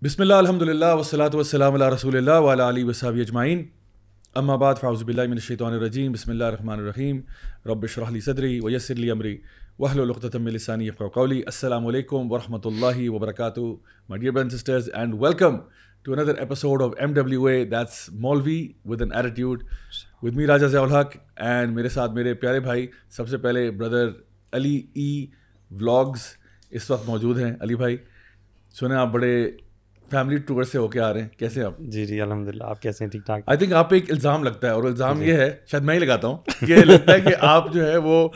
بسم اللہ الحمدللہ والصلاۃ والسلام علی رسول اللہ وعلی آلہ وصحبہ اجمعین اما بعد فاعوذ باللہ من الشیطان الرجیم بسم اللہ الرحمن الرحیم رب اشرح لی صدری ویسر لی امری واحلل عقدۃ من لسانی یفقہوا قولی. السلام علیکم ورحمۃ اللہ وبرکاتہ my dear brothers and sisters, and welcome to another episode of MWA, that's Maulvi with an attitude, with me Raja Ziaul Haq, and میرے ساتھ میرے پیارے بھائی سب سے پہلے بردر علی ای ولاگز اس وقت موجود ہیں. علی بھائی سنیں آپ بڑے فیملی ٹور سے ہو کے آ رہے ہیں, کیسے آپ؟ جی الحمدللہ, آپ کیسے ہیں؟ ٹھیک ٹھاک. آئی تھنک آپ پہ ایک الزام لگتا ہے, اور الزام یہ ہے, شاید میں ہی لگاتا ہوں, کہ لگتا ہے کہ آپ جو ہے وہ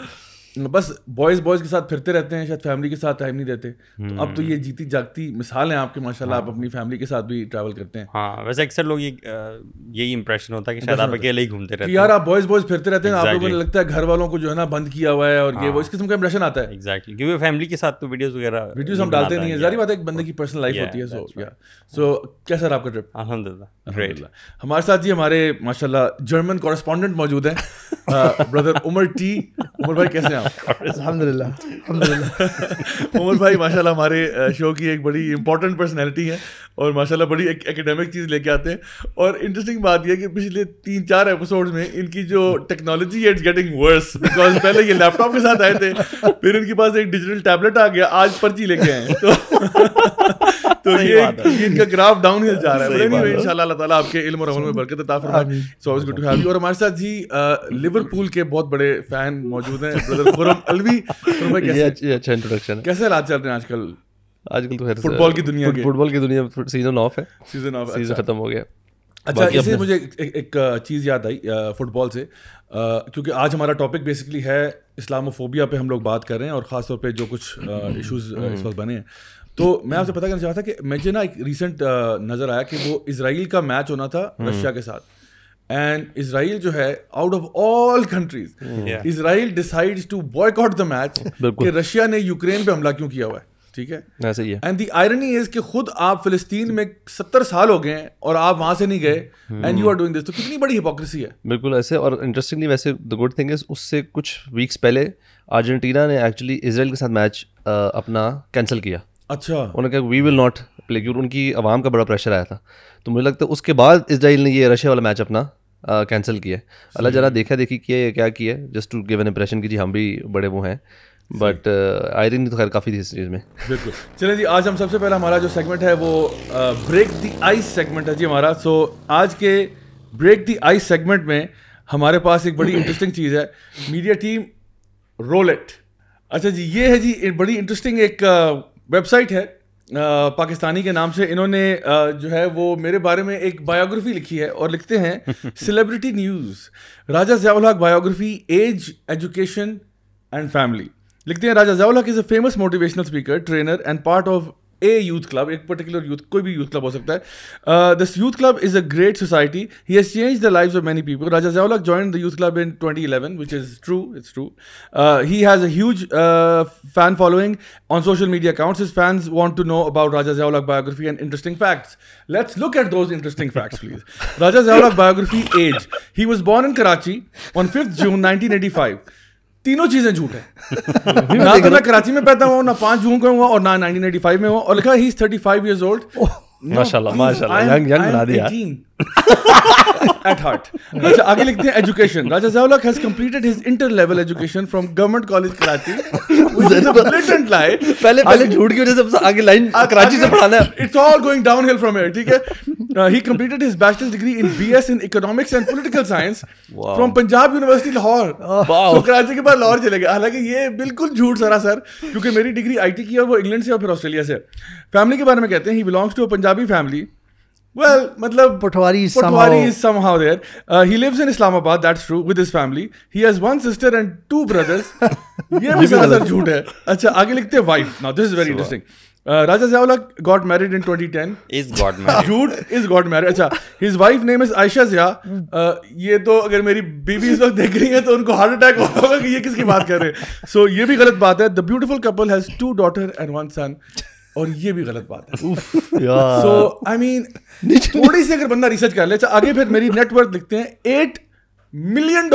بس بوائز کے ساتھ پھرتے رہتے ہیں, شاید فیملی کے ساتھ ٹائم نہیں دیتے. تو اب تو یہ جیتی جاگتی مثال ہیں آپ کے, ماشاء اللہ آپ اپنی فیملی کے ساتھ بھی ٹریول کرتے ہیں. ہاں ویسے اکثر لوگ یہی امپریشن ہوتا ہے کہ شاید آپ اکیلے ہی گھومتے رہتے ہیں. یار آپ بوائز پھرتے رہتے ہیں, آپ لوگوں کو لگتا ہے گھر والوں کو جو ہے نا بند کیا ہوا ہے, اور یہ وہ اس قسم کا امپریشن آتا ہے. ایگزیکٹلی, کیونکہ فیملی کے ساتھ تو ویڈیوز ہم ڈالتے نہیں ہیں, ظاہر بات ہے ایک بندے کی پرسنل لائف ہوتی ہے. سو کیسا رہا آپ کا ٹرپ؟ الحمدللہ گریٹ. ہمارے ساتھ جی ہمارے ماشاء اللہ جرمن کورسپونڈنٹ موجود ہیں, بردر عمر ٹی. عمر بھائی کیسے ہیں آپ؟ الحمدللہ. عمر بھائی ماشاء اللہ ہمارے شو کی ایک بڑی امپورٹنٹ پرسنالٹی ہے, اور ماشاء اللہ بڑی ایک اکیڈمک چیز لے کے آتے ہیں. اور انٹرسٹنگ بات یہ ہے کہ پچھلے 3-4 ایپیسوڈ میں ان کی جو ٹیکنالوجی ہے اٹس گیٹنگ ورس, بیکاز پہلے یہ لیپ ٹاپ کے ساتھ آئے تھے, پھر ان کے پاس ایک ڈیجیٹل ٹیبلٹ آ گیا, آج پرچی لے کے آئے. تو یہ ان کا گراف ڈاؤن ہل جا رہا ہے. ان شاء اللہ اللہ تعالیٰ آپ کے علم اور عمل میں برکت عطا فرمائے. So it's good to have you. اور ہمارے ساتھ جی لیورپول کے بہت بڑے فین موجود ہیں, برادر خرم الوی. اچھا انٹروڈکشن. کیسے حالات چل رہے ہیں آج کل؟ تو فٹ بال کی دنیا سیزن آف ہے, سیزن ختم ہو گیا. اچھا, اس سے مجھے ایک چیز یاد آئی فٹ بال سے, کیونکہ آج ہمارا ٹاپک بیسکلی ہے اسلاموفوبیا پہ ہم لوگ بات کر رہے ہیں, اور خاص طور پہ جو کچھ ایشوز اس وقت بنے ہیں. تو میں آپ سے پتہ کرنا چاہتا تھا کہ مجھے نا ایک ریسنٹ نظر آیا کہ وہ اسرائیل کا میچ ہونا تھا رشیا کے ساتھ, اینڈ اسرائیل جو ہے out of all countries, Israel decides to boycott the match کہ رشیا نے یوکرین پہ حملہ کیوں کیا ہوا ہے. ٹھیک ہے, ایسا ہی ہے. اینڈ دی آئرنی از کہ خود آپ فلسطین میں 70 سال ہو گئے ہیں اور آپ وہاں سے نہیں گئے, and you are doing this. تو کتنی بڑی ہپوکریسی ہے. بالکل ایسے. اور انٹرسٹنگلی ویسے دا گڈ تھنگ از اس سے کچھ ویکس پہلے ارجنٹینا نے ایکچولی اسرائیل کے ساتھ میچ اپنا کینسل کیا. اچھا, انہوں نے کہا وی ول ناٹ پلے, کیونکہ ان کی عوام کا بڑا پریشر آیا تھا. تو مجھے لگتا ہے اس کے بعد اسرائیل نے یہ رشیا والا میچ اپنا کینسل کیا. اللہ جرا دیکھا دیکھی کیا کیا کیا, just to give an impression کہ جی ہم بھی بڑے وہ ہیں, بٹ آئرن تو خیر کافی تھی اس چیز میں. بالکل. چلیں جی, آج ہم سب سے پہلا ہمارا جو سیگمنٹ ہے وہ بریک دی آئس سیگمنٹ ہے جی ہمارا. سو آج کے بریک دی آئس سیگمنٹ میں ہمارے پاس ایک بڑی انٹرسٹنگ چیز ہے, میڈیا ٹیم رولٹ. اچھا جی, یہ ہے جی بڑی انٹرسٹنگ ایک ویب سائٹ ہے پاکستانی کے نام سے. انہوں نے جو ہے وہ میرے بارے میں ایک بایوگرافی لکھی ہے, اور لکھتے ہیں celebrity news, Raja Zia ul Haq biography, age, education and family. لکھتے ہیں Raja Zia ul Haq is a famous motivational speaker, trainer and part of a youth club. ایک پرٹیکولر یوتھ, کوئی بھی یوتھ کلب ہو سکتا ہے. This youth club is a great society, he has change the lives of many people. Raja Zia ul Haq joined the youth club in 2011, which is true, it's true. He has a huge fan following on social media accounts. His fans want to know about Raja Ziaul Haq biography and interesting facts. Let's look at those interesting facts, please. Raja Ziaul Haq biography, age. He was born in Karachi on 5th June 1985. تینوں چیزیں جھوٹ ہیں. نہ تو میں کراچی میں پیدا ہوا, نہ 5 جون کو ہوا, اور نہ 1985 میں ہوا. اور لکھا ہی از 35 years old. ماشاءاللہ ماشاءاللہ, ینگ بنا دیا at heart. اچھا, آگے لکھتے ہیں education. Raja Zia ul Haq has completed his inter-level education from Government College Karachi, which is a blatant lie. پہلے جھوٹ کی وجہ سے آگے لائن کراچی سے پڑھانا ہے. It's all going downhill from here. ٹھیک ہے. He completed his bachelor's degree in BS in Economics and Political Science from Punjab University Lahore. So Karachi کے بعد لاہور چلے گئے. حالانکہ یہ بالکل جھوٹ سراسر, کیونکہ میری ڈگری آئی ٹی کی, اور وہ انگلینڈ سے اور پھر آسٹریلیا سے. فیملی کے بارے میں کہتے ہیں he belongs to a Punjabi family. Well, matlab Patwari is somehow there. He lives in Islamabad, that's true, with his family. He has one sister and 2 brothers. یہ بھی سراسر جھوٹ ہے. اچھا, آگے لکھتے ہیں wife. Now this is very interesting. Raja Ziaul Haq got married in 2010. Is got married. Jhoot is got married. اچھا, his wife name is Aisha Zia. یہ تو اگر میری بیوی اس وقت دیکھ رہی ہے تو ان کو ہارٹ اٹیک ہوگا کہ یہ کس کی بات کر رہے ہیں. سو یہ بھی غلط بات ہے. The beautiful couple has 2 daughters and 1 son. اور یہ بھی غلط بات ہے. سو آئی مین تھوڑی سی اگر بندہ ریسرچ کر لے. آگے پھر میری نیٹ ورتھ لکھتے ہیں $8 million.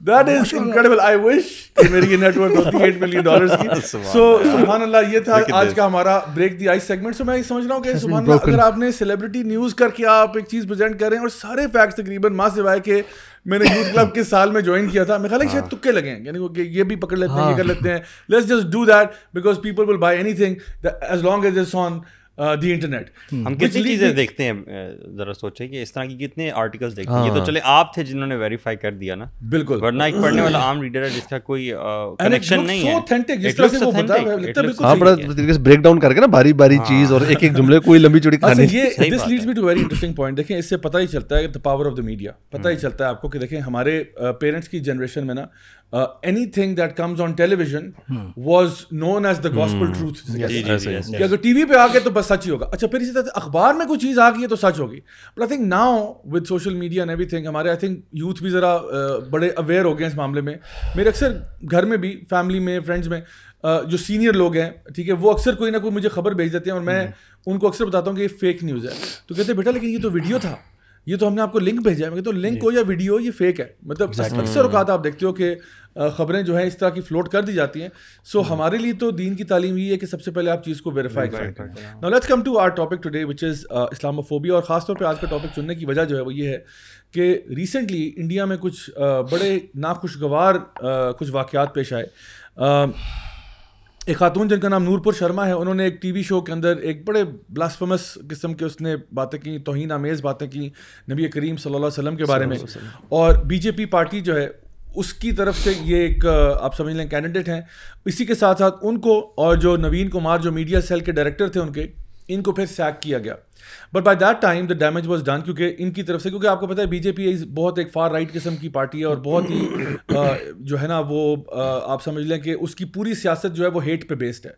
That is incredible. I wish کہ میری یہ نیٹ ورتھ ہوتی ہے $8 million کی. So سبحان اللہ, یہ تھا آج کا ہمارا بریک دی آئس سیگمنٹ. سو میں سمجھ رہا ہوں کہ سبحان اللہ, اگر آپ نے سیلیبریٹی نیوز کر کے آپ ایک چیز پریزنٹ کر رہے ہیں اور سارے فیکٹس تقریباً ماں سوائے کہ میں نے یوتھ کلب کے سال میں جوائن کیا تھا, میں خیال ہے شاید تکے لگے ہیں, یعنی کہ یہ بھی پکڑ لیتے ہیں, یہ کر لیتے ہیں. Let's just do that because people will buy anything as long as it's on the internet. ہم کتنی چیزیں دیکھتے ہیں, ذرا سوچیں کہ اس طرح کی کتنے آرٹیکلس دیکھتے ہیں. یہ تو چلے آپ تھے جنہوں نے ویریفائی کر دیا نا, بالکل, ورنہ ایک پڑھنے والا عام ریڈر ہے جس کا کوئی کنیکشن نہیں ہے. جس طرح سے وہ بتا ہے لگتا ہے بالکل ہاں, بڑا طریقے سے بریک ڈاؤن کر کے نا باری باری چیز اور ایک ایک جملے کوئی لمبی چوڑی کہانی. یہ this leads me to very interesting point. دیکھیں اس سے پتہ ہی چلتا ہے the power of the media. پتہ ہی چلتا ہے آپ کو کہ دیکھیں ہمارے پیرنٹس کی جنریشن میں نا anything that comes on television was known as the gospel truth. کہ اگر ٹی وی پہ آ گئے تو بس سچ ہی ہوگا. اچھا, پھر اسی طرح اخبار میں کوئی چیز آ گئی ہے تو سچ ہوگی. But I think now with social media and every thing ہمارے آئی تھنک یوتھ بھی ذرا بڑے اویئر ہو گئے ہیں اس معاملے میں. میرے اکثر گھر میں بھی, فیملی میں, فرینڈس میں جو سینئر لوگ ہیں, ٹھیک ہے, وہ اکثر کوئی نہ کوئی مجھے خبر بھیج دیتے ہیں اور میں ان کو اکثر بتاتا ہوں کہ یہ فیک نیوز ہے. تو کہتے ہیں بیٹا لیکن یہ تو ویڈیو تھا, یہ تو ہم نے آپ کو لنک بھیجا ہے. میں کہتا ہوں لنک ہو یا ویڈیو, یہ فیک ہے. مطلب اکثر اوقات آپ دیکھتے ہو کہ خبریں جو ہیں اس طرح کی فلوٹ کر دی جاتی ہیں. سو ہمارے لیے تو دین کی تعلیم یہ ہے کہ سب سے پہلے آپ چیز کو ویریفائی کریں. Now let's come to our topic today which is Islamophobia. اور خاص طور پہ آج کا ٹاپک چننے کی وجہ جو ہے وہ یہ ہے کہ ریسنٹلی انڈیا میں کچھ بڑے ناخوشگوار کچھ واقعات پیش آئے. ایک خاتون جن کا نام نورپور شرما ہے, انہوں نے ایک ٹی وی شو کے اندر ایک بڑے بلاسفیمس قسم کے اس نے باتیں کی, توہین آمیز باتیں کی نبی کریم صلی اللہ علیہ وسلم کے بارے میں. اور بی جے پی پارٹی جو ہے اس کی طرف سے یہ ایک آپ سمجھ لیں کینڈیڈیٹ ہیں. اسی کے ساتھ ساتھ ان کو اور جو نوین کمار جو میڈیا سیل کے ڈائریکٹر تھے ان کو پھر سیک کیا گیا. But by that time the damage was done, کیونکہ ان کی طرف سے, کیونکہ آپ کو پتہ ہے بی جے پی بہت ایک فار رائٹ قسم کی پارٹی ہے اور بہت ہی جو ہے نا وہ آپ سمجھ لیں کہ اس کی پوری سیاست جو ہے وہ ہیٹ پہ بیسڈ ہے.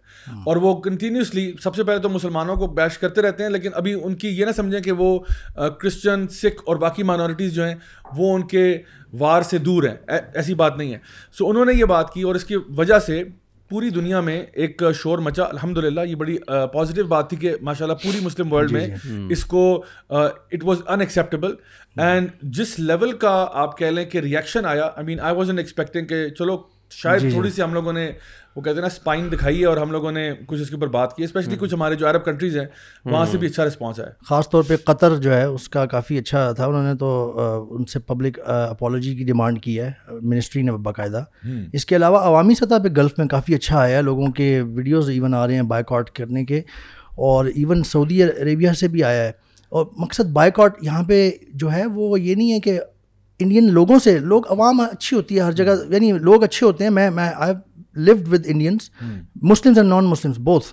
اور وہ کنٹینیوسلی سب سے پہلے تو مسلمانوں کو بیش کرتے رہتے ہیں, لیکن ابھی ان کی یہ نہ سمجھیں کہ وہ کرسچن, سکھ اور باقی مائنورٹیز جو ہیں وہ ان کے وار سے دور ہیں, ایسی بات نہیں ہے. سو انہوں نے یہ بات کی اور اس کی وجہ سے پوری دنیا میں ایک شور مچا. الحمدللہ یہ بڑی پازیٹیو بات تھی کہ ماشاءاللہ پوری مسلم ورلڈ میں اس کو it was in acceptable. And جس لیول کا آپ کہہ لیں کہ ریئیکشن آیا, آئی مین آئی وازنٹ ایکسپیکٹنگ کہ چلو شاید تھوڑی سی ہم لوگوں نے وہ کہتے ہیں نا اسپائن دکھائی ہے اور ہم لوگوں نے کچھ اس کے اوپر بات کی, اسپیشلی کچھ ہمارے جو عرب کنٹریز ہیں وہاں سے بھی اچھا رسپانس آیا. خاص طور پہ قطر جو ہے اس کا کافی اچھا تھا. انہوں نے تو ان سے پبلک اپالوجی کی ڈیمانڈ کی ہے منسٹری نے باقاعدہ. اس کے علاوہ عوامی سطح پہ گلف میں کافی اچھا آیا ہے, لوگوں کے ویڈیوز ایون آ رہے ہیں بائیک آؤٹ کرنے کے, اور ایون سعودی عربیہ سے بھی آیا ہے. اور مقصد بائیک آؤٹ یہاں پہ جو ہے وہ یہ نہیں ہے کہ انڈین لوگوں سے, لوگ عوام اچھی ہوتی ہے ہر جگہ, یعنی لوگ اچھے ہوتے ہیں. میں آئی lived with Indians, Muslims and non-Muslims both,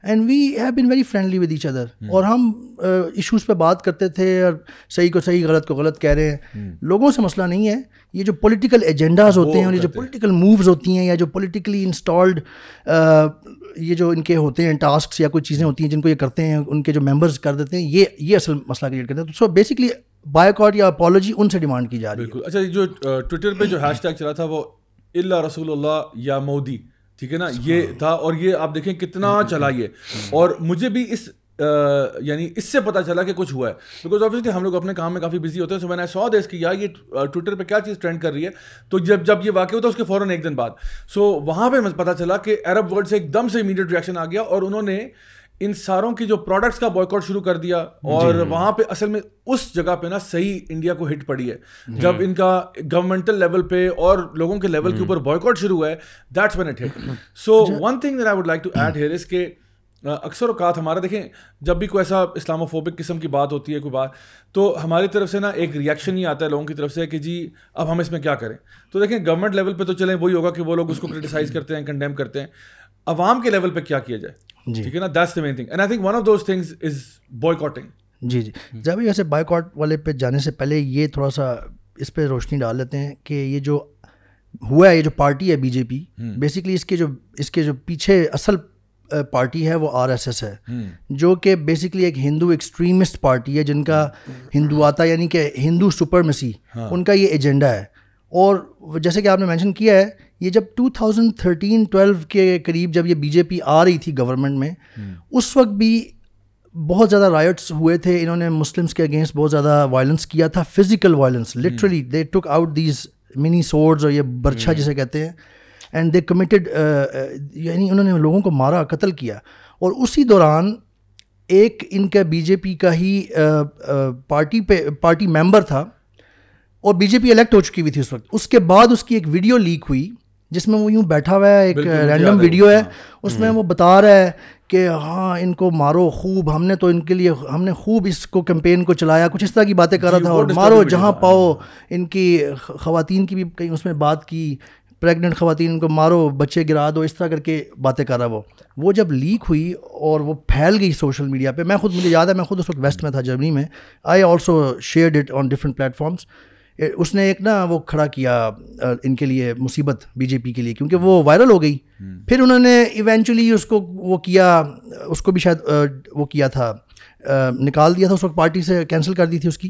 and we have been very friendly with each other. اور ہم ایشوز پہ بات کرتے تھے, اور صحیح کو صحیح, غلط کو غلط کہہ رہے ہیں. لوگوں سے مسئلہ نہیں ہے. یہ جو پولیٹیکل ایجنڈاز ہوتے ہیں اور یہ جو پولیٹیکل مووز ہوتی ہیں یا جو پولیٹیکلی انسٹالڈ یہ جو ان کے ہوتے ہیں ٹاسکس یا کوئی چیزیں ہوتی ہیں جن کو یہ کرتے ہیں, ان کے جو ممبرز کر دیتے ہیں, یہ اصل مسئلہ کریٹ کرتے ہیں. سو بیسکلی بائیکاٹ یا اپالوجی ان سے ڈیمانڈ کی جا رہی ہے. بالکل. اچھا, جو ٹویٹر پہ جو ہیش ٹیگ چلا تھا وہ اللہ رسول اللہ یا مودی, ٹھیک ہے نا, یہ تھا. اور یہ آپ دیکھیں کتنا چلا یہ, اور مجھے بھی اس یعنی اس سے پتہ چلا کہ کچھ ہوا ہے, بیکاز آبویسلی ہم لوگ اپنے کام میں کافی بزی ہوتے ہیں. سو میں نے سو دس کہ یار یہ ٹویٹر پہ کیا چیز ٹرینڈ کر رہی ہے. تو جب یہ واقع ہوتا ہے اس کے فوراً ایک دن بعد, سو وہاں پہ پتہ چلا کہ عرب ورلڈ سے ایک دم سے امیڈیٹ ریئیکشن آ گیا, اور انہوں نے ان ساروں کی جو پروڈکٹس کا بوائکاٹ شروع کر دیا. اور وہاں پہ اصل میں اس جگہ پہ نا صحیح انڈیا کو ہٹ پڑی ہے, جب ان کا گورنمنٹل لیول پہ اور لوگوں کے لیول کے اوپر بوائکاٹ شروع ہوا ہے, that's when it hit. So one thing that I would like to add here is کہ اکثر اوقات ہمارا دیکھیں جب بھی کوئی ایسا اسلاموفوبک قسم کی بات ہوتی ہے کوئی بات, تو ہماری طرف سے نا ایک ریئیکشن ہی آتا ہے لوگوں کی طرف سے کہ جی اب ہم اس میں کیا کریں. تو دیکھیں گورنمنٹ لیول پہ تو چلیں وہی ہوگا کہ وہ لوگ اس کو کرٹیسائز کرتے ہیں, کنڈیم کرتے ہیں. عوام کے لیول پہ کیا کیا جائے, ٹھیک ہے نا, that's the main thing. And I think one of those things is boycotting. جی جب ویسے بائیکاٹ والے پہ جانے سے پہلے یہ تھوڑا سا اس پہ روشنی ڈال لیتے ہیں کہ یہ جو ہوا ہے, یہ جو پارٹی ہے بی جے پی, بیسکلی اس کے جو پیچھے اصل پارٹی ہے وہ آر ایس ایس ہے, جو کہ بیسکلی ایک ہندو ایکسٹریمسٹ پارٹی ہے جن کا ہندو آتا یعنی کہ ہندو سپرمیسی ان کا یہ ایجنڈا ہے. اور جیسے کہ آپ نے مینشن کیا ہے, یہ جب 2013-12 کے قریب جب یہ بی جے پی آ رہی تھی گورنمنٹ میں, اس وقت بھی بہت زیادہ رائٹس ہوئے تھے. انہوں نے مسلمس کے اگینسٹ بہت زیادہ وائلنس کیا تھا, physical violence, literally they took out these منی سورڈز اور یہ برچھا جسے کہتے ہیں, اینڈ دے کمیٹڈ, یعنی انہوں نے لوگوں کو مارا, قتل کیا. اور اسی دوران ایک ان کا بی جے پی کا ہی پارٹی ممبر تھا, اور بی جے پی الیکٹ ہو چکی ہوئی تھی اس وقت. اس کے بعد اس کی ایک ویڈیو لیک ہوئی جس میں وہ یوں بیٹھا ہوا ہے, ایک رینڈم ویڈیو ہے, اس میں وہ بتا رہا ہے کہ ہاں ان کو مارو خوب, ہم نے تو ان کے لیے ہم نے خوب اس کو کیمپین کو چلایا, کچھ اس طرح کی باتیں کر رہا تھا, اور مارو جہاں پاؤ. ان کی خواتین کی بھی کہیں اس میں بات کی, پریگننٹ خواتین ان کو مارو, بچے گرا دو, اس طرح کر کے باتیں کر رہا. وہ جب لیک ہوئی اور وہ پھیل گئی سوشل میڈیا پہ, مجھے یاد ہے میں خود اس وقت ویسٹ میں تھا, جرمنی میں. I also shared it on different platforms. اس نے ایک وہ کھڑا کیا ان کے لیے مصیبت بی جے پی کے لیے, کیونکہ وہ وائرل ہو گئی. پھر انہوں نے ایونچولی اس کو وہ کیا, اس کو بھی شاید وہ کیا تھا, نکال دیا تھا اس وقت پارٹی سے, کینسل کر دی تھی اس کی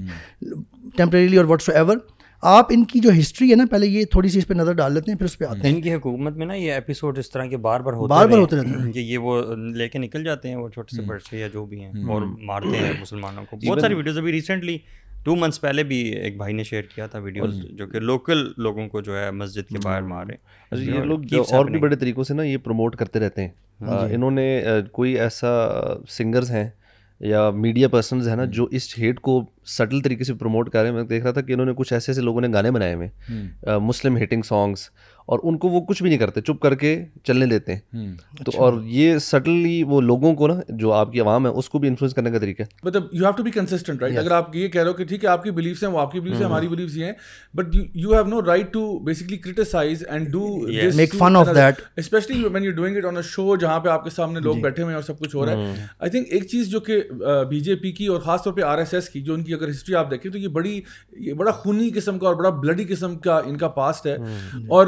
ٹیمپریریلی اور واٹس ایور. آپ ان کی جو ہسٹری ہے نا, پہلے یہ تھوڑی سی اس پہ نظر ڈال لیتے ہیں, پھر اس پہ آتے ہیں. ان کی حکومت میں نا یہ ایپیسوڈ اس طرح کے بار بار ہوتے رہتے ہیں کہ یہ وہ لے کے نکل جاتے ہیں وہ چھوٹے سے بچے یا جو بھی ہیں, اور مارتے ہیں مسلمانوں کو. بہت ساری ویڈیوز ابھی ریسنٹلی 2 months پہلے بھی ایک بھائی نے شیئر کیا تھا ویڈیوز جو کہ لوکل لوگوں کو جو ہے مسجد کے باہر مارے. یہ لوگ اور بھی بڑے طریقوں سے نا یہ پروموٹ کرتے رہتے ہیں. انہوں نے کوئی ایسا سنگرز ہیں یا میڈیا پرسنز ہیں نا جو اس ہیٹ کو سٹل طریقے سے پروموٹ کر رہے ہیں. میں دیکھ رہا تھا کہ انہوں نے کچھ ایسے لوگوں نے گانے بنائے ہوئے مسلم ہیٹنگ سانگس, اور ان کو وہ کچھ بھی نہیں کرتے, چپ کر کے چلنے دیتے ہیں. تو اور یہ سٹلی وہ لوگوں کو نا جو آپ کی عوام ہے اس کو بھی انفلوئنس کرنے کا طریقہ ہے. مطلب you have to be consistent, right. اگر آپ یہ کہہ رہے ہو کہ ٹھیک ہے آپ کی بلیفس ہیں, وہ آپ کی بلیفس ہیں, ہماری بلیفس یہ ہیں, but you have no right to basically criticise and do make fun of that, especially when you doing it on a show جہاں پہ آپ کے سامنے لوگ بیٹھے ہوئے ہیں اور سب کچھ ہو رہا ہے. آئی تھنک ایک چیز جو کہ بی جے پی کی اور خاص طور پہ آر ایس ایس کی, جو ان کی اگر ہسٹری آپ دیکھیں تو یہ بڑا خونی قسم کا اور بڑا بلڈی قسم کا ان کا پاسٹ ہے, اور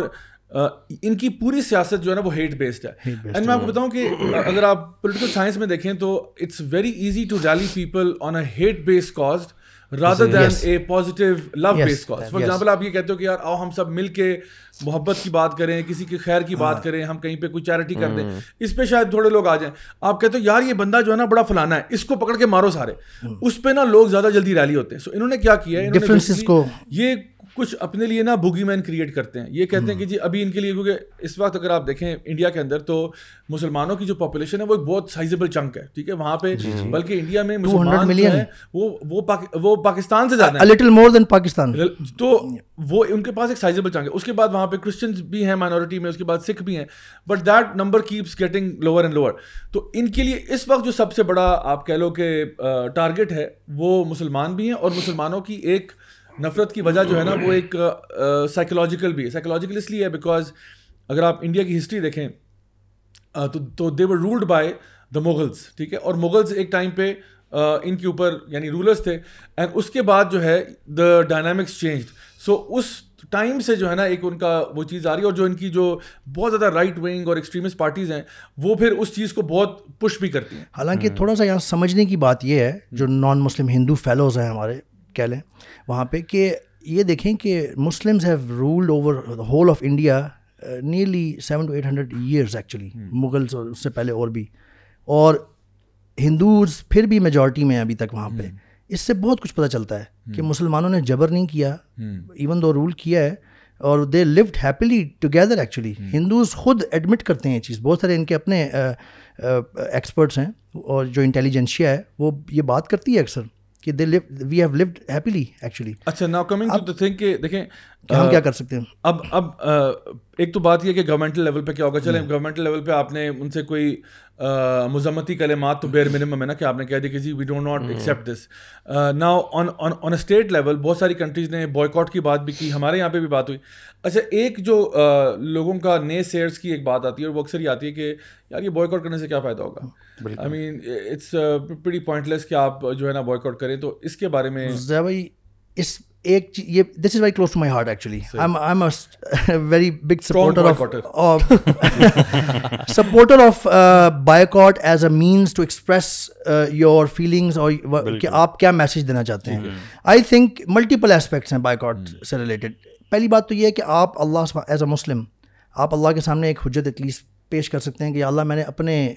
ان کی پوری سیاست جو ہے نا وہ ہیٹ بیسڈ ہے. اینڈ میں آپ کو بتاؤں کہ اگر آپ پولیٹیکل سائنس میں دیکھیں تو it's very easy to rally people on a hate based cause rather than a positive love based cause. For example, آپ یہ کہتے ہو کہ یار آؤ ہم سب مل کے محبت کی بات کریں, کسی کے خیر کی بات کریں, ہم کہیں پہ کوئی چیریٹی کر دیں, اس پہ شاید تھوڑے لوگ آ جائیں. آپ کہتے ہو یار یہ بندہ جو ہے نا بڑا فلانا ہے, اس کو پکڑ کے مارو سارے, اس پہ نا لوگ زیادہ جلدی ریلی ہوتے ہیں. سو انہوں نے کیا کیا ہے, انہوں نے یہ کچھ اپنے لیے نا بوگی مین کریٹ کرتے ہیں. یہ کہتے ہیں کہ جی ابھی ان کے لیے, کیونکہ اس وقت اگر آپ دیکھیں انڈیا کے اندر تو مسلمانوں کی جو پاپولیشن ہے وہ ایک بہت سائزیبل چنک ہے, ٹھیک ہے, وہاں پہ بلکہ انڈیا میں مسلمان جو ہیں وہ پاکستان سے زیادہ ہیں, لٹل مور دین پاکستان, تو وہ ان کے پاس ایک سائزیبل چنک ہے. اس کے بعد وہاں پہ کرسچنز بھی ہیں مائنورٹی میں, اس کے بعد سکھ بھی ہیں, but that number keeps getting lower and lower. تو ان کے لیے اس وقت جو سب سے بڑا آپ کہہ لو کہ ٹارگیٹ ہے وہ مسلمان بھی ہیں, اور مسلمانوں کی ایک نفرت کی وجہ جو ہے نا وہ ایک سائیکولوجیکل بھی ہے. سائیکولوجیکل اس لیے ہے بیکاز اگر آپ انڈیا کی ہسٹری دیکھیں تو they were ruled by the Mughals, ٹھیک ہے, اور مغلز ایک ٹائم پہ ان کے اوپر یعنی رولرز تھے, اینڈ اس کے بعد جو ہے دا ڈائنامکس چینجڈ. سو اس ٹائم سے جو ہے نا ایک ان کا وہ چیز آ رہی ہے, اور جو ان کی جو بہت زیادہ رائٹ ونگ اور ایکسٹریمسٹ پارٹیز ہیں وہ پھر اس چیز کو بہت پش بھی کرتی ہیں. حالانکہ تھوڑا سا یہاں سمجھنے کی بات یہ ہے, جو نان مسلم ہندو فیلوز ہیں ہمارے کہہ لیں وہاں پہ, کہ یہ دیکھیں کہ Muslims have ruled over the whole of India nearly 700 to 800 years actually, Mughals اور اس سے پہلے اور بھی, اور ہندوز پھر بھی میجورٹی میں ہیں ابھی تک وہاں پہ. اس سے بہت کچھ پتہ چلتا ہے کہ مسلمانوں نے جبر نہیں کیا, ایون دو رول کیا ہے, اور they lived happily together actually. Hindus خود ایڈمٹ کرتے ہیں یہ چیز, بہت سارے ان کے اپنے ایکسپرٹس ہیں, اور جو انٹیلیجنشیا ہے وہ یہ بات کرتی ہے اکثر کہ we have lived happily actually. اچھا, now coming to the thing کہ دیکھیں ہم کیا کر سکتے ہیں. اب ایک تو بات یہ کہ گورنمنٹل لیول پہ کیا ہوگا. چلیں گورنمنٹل لیول پہ آپ نے ان سے کوئی مذمتی کلمات تو بیر منیمم ہے نا, کہ آپ نے کہہ دیا کہ جی we don't not accept this. Now on a state level بہت ساری کنٹریز نے بوائیکاٹ کی بات بھی کی, ہمارے یہاں پہ بھی بات ہوئی. اچھا, ایک جو لوگوں کا نئے سیئرس کی ایک بات آتی ہے, اور وہ اکثر یہ آتی ہے کہ یار یہ بوائیکاٹ کرنے سے کیا فائدہ ہوگا. آئی مین اٹس پریٹی پوائنٹ لیس کہ آپ جو ہے نا بوائیکاٹ کریں. تو اس کے بارے میں بھائی اس ایک یہ this is very close to my heart actually. I am a very big supporter of boycott as a means to express your feelings, اور کہ آپ کیا میسج دینا چاہتے ہیں. آئی تھنک ملٹیپل ایسپیکٹس ہیں بائیکاٹ سے ریلیٹڈ. پہلی بات تو یہ ہے کہ آپ اللہ ایز اے مسلم آپ اللہ کے سامنے ایک حجت ایٹ لیسٹ پیش کر سکتے ہیں کہ اللہ میں نے اپنے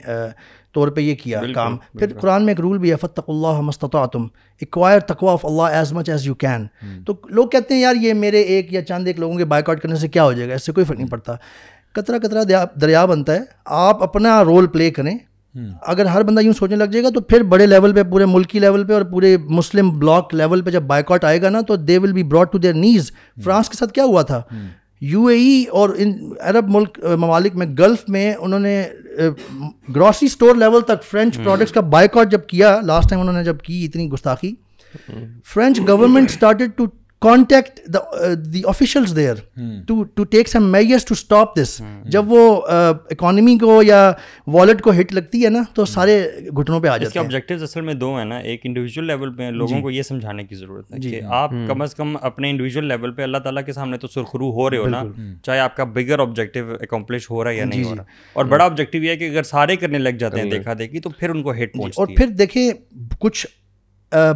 طور پہ یہ کیا کام. پھر قرآن میں ایک رول بھی ہے فاتقوا اللہ ما استطعتم, ایکوائر تقوی of Allah as much as you can. تو لوگ کہتے ہیں یار یہ میرے ایک یا چند ایک لوگوں کے بائیکاٹ کرنے سے کیا ہو جائے گا, اس سے کوئی فرق نہیں پڑتا. قطرہ قطرہ دریا بنتا ہے, آپ اپنا رول پلے کریں. اگر ہر بندہ یوں سوچنے لگ جائے گا تو پھر بڑے لیول پہ, پورے ملکی لیول پہ اور پورے مسلم بلاک لیول پہ جب بائیکاٹ آئے گا نا تو they will be brought to their knees. France کے ساتھ کیا ہوا تھا, یو اے ای اور ان عرب ملک ممالک میں, گلف میں, انہوں نے گروسری اسٹور لیول تک فرینچ پروڈکٹس کا بائیکاٹ جب کیا لاسٹ ٹائم انہوں نے جب کی اتنی گستاخی, French government started to contact the officials there to take some measures to stop this. جب وہ اکانومی کو یا والٹ کو ہٹ لگتی ہے نا تو سارے گھٹنوں پہ آ جاتے ہیں. اس کے آبجیکٹیوز اصل میں دو ہیں نا, ایک انڈیویجول لیول پہ لوگوں کو یہ سمجھانے کی ضرورت ہے کہ آپ کم از کم اپنے انڈیویجول لیول پہ اللہ تعالیٰ کے سامنے تو سرخرو ہو رہے ہو نا, چاہے آپ کا بگر آبجیکٹیو اکمپلش ہو رہا ہے یا نہیں ہو رہا. اور بڑا آبجیکٹیو یہ ہے کہ اگر سارے کرنے لگ جاتے ہیں دیکھا دیکھی تو پھر ان کو ہٹ پہنچتی ہے. اور پھر دیکھیں کچھ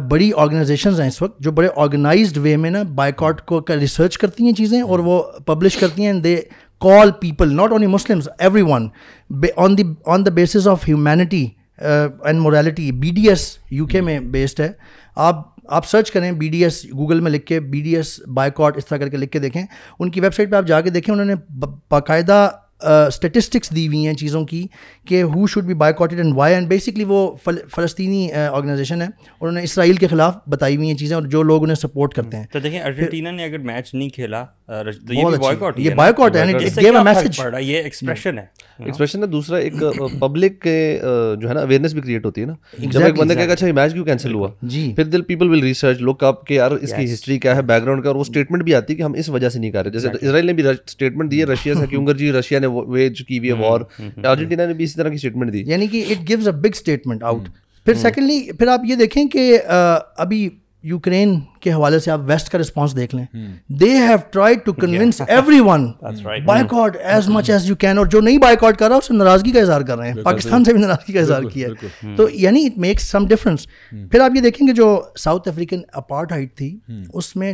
بڑی آرگنائزیشنز ہیں اس وقت جو بڑے آرگنائزڈ وے میں نا بائیکاٹ کو ریسرچ کرتی ہیں چیزیں اور وہ پبلش کرتی ہیں. They call people not only Muslims everyone on the basis of humanity and morality. BDS UK میں بیسڈ ہے. آپ سرچ کریں BDS گوگل میں لکھ کے, BDS بائیکاٹ اس طرح کر کے لکھ کے دیکھیں. ان کی ویب سائٹ پہ آپ جا کے دیکھیں, انہوں نے باقاعدہ اسٹیٹسٹکس دی ہوئی ہیں چیزوں کی کہ who should be boycotted and why. And basically وہ فلسطینی آرگنائزیشن ہے, انہوں نے اسرائیل کے خلاف بتائی ہوئی ہیں چیزیں اور جو لوگ انہیں سپورٹ کرتے ہیں. تو دیکھیں ارجنٹینا نے اگر میچ نہیں کھیلا یہ بائیکاٹ ہے, یہ ایکسپریشن ہے. ایکسپریشن ہے. دوسرا ایک پبلک کے جو ہے نا اویئرنیس بھی کریٹ ہوتی ہے نا. جب ایک بندے کہے گا اچھا میچ کیوں کینسل ہوا, پھر دل پیپل ول ریسرچ لوگ آپ کہ یار اس کی ہسٹری کیا ہے, بیک گراؤنڈ کا, اور وہ اسٹیٹمنٹ بھی آتی ہے کہ ہم اس وجہ سے نہیں کر رہے. جیسے اسرائیل نے بھی اسٹیٹمنٹ دی ہے رشیا سے کیوں جی رشیا نے ویج کی ہوئی ہے وار, ارجنٹینا نے بھی اسی طرح کی اسٹیٹمنٹ دی, یعنی کہ it gives a big statement out. پھر سیکنڈلی پھر آپ یہ دیکھیں کہ ابھی یوکرین کے حوالے سے آپ ویسٹ کا رسپانس دیکھ لیں. They have tried to convince everyone boycott as much as you can, اور جو نہیں بائیکاٹ کر رہا اس سے ناراضگی کا اظہار کر رہے ہیں. پاکستان سے بھی ناراضگی کا اظہار کیا ہے. تو یعنی اٹ میکس سم ڈفرنس. پھر آپ یہ دیکھیں کہ جو ساؤتھ افریقن اپارٹھائڈ تھی اس میں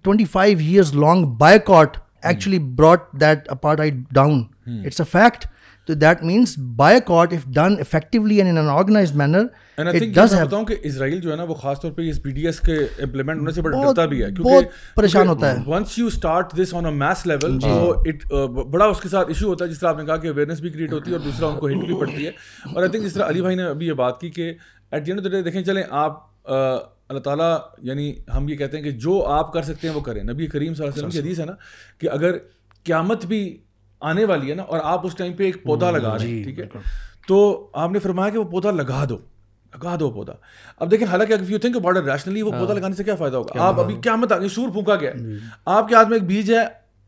25 years long boycott actually brought that apartheid down. It's a fact. So that means boycott if done effectively and in an organized manner, and I think یہ بتاؤں کہ اسرائیل جو ہے نا وہ خاص طور پہ اس BDS کے امپلیمنٹ ہونے سے بڑا ڈرتا بھی ہے, بہت پریشان ہوتا ہے. once you start this on a mass level تو it بڑا اس کے ساتھ ایشو ہوتا ہے, جس طرح آپ نے کہا کہ اویئرنیس بھی کریٹ ہوتی ہے اور دوسرا ان کو ہٹ بھی پڑتی ہے. اور آئی تھنک جس طرح علی بھائی نے ابھی یہ بات کی کہ at the end of the day دیکھیں چلیں آپ اللہ تعالیٰ یعنی ہم یہ کہتے ہیں کہ جو آپ کر سکتے ہیں وہ کریں. نبی کریم صلی اللہ علیہ وسلم کی حدیث ہے نا کہ اگر قیامت بھی آنے والی ہے نا اور آپ اس ٹائم پہ ایک پودا لگا رہے ہیں, ٹھیک ہے, تو آپ نے فرمایا کہ وہ پودا لگا دو پودا. اب دیکھیں حالانکہ if you think about it rationally وہ پودا لگانے سے کیا فائدہ ہوگا. آپ ابھی قیامت آ گئی, سور پھونکا گیا, آپ کے ہاتھ میں ایک بیج ہے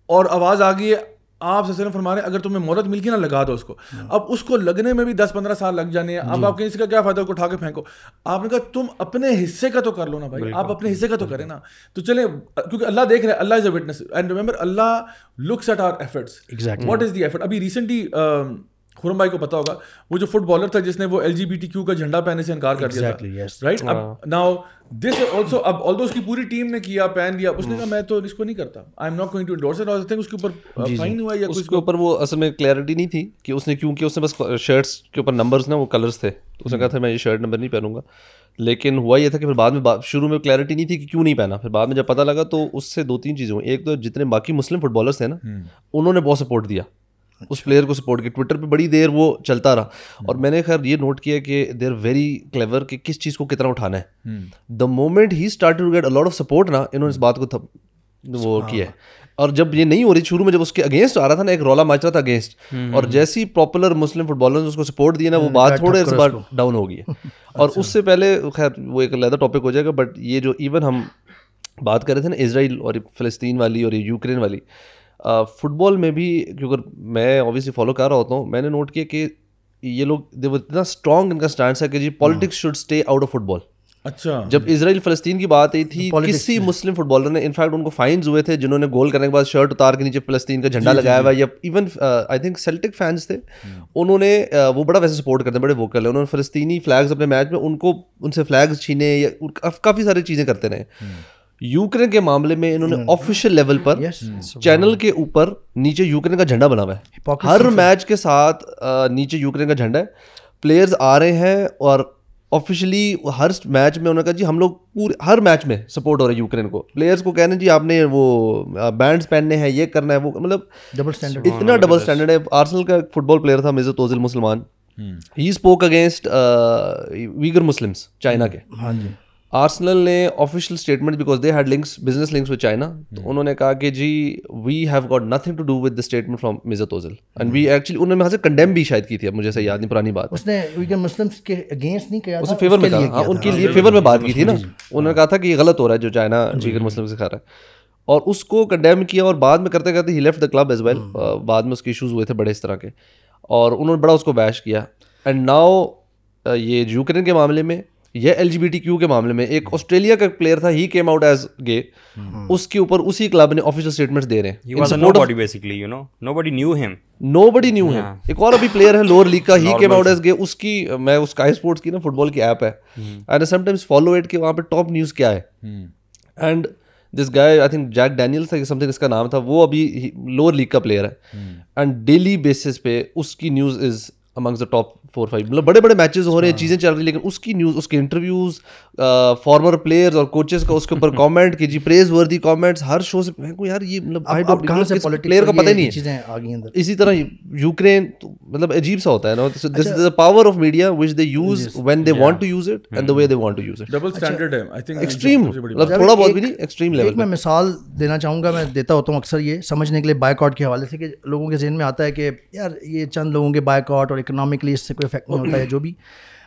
اور آواز آ گئی ہے, آپ صلی اللہ علیہ وسلم فرما رہے ہیں اگر تمہیں مہلت مل گئی نا لگا دو اس کو. اب اس کو لگنے میں بھی 10-15 سال لگ جانے ہیں. اب آپ کہیں اس کا کیا فائدہ, کو اٹھا کے پھینکو. آپ نے کہا تم اپنے حصے کا تو کر لو نا بھائی, آپ اپنے حصے کا تو کریں نا. تو چلیں کیونکہ اللہ دیکھ رہا ہے, Allah is a witness and remember Allah looks at our efforts. What is the effort. ابھی ریسنٹلی خرم بھائی کو پتا ہوگا وہ جو فٹ بالر تھا جس نے وہ LGBTQ کا جھنڈا پہننے سے انکار کر دیا تھا, رائٹ. اب ناؤ دس آلسو, اب آلدو اس کی پوری ٹیم نے کیا, پہن لیا, اس نے کہا میں تو اس کو نہیں کرتا, I am not going to endorse it. اور آئی تھنک اس کے اوپر فائن ہوا یا اس کے اوپر وہ اصل میں کلیئرٹی نہیں تھی کہ اس نے کیونکہ اس نے بس شرٹس کے اوپر نمبرز نا وہ کلرس تھے, اس نے کہا تھا میں یہ شرٹ نمبر نہیں پہنوں گا. لیکن ہوا یہ تھا کہ پھر بعد میں شروع میں کلیئرٹی نہیں تھی کہ کیوں نہیں پہنا. پھر بعد میں جب پتہ لگا تو اس سے 2-3 چیزیں ہوئی. ایک تو جتنے باقی مسلم فٹ بالرس تھے نا انہوں نے بہت سپورٹ دیا, اس پلیئر کو سپورٹ کیا, ٹویٹر پہ بڑی دیر وہ چلتا رہا. اور میں نے خیر یہ نوٹ کیا کہ دے آر ویری کلیور کہ کس چیز کو کتنا اٹھانا ہے. The moment he started to get a lot of support نا, انہوں نے اس بات کو وہ کیا ہے. اور جب یہ نہیں ہو رہی شروع میں, جب اس کے اگینسٹ آ رہا تھا نا, ایک رولا مچ رہا تھا اگینسٹ, اور جیسی پاپولر مسلم فٹ بالر نے اس کو سپورٹ دیا نا, وہ بات تھوڑے اس بار ڈاؤن ہو گئی ہے. اور اس سے پہلے خیر وہ ایک علیحدہ ٹاپک ہو جائے گا, بٹ یہ جو ایون ہم بات کر رہے تھے نا اسرائیل اور فلسطین والی اور یوکرین والی, فٹ بال میں بھی کیونکہ میں اوبیسلی فالو کر رہا ہوتا ہوں, میں نے نوٹ کیا کہ یہ لوگ اتنا اسٹرانگ ان کا اسٹینڈ ہے کہ جی politics should stay out of football. اچھا, جب اسرائیل فلسطین کی بات آئی تھی کسی مسلم فٹ بالر نے, انفیکٹ ان کو فائنز ہوئے تھے جنہوں نے گول کرنے کے بعد شرٹ اتار کے نیچے فلسطین کا جھنڈا لگایا ہوا ہے. یا even I think Celtic fans تھے, انہوں نے وہ بڑا ویسے سپورٹ کرتے ہیں, بڑے ووکل ہیں, انہوں نے فلسطینی فلیگز اپنے میچ میں ان سے فلیگز چھینے یا کافی ساری چیزیں کرتے رہے. یوکرین کے معاملے میں انہوں نے آفیشیل لیول پر چینل کے اوپر نیچے یوکرین کا جھنڈا بنا ہوا ہے, ہر میچ کے ساتھ نیچے یوکرین کا جھنڈا ہے. پلیئرز آ رہے ہیں اور آفیشیلی ہر میچ میں انہوں نے کہا جی ہم لوگ پورے ہر میچ میں سپورٹ ہو رہا ہے یوکرین کو. پلیئرز کو کہنا جی آپ نے وہ بینڈز پہننے ہیں, یہ کرنا ہے, وہ مطلب ڈبل اسٹینڈرڈ, اتنا ڈبل اسٹینڈرڈ ہے. آرسنل کا فٹ بال پلیئر تھا میزت اوزل مسلمان, he spoke against Uyghur Muslims China کے. ہاں جی, آرسنل نے official statement because they had links business links with China, تو انہوں نے کہا کہ جی we have got nothing to do with the statement from Mesut Ozil and we actually انہوں نے وہاں سے کنڈیم بھی شاید کی تھی, اب مجھے صحیح یاد نہیں, پرانی بات. اس نے ویگن مسلمس کے اگینسٹ نہیں کیا تھا, اس نے فیور میں کہا, ان کے لیے فیور میں بات کی تھی نا. انہوں نے کہا تھا کہ یہ غلط ہو رہا ہے جو چائنا ویگن مسلم سے کھا رہا ہے, اور اس کو کنڈیم کیا, اور بعد میں کرتے کرتے ہی left the club as well. بعد میں اس کے ایشوز ہوئے تھے بڑے اس طرح کے, اور انہوں نے بڑا اس کو بیش کیا. اینڈ ناؤ یہ یوکرین کے معاملے میں یہ L G B T Q کے معاملے میں ایک آسٹریلیا کا پلیئر تھا, ہی کیم آؤٹ ایز گے, اس کے اوپر اسی کلب نے آفیشیل اسٹیٹمنٹس دے رہے ہیں. Nobody knew him. ایک اور ابھی پلیئر ہے لوور لیگ کا, ہی کیم آؤٹ ایز گے. اس کی میں اسکائی اسپورٹس کی نا فٹ بال کی ایپ ہے, and sometimes follow it کہ وہاں پہ ٹاپ نیوز کیا ہے. And this guy I think Jack Daniels تھا سم تھنگ اس کا نام تھا, وہ ابھی لوور لیگ کا پلیئر ہے, اینڈ ڈیلی بیسس پہ اس کی news is amongst the top 4-5, مطلب بڑے بڑے میچز ہو رہے ہیں, چیزیں چل رہی ہیں, لیکن اس کی نیوز, اس کے انٹرویوز, فارمر پلیئرز اور کوچز کا اس کے اوپر کامنٹ کہ جی پریز وردی کامنٹس ہر شو سے. میں کو یار یہ مطلب کہاں سے پلیئر کا پتہ ہی نہیں ہے. اسی طرح یوکرین مطلب عجیب سا ہوتا ہے نا. دس از the power of media which they use when they want to use it and the way they want to use it. Double standard ہے آئی تھنک, ایکسٹریم, مطلب تھوڑا بہت بھی نہیں, ایکسٹریم لیول. میں مثال دینا چاہوں گا, میں دیتا ہوتا ہوں اکثر یہ سمجھنے کے لیے بائک آؤٹ کے حوالے سے, کہ لوگوں کے ذہن میں آتا ہے کہ یار یہ چند لوگوں کے بائک آؤٹ اور اکنامکلی اس سے کوئی افیکٹ نہیں ہوتا ہے جو بھی.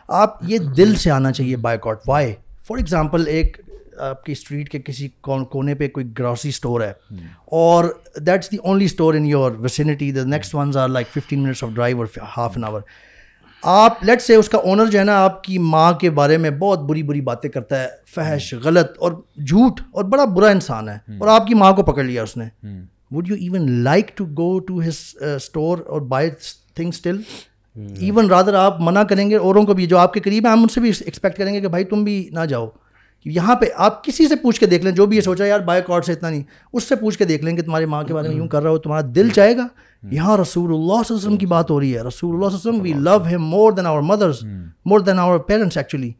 آپ یہ دل سے آنا چاہیے boycott. Why? For example ایک آپ کی اسٹریٹ کے کسی کونے پہ کوئی گروسری اسٹور ہے, اور that's the only store in your vicinity, the next ones are like 15 minutes of drive اور ہاف این آور. آپ لیٹ سے اس کا اونر جو ہے نا آپ کی ماں کے بارے میں بہت بری بری باتیں کرتا ہے, فحش, غلط اور جھوٹ, اور بڑا برا انسان ہے, اور آپ کی ماں کو پکڑ لیا اس نے. Would you even like to go to his store اور buy things still? Even rather آپ منع کریں گے اوروں کو بھی جو آپ کے قریب ہیں, ہم ان سے بھی ایکسپیکٹ کریں گے کہ بھائی تم بھی نہ جاؤ. یہاں پہ آپ کسی سے پوچھ کے دیکھ لیں, جو بھی یہ سوچا یار بائک آؤٹ سے اتنا نہیں, اس سے پوچھ کے دیکھ لیں کہ تمہاری ماں کے بارے میں یوں کر رہا ہو, تمہارا دل چاہے گا؟ یہاں رسول اللہ صلی اللہ علیہ وسلم کی بات ہو رہی ہے. رسول اللہ صلی اللہ علیہ وسلم, we love him more than our mothers, more than our parents actually.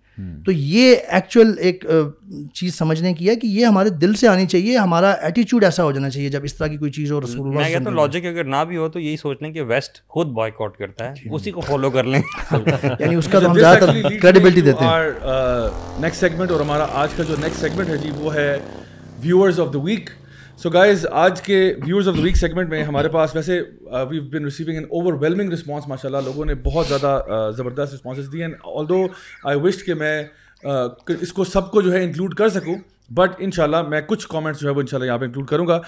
تو یہ ایکچوئل ایک چیز سمجھنے کی ہے کہ یہ ہمارے دل سے آنی چاہیے, ہمارا ایٹیچیوڈ ایسا ہو جانا چاہیے جب اس طرح کی کوئی چیز ہو. رسول اللہ, میں کہتا ہوں لاجک اگر نہ بھی ہو تو یہی سوچ لیں کہ ویسٹ خود بائک آؤٹ کرتا ہے, اسی کو فالو کر لیں, یعنی اس کا تو ہم زیادہ تر کریڈیبلٹی دیتے ہیں. نیکسٹ سیگمنٹ, اور ہمارا آج کا جو نیکسٹ سیگمنٹ ہے جی وہ ہے viewers of the week. So guys آج کے viewers of the week segment میں ہمارے پاس ویسے we been receiving an overwhelming response, ماشاء اللہ لوگوں نے بہت زیادہ زبردست رسپانسز دیے. آلدو آئی وشڈ کہ میں اس کو سب کو جو ہے انکلوڈ کر سکوں, بٹ انشاءاللہ میں کچھ کامنٹس جو ہے وہ انشاءاللہ یہاں پہ انکلوڈ کروں گا.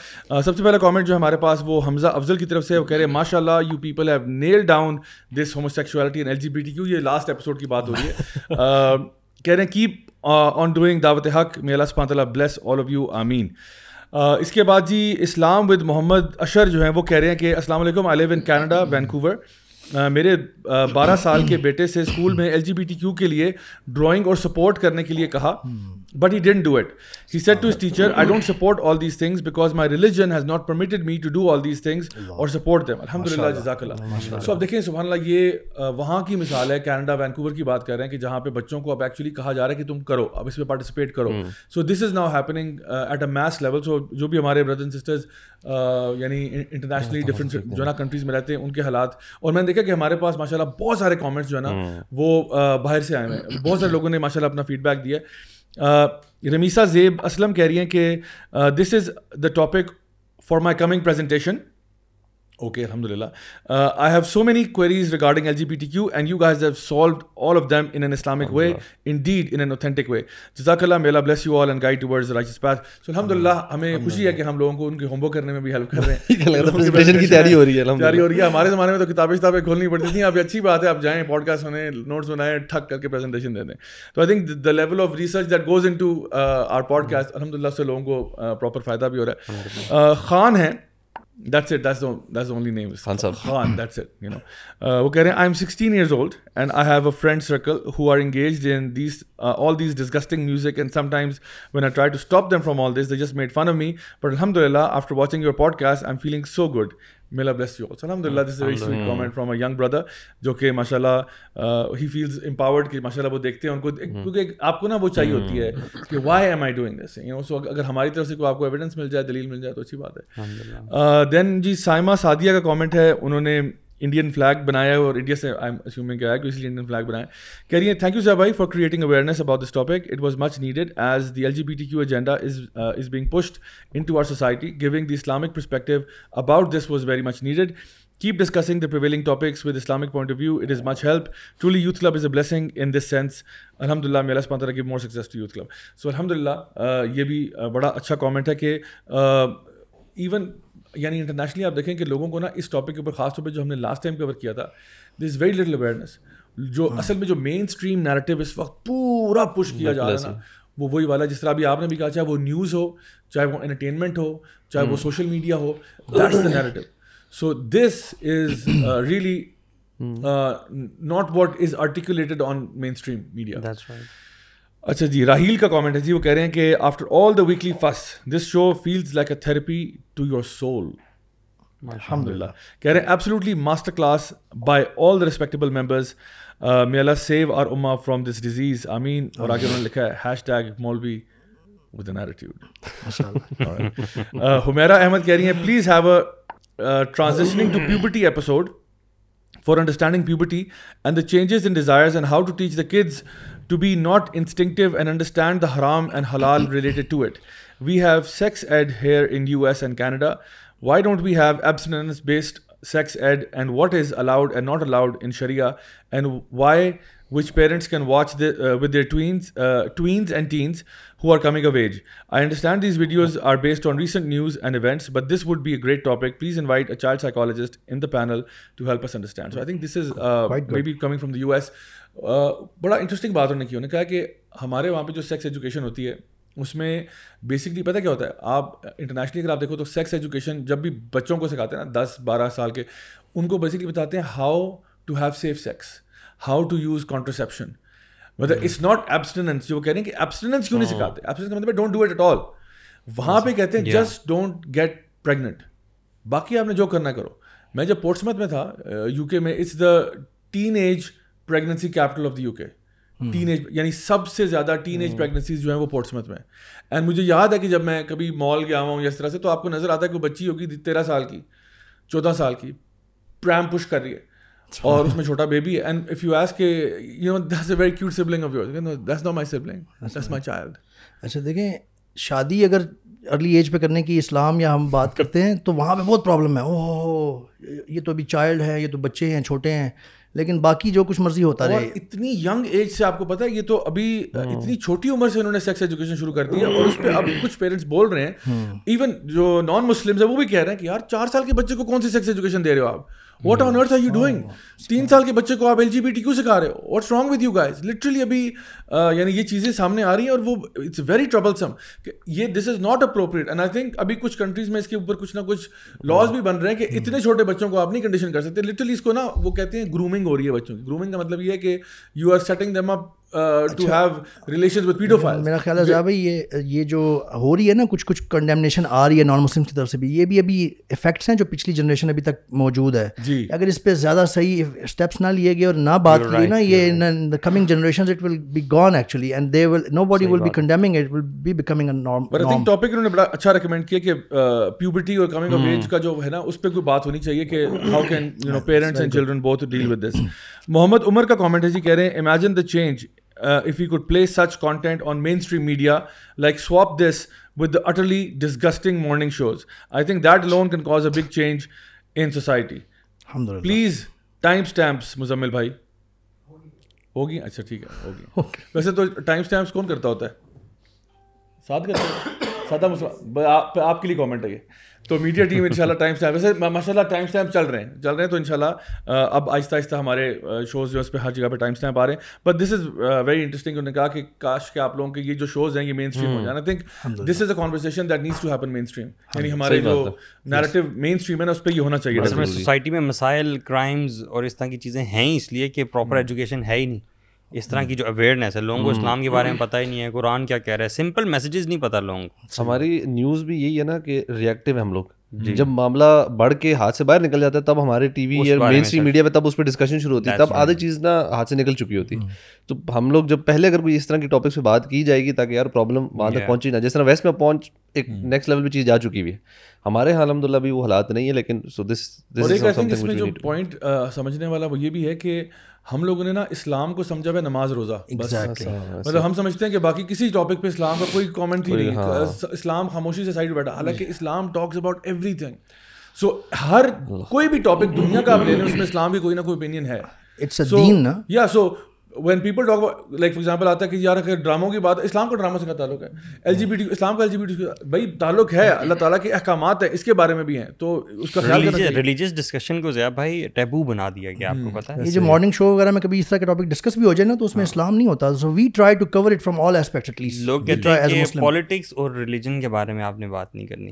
سب سے پہلا کامنٹ جو ہے ہمارے پاس وہ حمزہ افضل کی طرف سے, وہ کہہ رہے ہیں ماشاء اللہ you people have nailed down this homosexuality and LGBTQ. یہ لاسٹ ایپیسوڈ کی بات ہو رہی ہے. کہہ رہے ہیں کیپ آن ڈوئنگ دعوت حق, may Allah subhanahu wa ta'ala bless all of you, آمین. اس کے بعد جی اسلام ود محمد اشر جو ہیں وہ کہہ رہے ہیں کہ السلام علیکم, آئی لیو ان کینیڈا وینکوور. میرے 12 سال کے بیٹے سے اسکول میں LGBTQ کے لیے ڈرائنگ اور سپورٹ کرنے کے لیے کہا, but he didn't do it. He said to his teacher, I don't support all these things because my religion has not permitted me to do all these things or support them. الحمدللہ, جزاک اللہ. سو اب دیکھیں سبحان اللہ, یہ وہاں کی مثال ہے, کینیڈا وینکوور کی بات کر رہے ہیں کہ جہاں پہ بچوں کو اب ایکچولی کہا جا رہا ہے کہ تم کرو, اب اس میں پارٹیسپیٹ کرو. So this is now happening at a mass level. So جو بھی ہمارے بردرز اینڈ سسٹرز یعنی انٹرنیشنلی ڈفرینٹ جو نا کنٹریز میں رہتے ہیں, ان کے حالات, اور میں نے دیکھا کہ ہمارے پاس ماشاء اللہ بہت سارے کامنٹس جو ہے نا وہ باہر سے آئے ہیں, بہت سارے لوگوں نے ماشاء اللہ اپنا فیڈ بیک دیا. رمیسا زیب اسلم کہہ رہی ہیں کہ this is the topic for my coming presentation. Okay, alhamdulillah. I have so many queries regarding LGBTQ and you guys have solved all of them in an Islamic way, indeed in an authentic way. Jazakallah, may Allah bless you all and guide towards the righteous path. So alhamdulillah, ہمیں خوشی ہے کہ ہم لوگوں کو ان کے home work کرنے میں بھی ہیلپ کر رہے ہیں. پریزنٹیشن کی تیاری ہو رہی ہے, تیاری ہو رہی ہے. ہمارے زمانے میں تو کتابیں کھولنی پڑتی تھیں, اب اچھی بات ہے آپ جائیں پوڈ کاسٹ سنیں, نوٹس بنائیں, ٹھک کر کے پریزنٹیشن دے دیں. تو I think the level of research that goes into to آور پوڈ کاسٹ, الحمدللہ سے لوگوں کو پراپر فائدہ بھی ہو رہا ہے. خان ہیں That's it. That's the only name. Khan Sahab. Khan. That's it. You know. وہ کہہ رہے ہیں I'm 16 years old and I have a friend circle who are engaged in these all these disgusting music, and sometimes when I try to stop them from all this, they just made fun of me. But alhamdulillah, after watching your podcast, I'm feeling so good. May Allah bless you all. So alhamdulillah, this is a very sweet comment from a young brother جو کہ ماشاءاللہ he feels empowered کہ ماشاءاللہ وہ دیکھتے ہیں ان کو, کیونکہ آپ کو نا وہ چاہیے ہوتی ہے کہ why am I doing this, you know. So اگر ہماری طرف سے کوئی آپ کو ایویڈنس مل جائے, دلیل مل جائے تو اچھی بات ہے. دین جی سائمہ سعدیہ کا کامنٹ ہے, انہوں نے انڈین فلیگ بنایا ہے اور انڈیا سے آئی ایم اسیومنگ کہ آیا کہ اس لیے انڈین فلیگ بنایا. کہہ رہی ہیں تھینک یو زیا بھائی for creating awareness about this topic. It was much needed as the LGBTQ agenda is being pushed in to our society. Giving the Islamic perspective about this was very much needed. Keep discussing the prevailing topics with Islamic point of view. It is much help. Truly, Youth Club is a blessing in this sense. Alhamdulillah, may Allah subhanahu wa ta'ala give more success to Youth Club. So Alhamdulillah, یہ بھی بڑا اچھا comment ہے کہ even یعنی internationally آپ دیکھیں کہ لوگوں کو نا اس ٹاپک کے اوپر خاص طور پہ جو ہم نے لاسٹ ٹائم کور کیا تھا, دیر از ویری لٹل اویئرنیس. جو اصل میں جو مین اسٹریم نیریٹو اس وقت پورا پش کیا جا رہا ہے نا, وہ وہی والا جس طرح ابھی آپ نے بھی کہا, چاہے وہ نیوز ہو, چاہے وہ انٹرٹینمنٹ ہو, چاہے وہ social media who, that's the narrative. So this is really not what is articulated on mainstream media. That's right. اچھا جی, راہیل کا کامنٹ ہے جی, وہ کہہ رہے ہیں کہ after all the weekly fuss, this show feels like a therapy to your soul. Alhamdulillah. کہہ رہے ہیں absolutely master class by all the respectable members. May Allah save our ummah from this disease. Ameen. اور آگے انہوں نے لکھا ہے #Maulvi with an attitude. Humaira Ahmad کہہ رہی ہیں please have a transitioning to puberty episode for understanding puberty and the changes in desires and how to teach the kids to be not instinctive and understand the haram and halal related to it. We have sex ed here in US and Canada. Why don't we have abstinence based sex ed, and what is allowed and not allowed in Sharia, and why which parents can watch with their tweens and teens who are coming of age. I understand these videos are based on recent news and events, but this would be a great topic. Please invite a child psychologist in the panel to help us understand. So I think this is maybe coming from the US. بڑا interesting بات انہوں نے کی, انہوں نے کہا کہ ہمارے وہاں پہ جو سیکس ایجوکیشن ہوتی ہے اس میں بیسکلی پتہ کیا ہوتا ہے, آپ انٹرنیشنلی اگر آپ دیکھو تو سیکس ایجوکیشن جب بھی بچوں کو سکھاتے ہیں نا 10-12 سال کے, ان کو بیسکلی بتاتے ہیں how to have safe sex, how to use contraception. مطلب اٹس ناٹ ایبسٹیننس. جو وہ کہہ رہے ہیں کہ ایبسٹیننس کیوں نہیں سکھاتے, ایبسٹیننس کا مطلب don't do it at all. وہاں پہ کہتے ہیں جسٹ ڈونٹ گیٹ پریگننٹ, باقی آپ نے جو کرنا کرو. میں جب پورٹسمتھ میں تھا UK میں, it's the teenage pregnancy capital of the UK. Teenage یعنی سب سے زیادہ ٹین ایج پریگننسیز جو ہیں وہ پورٹسمتھ میں. اینڈ مجھے یاد ہے کہ جب میں کبھی مال گیا ہوں یا اس طرح سے, تو آپ کو نظر آتا ہے کہ وہ بچی ہوگی 13 سال کی 14 سال کی, پریم پش کر رہی ہے اور اس میں چھوٹا بیبی ہے. And if you ask you know that's a very cute sibling of yours, that's not my sibling, that's my child. اچھا دیکھیں, شادی اگر ارلی ایج پہ کرنے کی اسلام یا ہم بات کرتے ہیں تو وہاں پہ بہت پرابلم ہے. اوہ یہ تو ابھی چائلڈ ہے, یہ تو بچے ہیں, چھوٹے ہیں, لیکن باقی جو کچھ مرضی ہوتا رہے. اتنی ینگ ایج سے آپ کو پتا ہے, یہ تو ابھی اتنی چھوٹی عمر سے انہوں نے سیکس ایجوکیشن شروع کر دی ہے. اور اس پہ اب کچھ پیرنٹس بول رہے ہیں, ایون جو نان مسلمز ہیں وہ بھی کہہ رہے ہیں کہ یار 4 سال کے بچے کو کون سی سیکس ایجوکیشن دے رہے ہو آپ, what on earth are you doing. 3 سال کے بچے کو آپ LGBTQ سکھا رہے ہو, what's wrong with you guys. Literally ابھی یعنی یہ چیزیں سامنے آ رہی ہیں اور وہ اٹس ویری ٹربلسم کہ یہ this is not appropriate. And I think ابھی کچھ کنٹریز میں اس کے اوپر کچھ نہ کچھ لاز بھی بن رہے ہیں کہ اتنے چھوٹے بچوں کو آپ نہیں کنڈیشن کر سکتے. لٹرلی اس کو نا وہ کہتے ہیں گرومنگ ہو رہی ہے بچوں کی. گرومنگ کا مطلب یہ ہے کہ you are setting them up to have relations with paedophiles. میرا خیال ہے بھائی یہ جو ہو رہی ہے نا, کچھ کنڈیمنیشن آ رہی ہے نان مسلم کی طرف سے بھی, یہ بھی ابھی افیکٹس ہیں جو پچھلی جنریشن ابھی تک موجود ہے. اگر اس پہ زیادہ صحیح اسٹیپس نہ لیے گئے اور نہ بات کی نا, یہ ان the coming generations it will be gone actually, and they will, nobody will be condemning it, will be becoming a norm. But I think topic انہوں نے بڑا اچھا ریکمینڈ کیا کہ پیوبرٹی اور کمنگ آف ایج کا جو ہے نا اس پہ کوئی بات ہونی چاہیے کہ how can you know parents and children both deal with this. Muhammad Umar کا کامنٹ ہے جی, کہہ رہے ہیں imagine the change if we could place such content on mainstream media, like swap this with the utterly disgusting morning shows. I think that alone can cause a big change in society. Alhamdulillah. Please time stamps Muzammil بھائی. ہوگی, اچھا ٹھیک ہے ہوگی. ویسے تو time stamps کون کرتا ہوتا ہے, ساتھ کرتا ہے, سادہ مسئلہ آپ کے لیے کامنٹ ہے یہ. تو میڈیا ٹیم انشاءاللہ ٹائم اسٹیمپ ویسے ماشاءاللہ ٹائم اسٹیمپ چل رہے ہیں تو انشاءاللہ اب آہستہ آہستہ ہمارے شوز جو اس پہ ہر جگہ پہ ٹائم اسٹیمپ آ رہے ہیں. But this is very interesting. انہوں نے کہا کہ کاش کہ آپ لوگوں کے یہ جو شوز ہیں یہ مین اسٹریم ہو جائیں. I think this is a conversation that needs to happen mainstream. یعنی ہمارے جو نیریٹو مین اسٹریم ہے نا اس پہ یہ ہونا چاہیے. سوسائٹی میں مسائل کرائمز اور اس طرح کی چیزیں ہیں ہی اس لیے کہ پراپر ایجوکیشن ہے ہی نہیں. اس طرح کی جو اویئرنیس ہے لوگوں کو اسلام کے بارے میں پتہ ہی نہیں ہے, قرآن کیا کہہ رہا ہے, سمپل میسیجز نہیں پتہ لوگوں کو. ہماری نیوز بھی یہی ہے نا کہ ریئیکٹیو ہے ہم لوگ. جب معاملہ بڑھ کے ہاتھ سے باہر نکل جاتا ہے تب ہمارے ٹی وی یا مین اسٹریم میڈیا پہ تب اس پہ ڈسکشن شروع ہوتی ہے, تب آدھی چیز نا ہاتھ سے نکل چکی ہوتی. تو ہم لوگ جب پہلے اگر کوئی اس طرح کی ٹاپکس پہ بات کی جائے گی تاکہ یار پرابلم وہاں تک پہنچی نہ, جس طرح ویسٹ میں پہنچ ایک نیکسٹ لیول پہ چیز جا چکی ہوئی ہے. ہمارے یہاں الحمدللہ بھی وہ حالات نہیں ہے, لیکن سو دس اس میں جو پوائنٹ سمجھنے والا وہ یہ بھی ہے کہ ہم لوگوں نے نا اسلام کو سمجھا ہوا نماز روزہ. مطلب ہم سمجھتے ہیں کہ باقی کسی ٹاپک پہ اسلام کا کوئی کامنٹ ہی نہیں, اسلام خاموشی سے سائڈ بیٹھا, حالانکہ اسلام ٹاکس اباؤٹ ایوری تھنگ. سو ہر کوئی بھی ٹاپک دنیا کا آپ لے لیں اس میں اسلام کی کوئی نہ کوئی اوپینین ہے. یا سو when people talk about like for example آتا ہے کہ یار اگر ڈراموں کی بات, اسلام کا ڈراموں سے کیا تعلق ہے, LGBT اسلام کا LGBT بھائی تعلق ہے, اللہ تعالیٰ کے احکامات ہیں اس کے بارے میں بھی ہیں, تو اس کا خیال کرنا چاہیے. ریلیجیس ڈسکشن کو زیادہ بھائی ٹیبو بنا دیا گیا, آپ کو پتہ ہے. یہ جو مارننگ شو وغیرہ میں کبھی اس طرح کے ٹاپک ڈسکس بھی ہو جائے نا تو اس میں اسلام نہیں ہوتا. So we try to cover it from all aspects. At least لوگ کہتے ہیں کہ پالیٹکس اور ریلیجن کے بارے میں آپ نے بات نہیں کرنی.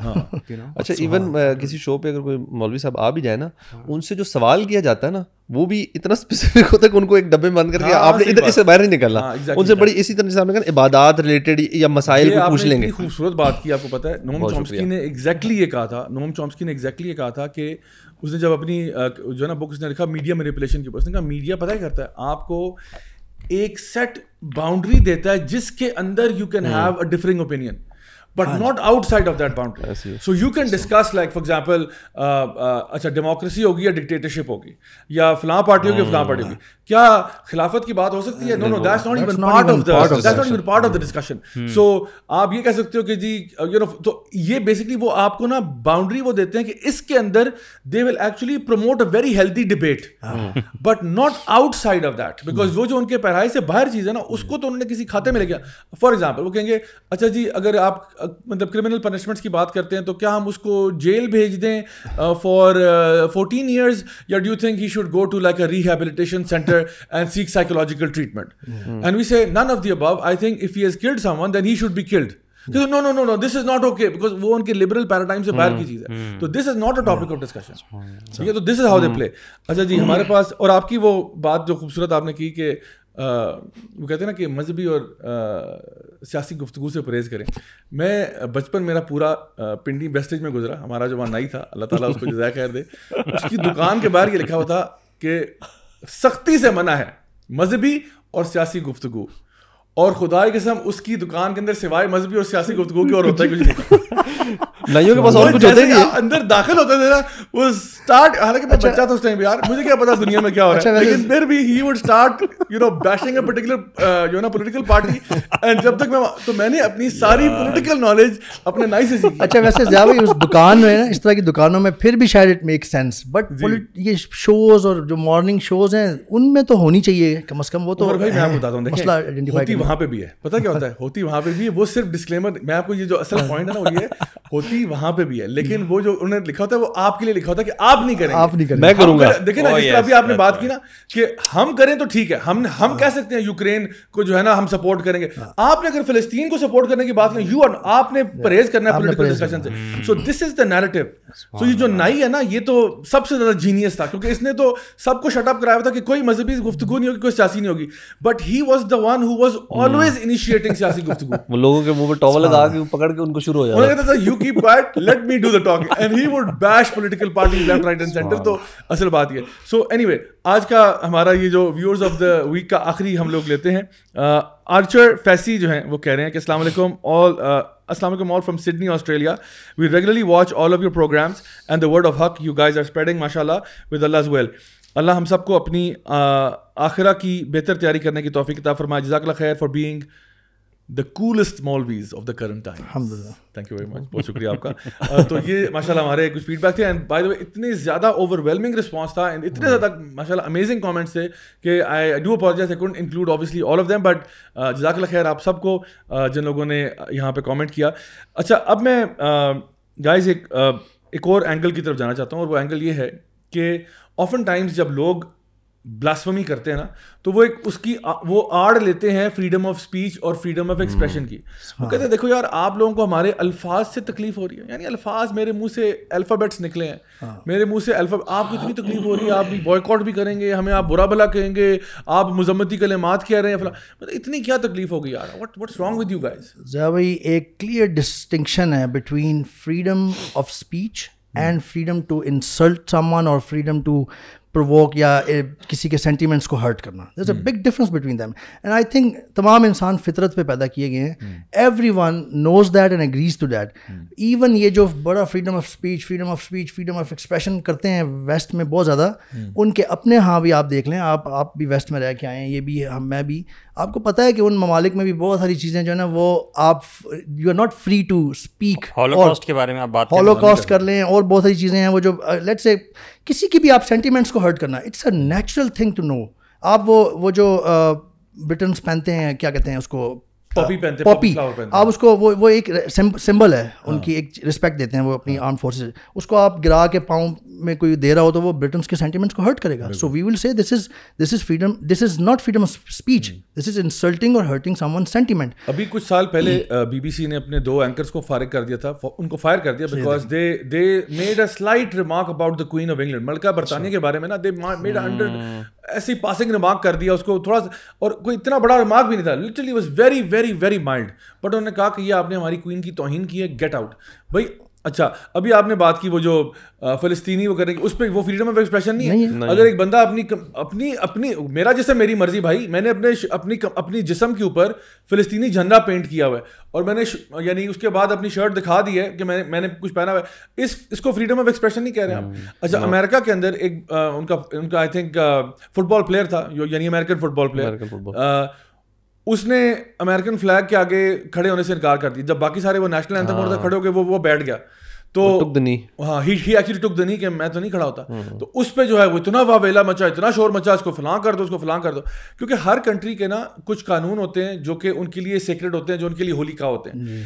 اچھا ایون کسی شو پہ اگر کوئی مولوی صاحب آ بھی جائے نا, ان سے جو سوال کیا جاتا ہے نا وہ بھی اتنا اسپیسیفک ہوتا ہے کہ ان کو ایک ڈبے بند کر کے آپ نے ادھر اس سے باہر نہیں نکلنا. ان سے بڑی اسی طرح سے آپ نے کہا عبادات ریلیٹڈ یا مسائل کو پوچھ لیں گے. خوبصورت بات کی, آپ کو پتہ ہے نوم چومسکی نے ایگزیکٹلی یہ کہا تھا کہ اس نے جب اپنی جو ہے نا بک اس نے لکھا میڈیا مینیپولیشن کے اوپر, اس نے کہا میڈیا پتہ کیا کرتا ہے, آپ کو ایک سیٹ باؤنڈری دیتا ہے جس کے اندر you can have a differing opinion but not outside of that boundary. So you can discuss like for example اچھا ڈیموکریسی ہوگی یا ڈکٹیٹرشپ ہوگی یا فلاں پارٹی ہوگی فلاں پارٹی ہوگی, کیا خلافت کی بات ہو سکتی ہے؟ No, that's not even part of the discussion. So آپ یہ کہہ سکتے ہو کہ جی تو یہ بیسکلی وہ آپ کو نا باؤنڈری وہ دیتے ہیں کہ اس کے اندر they will actually promote a very healthy debate but not outside of that, because وہ جو ان کے پیرائی سے باہر چیز ہے نا اس کو تو انہوں نے کسی کھاتے میں لے گیا. فار ایگزامپل وہ کہیں گے اچھا جی اگر آپ مطلب کرمنل پنشمنٹس کی بات کرتے ہیں تو کیا ہم اس کو جیل بھیج دیں فار 14 years, یا do you think he should go to like a rehabilitation centre and seek psychological treatment? And we say none of the above. I think if he has killed someone then he should be killed. No, this is not okay, because وہ ان کے liberal paradigm سے باہر کی چیز ہے. تو this is not a topic of discussion. ٹھیک ہے, تو this is how they play. اچھا جی ہمارے پاس, اور آپ کی وہ بات جو خوبصورت آپ نے کی کہ وہ کہتے ہیں نا کہ مذہبی اور سیاسی گفتگو سے پرہیز کریں. میں بچپن میرا پورا پنڈی ویسٹیج میں گزرا, ہمارا جو وہاں نائی تھا اللہ تعالیٰ اس کو جزائے خیر دے, اس کی دکان کے باہر یہ لکھا ہوا تھا کہ سختی سے منع ہے مذہبی اور سیاسی گفتگو, اور خدا کی قسم اس کی دکان کے اندر سوائے مذہبی اور سیاسی گفتگو کی اور ہوتا ہے کچھ نہیں. نائیوں کے پاس اور کچھ ہوتا ہی نہیں. اندر داخل ہوتے تھے نا وہ اسٹارٹ, حالانکہ میں بچہ تھا اس ٹائم یار, مجھے کیا پتا دنیا میں کیا ہو رہا ہے, لیکن پھر بھی he would start bashing a particular جو ہے نا پولیٹیکل پارٹی, اینڈ جب تک میں نے اپنی ساری پولیٹیکل نالج اپنے نائی سے سیکھی. اچھا ویسے زیادہ اس دکان میں نا, اس طرح کی دکانوں میں پھر بھی شاید اٹ میک سینس, بٹ یہ شوز اور جو مارننگ شوز ہیں ان میں تو ہونی چاہیے کم از کم. وہ تو بھائی میں آپ کو بتاتا ہوں, دیکھیں ہوتی وہاں پہ بھی ہے, پتہ کیا ہوتا ہے, ہوتی وہاں پہ بھی ہے, وہ صرف ڈسکلیمر, میں آپ کو یہ جو اصل پوائنٹ ہے نا وہ یہ ہے, ہوتی وہاں پہ بھی ہے, لیکن وہ جو انہوں نے لکھا ہوتا ہے وہ آپ کے لیے لکھا ہوتا ہے کہ آپ نہیں کریں, میں کروں گا. دیکھیں نا جس طرح ابھی آپ نے بات کی نا کہ ہم کریں تو ٹھیک ہے, ہم کہہ سکتے ہیں یوکرین کو جو ہے نا ہم سپورٹ کریں گے. آپ نے اگر فلسطین کو سپورٹ کرنے کی بات کی, آپ نے پرہیز کرنا ہے پولیٹیکل ڈسکشن سے. سو دس از دا نیریٹو. سو یہ جو نائی ہے نا یہ تو سب سے زیادہ جینیس تھا, کیونکہ اس نے تو سب کو شٹ اپ کرایا ہوا تھا کہ کوئی مذہبی گفتگو نہیں ہوگی, کوئی سیاسی نہیں ہوگی, but he was the one who was always initiating سیاسی گفتگو. وہ لوگوں کے منہ پہ ٹاول لگا کے پکڑ کے ان کو شروع ہو جاتا کہتا تھا you keep quiet let me do the talking, and he would bash political party left right and centre. تو اصل بات یہ. سو اینی وے آج کا ہمارا یہ جو ویورز آف دا ویک کا آخری ہم لوگ لیتے ہیں. آرچر فیسی جو ہیں وہ کہہ رہے ہیں کہ السلام علیکم all from Sydney, Australia. We regularly watch all of your programs and the word of haq you guys are spreading, mashallah, with Allah's will. اللہ ہم سب کو اپنی آخرہ کی بہتر تیاری کرنے کی توفیق عطا فرمائے. جزاک اللہ خیر for being the coolest Maulvis of the current time. الحمدللہ, thank you very much, بہت شکریہ آپ کا. تو یہ ماشاء اللہ ہمارے کچھ فیڈ بیک تھے, اینڈ بائی دا وے اتنے زیادہ اوور ویلمنگ رسپانس تھا, اینڈ اتنے زیادہ ماشاء اللہ امیزنگ کامنٹس تھے کہ I do apologise, I can't include obviously all of them, but جزاک اللہ خیر آپ سب کو جن لوگوں نے یہاں پہ کامنٹ کیا. اچھا اب میں گائز ایک ایک اور اینگل کی طرف جانا چاہتا ہوں, اور وہ اینگل یہ ہے کہ آفن ٹائمز جب لوگ بلاسفمی کرتے ہیں نا تو وہ ایک اس کی وہ آڑ لیتے ہیں فریڈم آف اسپیچ اور فریڈم آف ایکسپریشن کی. وہ کہتے ہیں دیکھو یار آپ لوگوں کو ہمارے الفاظ سے تکلیف ہو رہی ہے, یعنی الفاظ میرے منہ سے الفابیٹس نکلے ہیں, میرے منہ سے آپ کو اتنی تکلیف ہو رہی ہے, آپ بھی بوائکاٹ بھی کریں گے, ہمیں آپ برا بھلا کہیں گے, آپ مذمتی کلمات کہہ رہے ہیں فلاں, مطلب اتنی کیا تکلیف ہوگی یار, what's wrong with you guys? ذرا بھائی ایک کلیئر ڈسٹنکشن ہے between freedom of speech and freedom to insult someone اور فریڈم ٹو پرووک یا کسی کے سینٹیمنٹس کو ہرٹ کرنا. There is a big difference between them, and I think تمام انسان فطرت پہ پیدا کیے گئے ہیں. Everyone knows that and agrees to that. Even یہ جو بڑا freedom of speech freedom of expression کرتے ہیں ویسٹ میں بہت زیادہ, ان کے اپنے ہاں بھی آپ دیکھ لیں, آپ بھی ویسٹ میں رہ کے آئے ہیں, یہ بھی میں بھی, آپ کو پتہ ہے کہ ان ممالک میں بھی بہت ساری چیزیں جو ہے نا وہ آپ you are not free to speak. Holocaust کے بارے میں آپ بات ہولوکاسٹ کر لیں, اور بہت ساری چیزیں ہیں وہ جو لیٹ سے کسی کی بھی آپ سینٹیمنٹس کو ہرٹ کرنا, it's a natural thing to know. آپ وہ جو برٹنس پہنتے ہیں, کیا کہتے ہیں اس کو, پاپی, آپ اس کو وہ ایک سمبل ہے ان کی, ایک رسپیکٹ دیتے ہیں وہ اپنی آرم فورسز, اس کو آپ گرا کے پاؤں میں کوئی دے رہا ہو تو وہ برٹنس کے سینٹیمنٹس کو ہرٹ کرے گا. سو we will say this is freedom, this is not freedom of speech, this is insulting اور ہرٹنگ سم ون سینٹیمنٹ. ابھی کچھ سال پہلے بی بی سی نے اپنے 2 اینکرز کو فارغ کر دیا تھا, ان کو فائر کر دیا because they made a slight remark about the Queen of England, ملکہ برطانیہ کے بارے میں نا, دے میڈ ایسی پاسنگ ریمارک کر دیا اس کو تھوڑا, اور کوئی اتنا بڑا ریمارک بھی نہیں تھا, literally was very very very mild, but انہوں نے کہا کہ یہ آپ نے ہماری کوئین کی توہین کی ہے, گیٹ آؤٹ. بھائی اچھا ابھی آپ نے بات کی وہ جو فلسطینی وہ کریں گے, اس پہ وہ فریڈم آف ایکسپریشن نہیں ہے. اگر ایک بندہ اپنی میرا جسم میری مرضی, بھائی میں نے اپنی جسم کے اوپر فلسطینی جھنڈا پینٹ کیا ہوا ہے, اور میں نے یعنی اس کے بعد اپنی شرٹ دکھا دی ہے کہ میں نے کچھ پہنا ہوا ہے, اس کو فریڈم آف ایکسپریشن نہیں کہہ رہے آپ. اچھا امریکہ کے اندر ایک ان کا I think football player تھا, یعنی امیریکن فٹ بال پلیئر, اس نے امریکن فلیگ کے آگے کھڑے ہونے سے انکار کر دیا. جب باقی سارے وہ نیشنل اینتھم ہو رہا تھا, کھڑے ہو کے وہ بیٹھ گیا, تو ہاں ہی ایکچولی ٹک دی نہیں کہ میں تو نہیں کھڑا ہوتا. تو اس پہ جو ہے وہ اتنا واویلا مچا, اتنا شور مچا, اس کو فلاں کر دو, اس کو فلاں کر دو, کیونکہ ہر کنٹری کے نا کچھ قانون ہوتے ہیں جو کہ ان کے لیے سیکریٹ ہوتے ہیں, جو ان کے لیے ہولی کا ہوتے ہیں.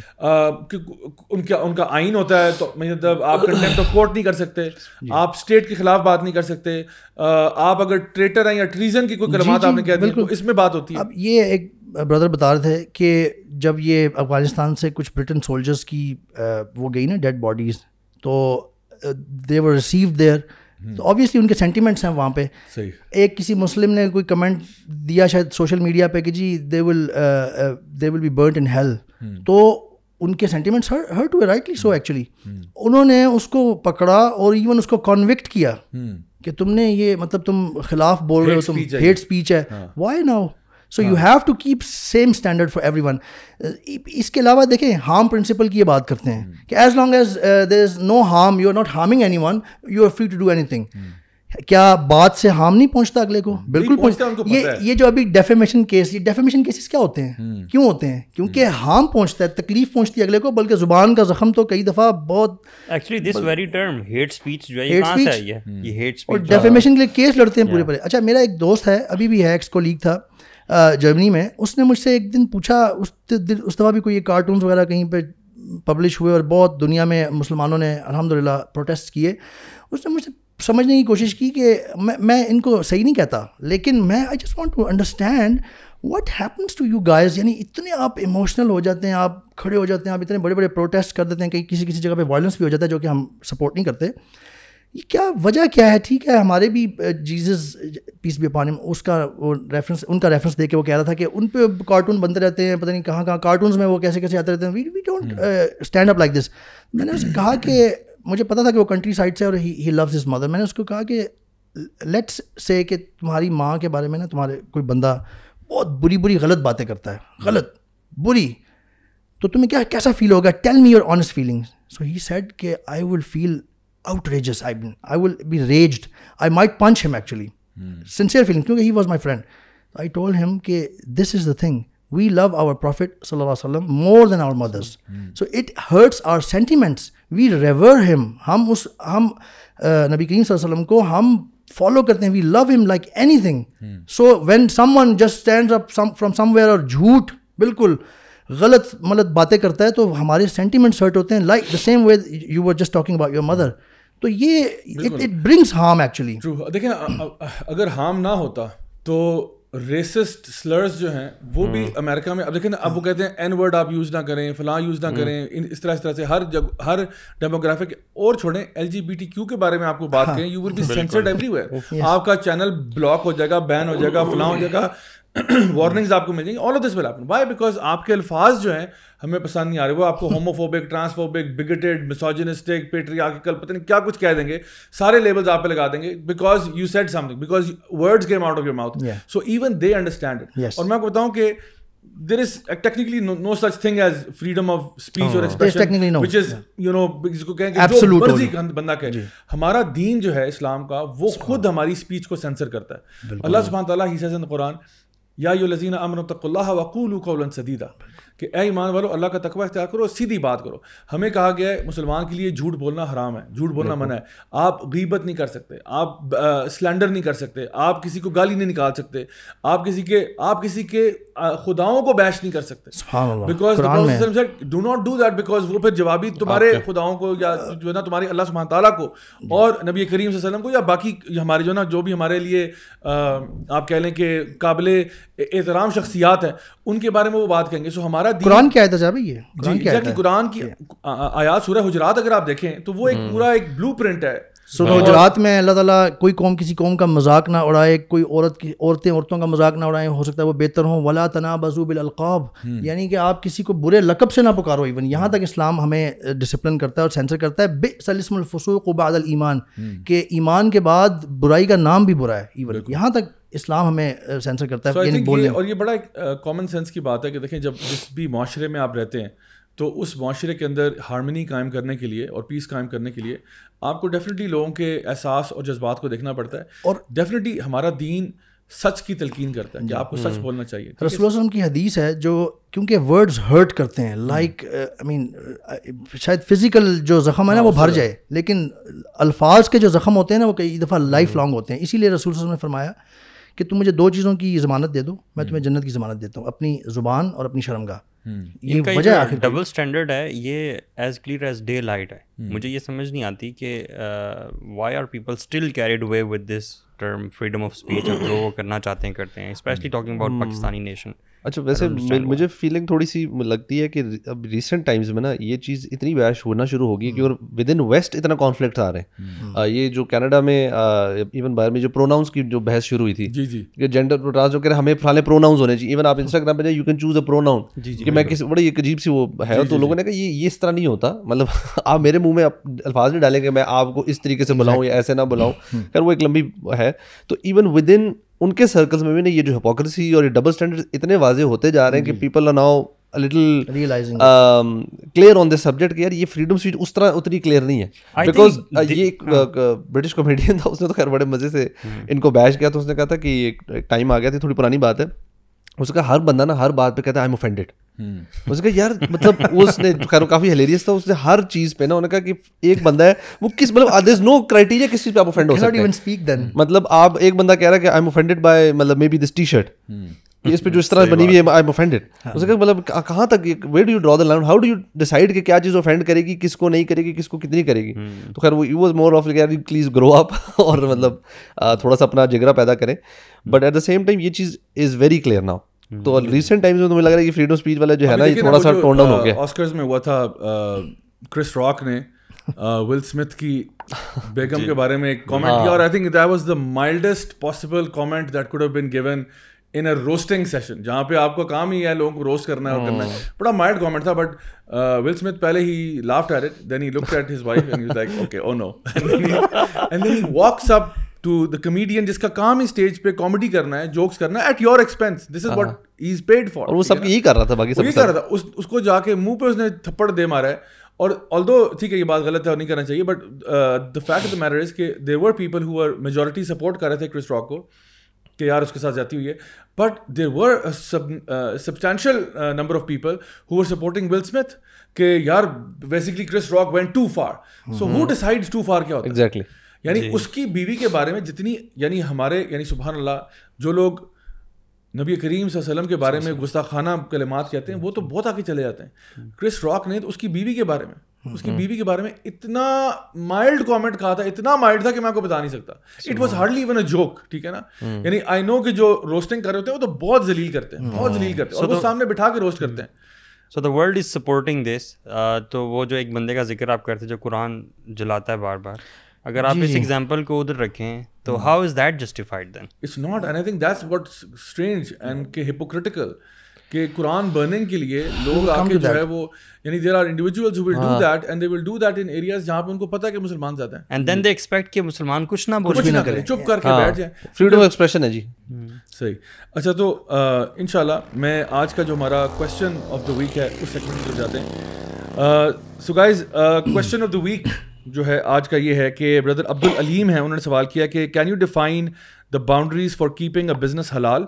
ان کا آئین ہوتا ہے, تو مطلب آپ کنٹیمپٹ آف کورٹ نہیں کر سکتے, آپ اسٹیٹ کے خلاف بات نہیں کر سکتے, آپ اگر ٹریٹر ہیں یا ٹریزن کی کوئی کلمات آپ نے کہہ دی تو اس میں بات ہوتی ہے. اب یہ ایک بردر بتا رہے تھے کہ جب یہ افغانستان سے کچھ برٹن سولجرس کی وہ گئی نا ڈیڈ باڈیز, تو دے ور ریسیوڈ دیئر, تو آبویسلی ان کے سینٹیمنٹس ہیں وہاں پہ. ایک کسی مسلم نے کوئی کمنٹ دیا شاید سوشل میڈیا پہ کہ جی they will be burnt in hell, تو ان کے سینٹیمنٹس ہرٹ ہوئے, رائٹلی سو. ایکچولی انہوں نے اس کو پکڑا اور ایون اس کو کنوکٹ کیا کہ تم نے یہ مطلب تم خلاف بول رہے ہو, تم ہیٹ اسپیچ ہے, why now. So you have to keep same standard for everyone. اس کے علاوہ دیکھیں ہارم پرنسپل کی یہ بات کرتے ہیں کہ as long as there is no harm, you are not harming anyone, you are free to do anything. کیا بات سے ہارم نہیں پہنچتا اگلے کو؟ بالکل پہنچتا. یہ جو ابھی ڈیفیمیشن کیس, یہ ڈیفیمیشن کیسز کیا ہوتے ہیں, کیوں ہوتے ہیں؟ کیونکہ ہارم پہنچتا ہے, تکلیف پہنچتی ہے اگلے کو, بلکہ زبان کا زخم تو کئی دفعہ بہت. Actually this very term hate speech جو ہے یہ کہاں سے آئی ہے, یہ ہیٹ اسپیچ اور ڈیفیمیشن کے لیے کیس لڑتے ہیں پورے پورے. اچھا میرا ایک دوست ہے, ابھی بھی ہے, ایکس کولیگ تھا جرمنی میں, اس نے مجھ سے ایک دن پوچھا, اس دفعہ بھی کوئی یہ کارٹونز وغیرہ کہیں پہ پبلش ہوئے اور بہت دنیا میں مسلمانوں نے الحمدللہ پروٹیسٹ کیے. اس نے مجھ سے سمجھنے کی کوشش کی کہ میں ان کو صحیح نہیں کہتا, لیکن میں I just want to understand what happens to you guys. یعنی اتنے آپ ایموشنل ہو جاتے ہیں, آپ کھڑے ہو جاتے ہیں, آپ اتنے بڑے بڑے پروٹیسٹ کر دیتے ہیں, کہیں کسی جگہ پہ وائلنس بھی ہو جاتا ہے جو کہ ہم سپورٹ نہیں کرتے. یہ کیا وجہ کیا ہے؟ ٹھیک ہے ہمارے بھی جیزس پیس بھی اپان اس کا وہ ریفرنس, ان کا ریفرنس دے کے وہ کہہ رہا تھا کہ ان پہ کارٹون بنتے رہتے ہیں, پتہ نہیں کہاں کہاں کارٹونز میں وہ کیسے کیسے آتے رہتے ہیں, we don't stand up like this. میں نے اسے کہا کہ مجھے پتا تھا کہ وہ کنٹری سائڈ سے اور ہی لوز ہز مدر. میں نے اس کو کہا کہ لیٹس سے کہ تمہاری ماں کے بارے میں نا تمہارے کوئی بندہ بہت بری غلط باتیں کرتا ہے, غلط بری, تو تمہیں کیسا فیل ہوگا, tell me your honest feelings. So he said کہ آئی ول فیل outrageous, I will be raged, I might punch him actually. Sincere feeling, because he was my friend. I told him کہ this is the thing, we love our Prophet sallallahu alaihi wasallam more than our mothers. So it hurts our sentiments, we revere him, ہم نبی کریم صلی اللہ علیہ وسلم کو ہم follow کرتے ہیں, we love him like anything. So when someone just stands up from somewhere اور جھوٹ بالکل غلط مطلب باتیں کرتا ہے تو ہمارے سینٹیمنٹس ہرٹ ہوتے ہیں, like the same way you were just talking about your mother. تو یہ اٹ برنگس ہارم ایکچولی. دیکھیں اگر ہارم نہ ہوتا تو ریسسٹ سلرز جو ہیں وہ بھی امریکہ میں, اب دیکھیں نا, اب وہ کہتے ہیں این ورڈ آپ یوز نہ کریں, فلاں یوز نہ کریں, اس طرح سے ہر ڈیموگرافک, اور چھوڑیں LGBTQ کے بارے میں آپ کو بات کریں, you will be censored everywhere. آپ کا چینل بلاک ہو جائے گا, بین ہو جائے گا, فلاں ہو جائے گا, وارننگز آپ کو مل جائیں گی. All of this will happen. Why? Because آپ کے الفاظ جو ہیں ہمیں پسند نہیں آ رہے, وہ آپ کو ہوموفوبک, ٹرانسفوبک, بگٹڈ, مسوجنسٹک, پیٹریارکل, پتہ نہیں کیا کچھ کہہ دیں گے, سارے لیبلز آپ پہ لگا دیں گے, because you said some thing, because words came out of your mouth. So even they understand it. اور میں آپ کو بتاؤں کہ there is technically no such thing as freedom of speech or expression, which is جس کو کہیں کہ جو مرضی بندہ کہے. ہمارا دین جو ہے اسلام کا, وہ خود ہماری اسپیچ کو سینسر کرتا ہے. اللہ سبحانہ تعالیٰ ہی says in the Quran, یا ایھا الذین آمنوا اتقوا اللہ وقولوا قولا سدیدا, کہ اے ایمان والو اللہ کا تقوی اختیار کرو, سیدھی بات کرو. ہمیں کہا گیا ہے مسلمان کے لیے جھوٹ بولنا حرام ہے, جھوٹ بولنا منع ہے. آپ غیبت نہیں کر سکتے, آپ سلینڈر نہیں کر سکتے, آپ کسی کو گالی نہیں نکال سکتے, آپ کسی کے خداؤں کو بیش نہیں کر سکتے. Because do not do that, because وہ پھر جوابی تمہارے خداؤں کو یا جو ہے نا تمہارے اللہ سبحانہ تعالیٰ کو اور نبی کریم صلی اللہ علیہ وسلم کو یا باقی ہمارے جو نا جو بھی ہمارے لیے آپ کہہ لیں کہ قابل احترام شخصیات ہیں, ان کے بارے میں وہ بات کہیں گے. سو ہمارا قرآن کیا ہے صاحب, یہ قرآن کی آیات سورہ حجرات اگر آپ دیکھیں تو وہ ایک پورا ایک بلو پرنٹ ہے. سورہ حجرات میں اللہ تعالیٰ کوئی قوم کسی قوم کا مذاق نہ اڑائے, کوئی عورتوں کا مذاق نہ اڑائیں, ہو سکتا ہے وہ بہتر ہوں. ولا تنابزوا بالالقاب, یعنی کہ آپ کسی کو برے لقب سے نہ پکارو. ایون یہاں تک اسلام ہمیں ڈسپلن کرتا ہے اور سینسر کرتا ہے. بئس الاسم الفسوق بعد الایمان, کہ ایمان کے بعد برائی کا نام بھی برا ہے. ایون یہاں تک اسلام ہمیں سینسر کرتا ہے. یعنی بولنے, اور یہ بڑا ایک کامن سینس کی بات ہے کہ دیکھیں جب جس بھی معاشرے میں آپ رہتے ہیں تو اس معاشرے کے اندر ہارمنی قائم کرنے کے لیے اور پیس قائم کرنے کے لیے آپ کو ڈیفینیٹلی لوگوں کے احساس اور جذبات کو دیکھنا پڑتا ہے. اور ڈیفینیٹلی ہمارا دین سچ کی تلقین کرتا ہے کہ آپ کو سچ بولنا چاہیے. رسول اللہ علیہ وسلم کی حدیث ہے جو, کیونکہ ورڈز ہرٹ کرتے ہیں, لائک آئی مین شاید فزیکل جو زخم ہے نا وہ بھر جائے, لیکن الفاظ کے جو زخم ہوتے ہیں نا وہ کئی دفعہ لائف لانگ ہوتے ہیں. اسی لیے رسول اللہ علیہ وسلم نے فرمایا کہ تم مجھے 2 چیزوں کی ضمانت دے دو, میں تمہیں جنت کی ضمانت دیتا ہوں, اپنی زبان اور اپنی شرمگاہ. یہ وجہ ڈبل اسٹینڈرڈ ہے, یہ as clear as daylight ہے. مجھے یہ سمجھ نہیں آتی کہ why are people still carried away with this term freedom of speech. اب جو کرنا چاہتے ہیں کرتے ہیں, especially talking about Pakistani nation. اچھا ویسے مجھے فیلنگ تھوڑی سی لگتی ہے کہ اب ریسنٹ ٹائمز میں نا یہ چیز اتنی بحث ہونا شروع ہوگی کہ ود ان ویسٹ اتنا کانفلکٹ آ رہے ہیں. یہ جو کینیڈا میں ایون باہر میں جو پروناؤنس کی جو بحث شروع ہوئی تھی کہ جینڈر پروٹاس جو کہہ رہے ہمیں فلاں پروناؤنس ہونے چاہیے. ایون آپ انسٹاگرام پہ جائیں, you can choose a pronoun, کہ میں کسی بڑی ایک عجیب سی وہ ہے. تو لوگوں نے کہا یہ اس طرح نہیں ہوتا, مطلب آپ میرے منہ میں الفاظ نہیں ڈالیں کہ میں آپ کو اس طریقے سے بلاؤں یا ایسے نہ بلاؤں. خیر وہ ایک لمبی ہے. تو ایون ود ان ان کے سرکلز میں بھی یہ جو ہپوکریسی اور یہ ڈبل اسٹینڈرڈ اتنے واضح ہوتے جا رہے ہیں کہ people are now little clear on this subject کہ یار یہ فریڈم اسپیچ اس طرح اتنی کلیئر نہیں ہے. بیکاز یہ ایک برٹش کامیڈین تھا, اس نے تو خیر بڑے مزے سے ان کو بیش کیا. تو اس نے کہا تھا کہ ایک ٹائم آ گیا تھی, تھوڑی پرانی بات ہے, اس کا ہر بندہ نا ہر بات پہ کہتا ہے آئی ایم اوفینڈیڈ. اس کا یار مطلب اس نے خیر کافی ہیلیریس تھا, اس نے ہر چیز پہ نا انہوں نے کہا کہ ایک بندہ ہے وہ کس مطلب دیر از نو کرائٹیریا کس چیز پہ آپ اوفینڈ ہو سکتے ہیں. مطلب آپ ایک بندہ کہہ رہا ہے کہ آئی ایم اوفینڈیڈ بائی مطلب maybe this T shirt, اس پہ جو اس طرح بنی ہوئی ہے آئی ایم اوفینڈیڈ. اس کا مطلب کہاں تک, where do you draw the line, how do you decide کہ کیا چیز اوفینڈ کرے گی, کس کو نہیں کرے گی, کس کو کتنی کرے گی. تو خیر وہ واز مور آف یار پلیز گرو اپ اور مطلب تھوڑا سا اپنا جگرا پیدا کریں. But at the same time یہ چیز از ویری کلیئر ناؤ. تو ریسنٹ ٹائمز میں تمہیں لگ رہا ہے کہ فریڈم اسپیچ والا جو ہے نا یہ تھوڑا سا ٹون ڈاؤن ہو گیا. آسکرز میں ہوا تھا, کرس راک نے ول اسمتھ کی بیگم کے بارے میں ایک کامنٹ کیا, اور I think that was the mildest possible comment that could have been given in a roasting session, جہاں پہ آپ کا کام ہی ہے لوگوں کو روسٹ کرنا ہے اور کرنا ہے. بڑا مائلڈ کامنٹ تھا, بٹ ول اسمتھ پہلے ہی laughed at it, then he looked at his wife and he was like okay oh no, and then he walks up to the comedian جس کا کام ہی اسٹیج پہ کامیڈی کرنا ہے, jokes کرنا ہے at your expense. This is what he is paid for. اور وہ سب یہی کر رہا تھا, باقی سب یہی کر رہا تھا. اس کو جا کے منہ پہ اس نے تھپڑ دے مارا ہے. اور آلدو ٹھیک ہے یہ بات غلط ہے اور نہیں کرنا چاہیے, but the fact of the matter is کہ there were people who were majority support کر رہے تھے کرس راک کو کہ یار اس کے ساتھ جاتی ہوئی ہے, but there were substantial number of people who were supporting Will Smith کہ یار basically Chris Rock went too far. So who decides too far کیا ہوتا ہے ایگزیکٹلی. یعنی اس کی بیوی کے بارے میں جتنی یعنی ہمارے یعنی سبحان اللہ جو لوگ نبی کریم صلی اللہ علیہ وسلم کے بارے میں گستاخانہ کلمات کہتے ہیں, وہ تو بہت آگے چلے جاتے ہیں. کرس راک نے تو اس کی بیوی کے بارے میں اتنا مائلڈ کامنٹ کہا تھا, اتنا مائلڈ تھا کہ میں آپ کو بتا نہیں سکتا. It was hardly even a joke, ٹھیک ہے نا. یعنی آئی نو کہ جو روسٹنگ کر رہے ہوتے ہیں وہ تو بہت ذلیل کرتے ہیں, اور وہ سامنے بٹھا کے روسٹ کرتے ہیں. سو the world is supporting this. تو وہ جو ایک بندے کا ذکر آپ کرتے جو قرآن جلاتا ہے بار بار, اگر آپ اس ایگزامپل کو ادھر رکھیں تو how is that justified then? It's not, and I think that's what strange and کہ ہپوکریٹیکل کہ قرآن برننگ کے لیے لوگ آ کے جو ہے وہ, یعنی there are individuals who will do that and they will do that in areas جہاں پہ ان کو پتہ ہے کہ مسلمان زیادہ ہیں, اینڈ دین دے ایکسپیکٹ کہ مسلمان کچھ نہ بولے, کچھ نہ کریں, چپ کر کے بیٹھ جائیں. فریڈم آف ایکسپریشن ہے جی. صحیح. اچھا تو انشاءاللہ میں آج کا جو ہمارا کویسچن آف دا ویک ہے اس سیگمنٹ میں جاتے ہیں. So guys question of the week جو ہے آج کا یہ ہے کہ بردر عبد العلیم ہیں, انہوں نے سوال کیا کہ can you define the boundaries for keeping a business حلال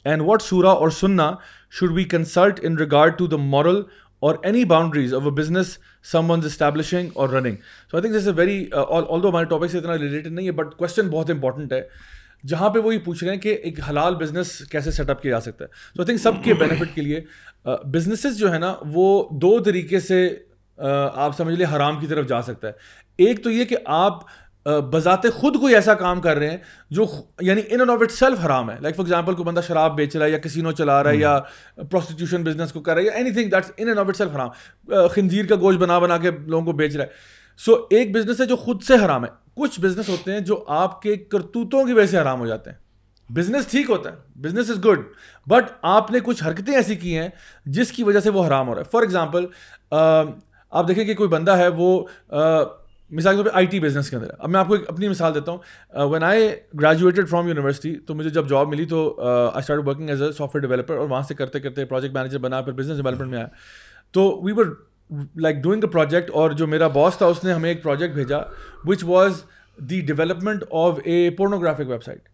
اینڈ واٹ سورہ اور سنہ should we consult in regard to the moral or any boundaries of a business someone's establishing or running? So I think this is a very although ہمارے topic سے اتنا related نہیں ہے but question بہت important ہے, جہاں پہ وہ یہ پوچھ رہے ہیں کہ ایک حلال بزنس کیسے سیٹ اپ کیا جا سکتا ہے. سو آئی تھنک سب کے بینیفٹ کے لیے بزنسز جو ہے نا وہ دو طریقے سے آپ سمجھ لیں حرام کی طرف جا سکتا ہے. ایک تو یہ کہ آپ بذات خود کوئی ایسا کام کر رہے ہیں جو یعنی in and of it self حرام ہے. لائک فار ایگزامپل کوئی بندہ شراب بیچ رہا ہے یا کسینو چلا رہا ہے یا پروسٹیٹیوشن بزنس کو کر رہا ہے یا any thing that's in and of it self حرام, خنزیر کا گوشت بنا کے لوگوں کو بیچ رہا ہے. سو ایک بزنس ہے جو خود سے حرام ہے. کچھ بزنس ہوتے ہیں جو آپ کے کرتوتوں کی وجہ سے حرام ہو جاتے ہیں. بزنس ٹھیک ہوتا ہے, بزنس از گڈ, بٹ آپ نے کچھ حرکتیں ایسی کی ہیں جس کی وجہ سے وہ حرام ہو رہا ہے. فار ایگزامپل آپ دیکھیں کہ کوئی بندہ ہے وہ مثال کے طور پہ آئی ٹی بزنس کے اندر. اب میں آپ کو ایک اپنی مثال دیتا ہوں. When I graduated from university تو مجھے جب جاب ملی تو I start working as a soft where developer, اور وہاں سے کرتے کرتے پروجیکٹ مینیجر بنا, پھر بزنس ڈیولپمنٹ میں آیا. تو we were like doing a project, اور جو میرا باس تھا اس نے ہمیں ایک پروجیکٹ بھیجا which was the development of a pornographic website.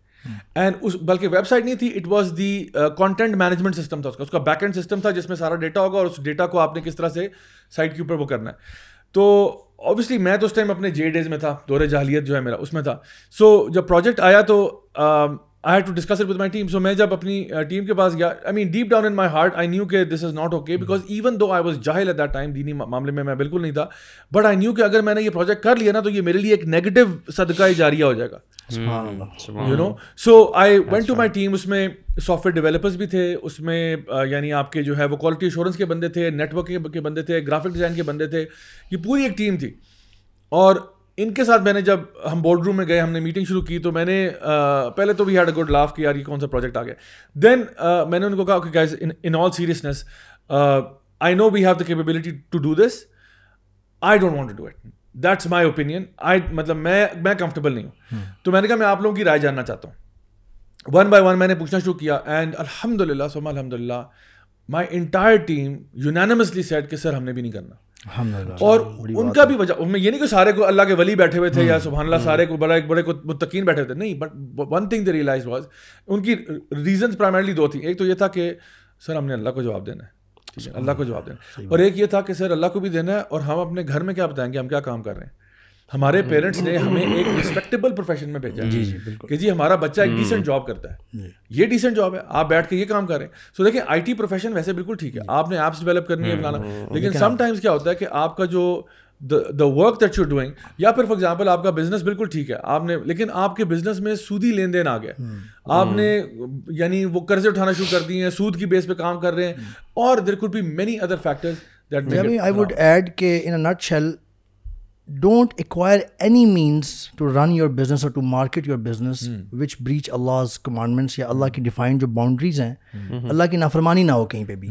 And اس بلکہ ویب سائٹ نہیں تھی, it was the content management system تھا اس کا بیک اینڈ سسٹم تھا جس میں سارا ڈیٹا ہوگا, اور اس ڈیٹا کو آپ نے کس طرح سے سائٹ کے اوپر وہ کرنا ہے. تو اوبیسلی میں تو اس ٹائم اپنے جے ڈیز میں تھا, دور جاہلیت جو ہے میرا اس میں تھا. سو جب پروجیکٹ آیا تو I had to discuss it with my team. So میں جب اپنی ٹیم کے پاس گیا, I mean deep down in my heart I knew کہ this is not okay, because even though I was جاہل ایٹ دیٹ ٹائم, دینی معاملے میں بالکل نہیں تھا, بٹ آئی نیو کہ اگر میں نے یہ پروجیکٹ کر لیا نا تو یہ میرے لیے ایک نیگیٹو صدقہ جاریہ ہو جائے گا. You know, so I went to my team. اس میں سافٹ ویئر ڈیولپرز بھی تھے, اس میں یعنی آپ کے جو ہے وہ کوالٹی ایشورنس کے بندے تھے, نیٹ ورک کے بندے تھے, گرافک ڈیزائن کے بندے تھے, یہ پوری ایک ٹیم تھی. اور ان کے ساتھ میں نے جب ہم بورڈ روم میں گئے, ہم نے میٹنگ شروع کی, تو میں نے پہلے تو we had a good laugh کہ یار یہ کون سا پروجیکٹ آ گیا. دین میں نے ان کو کہا کہ guys in all seriousness I know we have the capability to do this, I don't want to do it, that's my opinion. مطلب میں کمفرٹیبل نہیں ہوں. تو میں نے کہا میں آپ لوگوں کی رائے جاننا چاہتا ہوں. ون بائی ون میں نے پوچھنا شروع کیا, اینڈ الحمد للہ ثم الحمد للہ مائی انٹائر ٹیم یونینمسلی سیڈ کہ سر ہم نے بھی نہیں کرنا. اور ان کا بھی وجہ, میں یہ نہیں کہ سارے کو اللہ کے ولی بیٹھے ہوئے تھے یا سبحان اللہ سارے کو بڑے کو متقین بیٹھے ہوئے تھے, نہیں, but one thing they realised was, ان کی ریزنس پرائمرلی دو تھیں. ایک تو یہ تھا کہ سر ہم نے اللہ کو جواب دینا ہے, اللہ کو جواب دینا, اور ایک یہ تھا کہ سر اللہ کو بھی دینا ہے, اور ہم اپنے گھر میں کیا بتائیں گے ہم کیا کام کر رہے ہیں. ہمارے پیرنٹس نے ہمیں ایک ریسپیکٹیبل پروفیشن میں بھیجا کہ جی ہمارا بچہ ایک ڈیسنٹ جاب کرتا ہے, یہ ڈیسنٹ جاب ہے, آپ بیٹھ کے یہ کام کر رہے ہیں. سو دیکھیں آئی ٹی پروفیشن ویسے بالکل ٹھیک ہے, آپ نے ایپس ڈیولپ کرنی ہے بنانا, لیکن سم ٹائمز کیا ہوتا ہے کہ آپ کا جو the work that you doing, یا پھر فار ایگزامپل آپ کا بزنس بالکل ٹھیک ہے, آپ نے لیکن آپ کے بزنس میں سودی لین دین آ گیا, آپ نے یعنی وہ قرضے اٹھانا شروع کر دیے ہیں, سود کی بیس پہ کام کر رہے ہیں, اور there could be many other factors that make it. I would add کہ in a nutshell, don't acquire any means to run your business or to market your business which breach Allah's commandments یا اللہ کی defined جو boundaries ہیں, اللہ کی نافرمانی نہ ہو کہیں پہ بھی.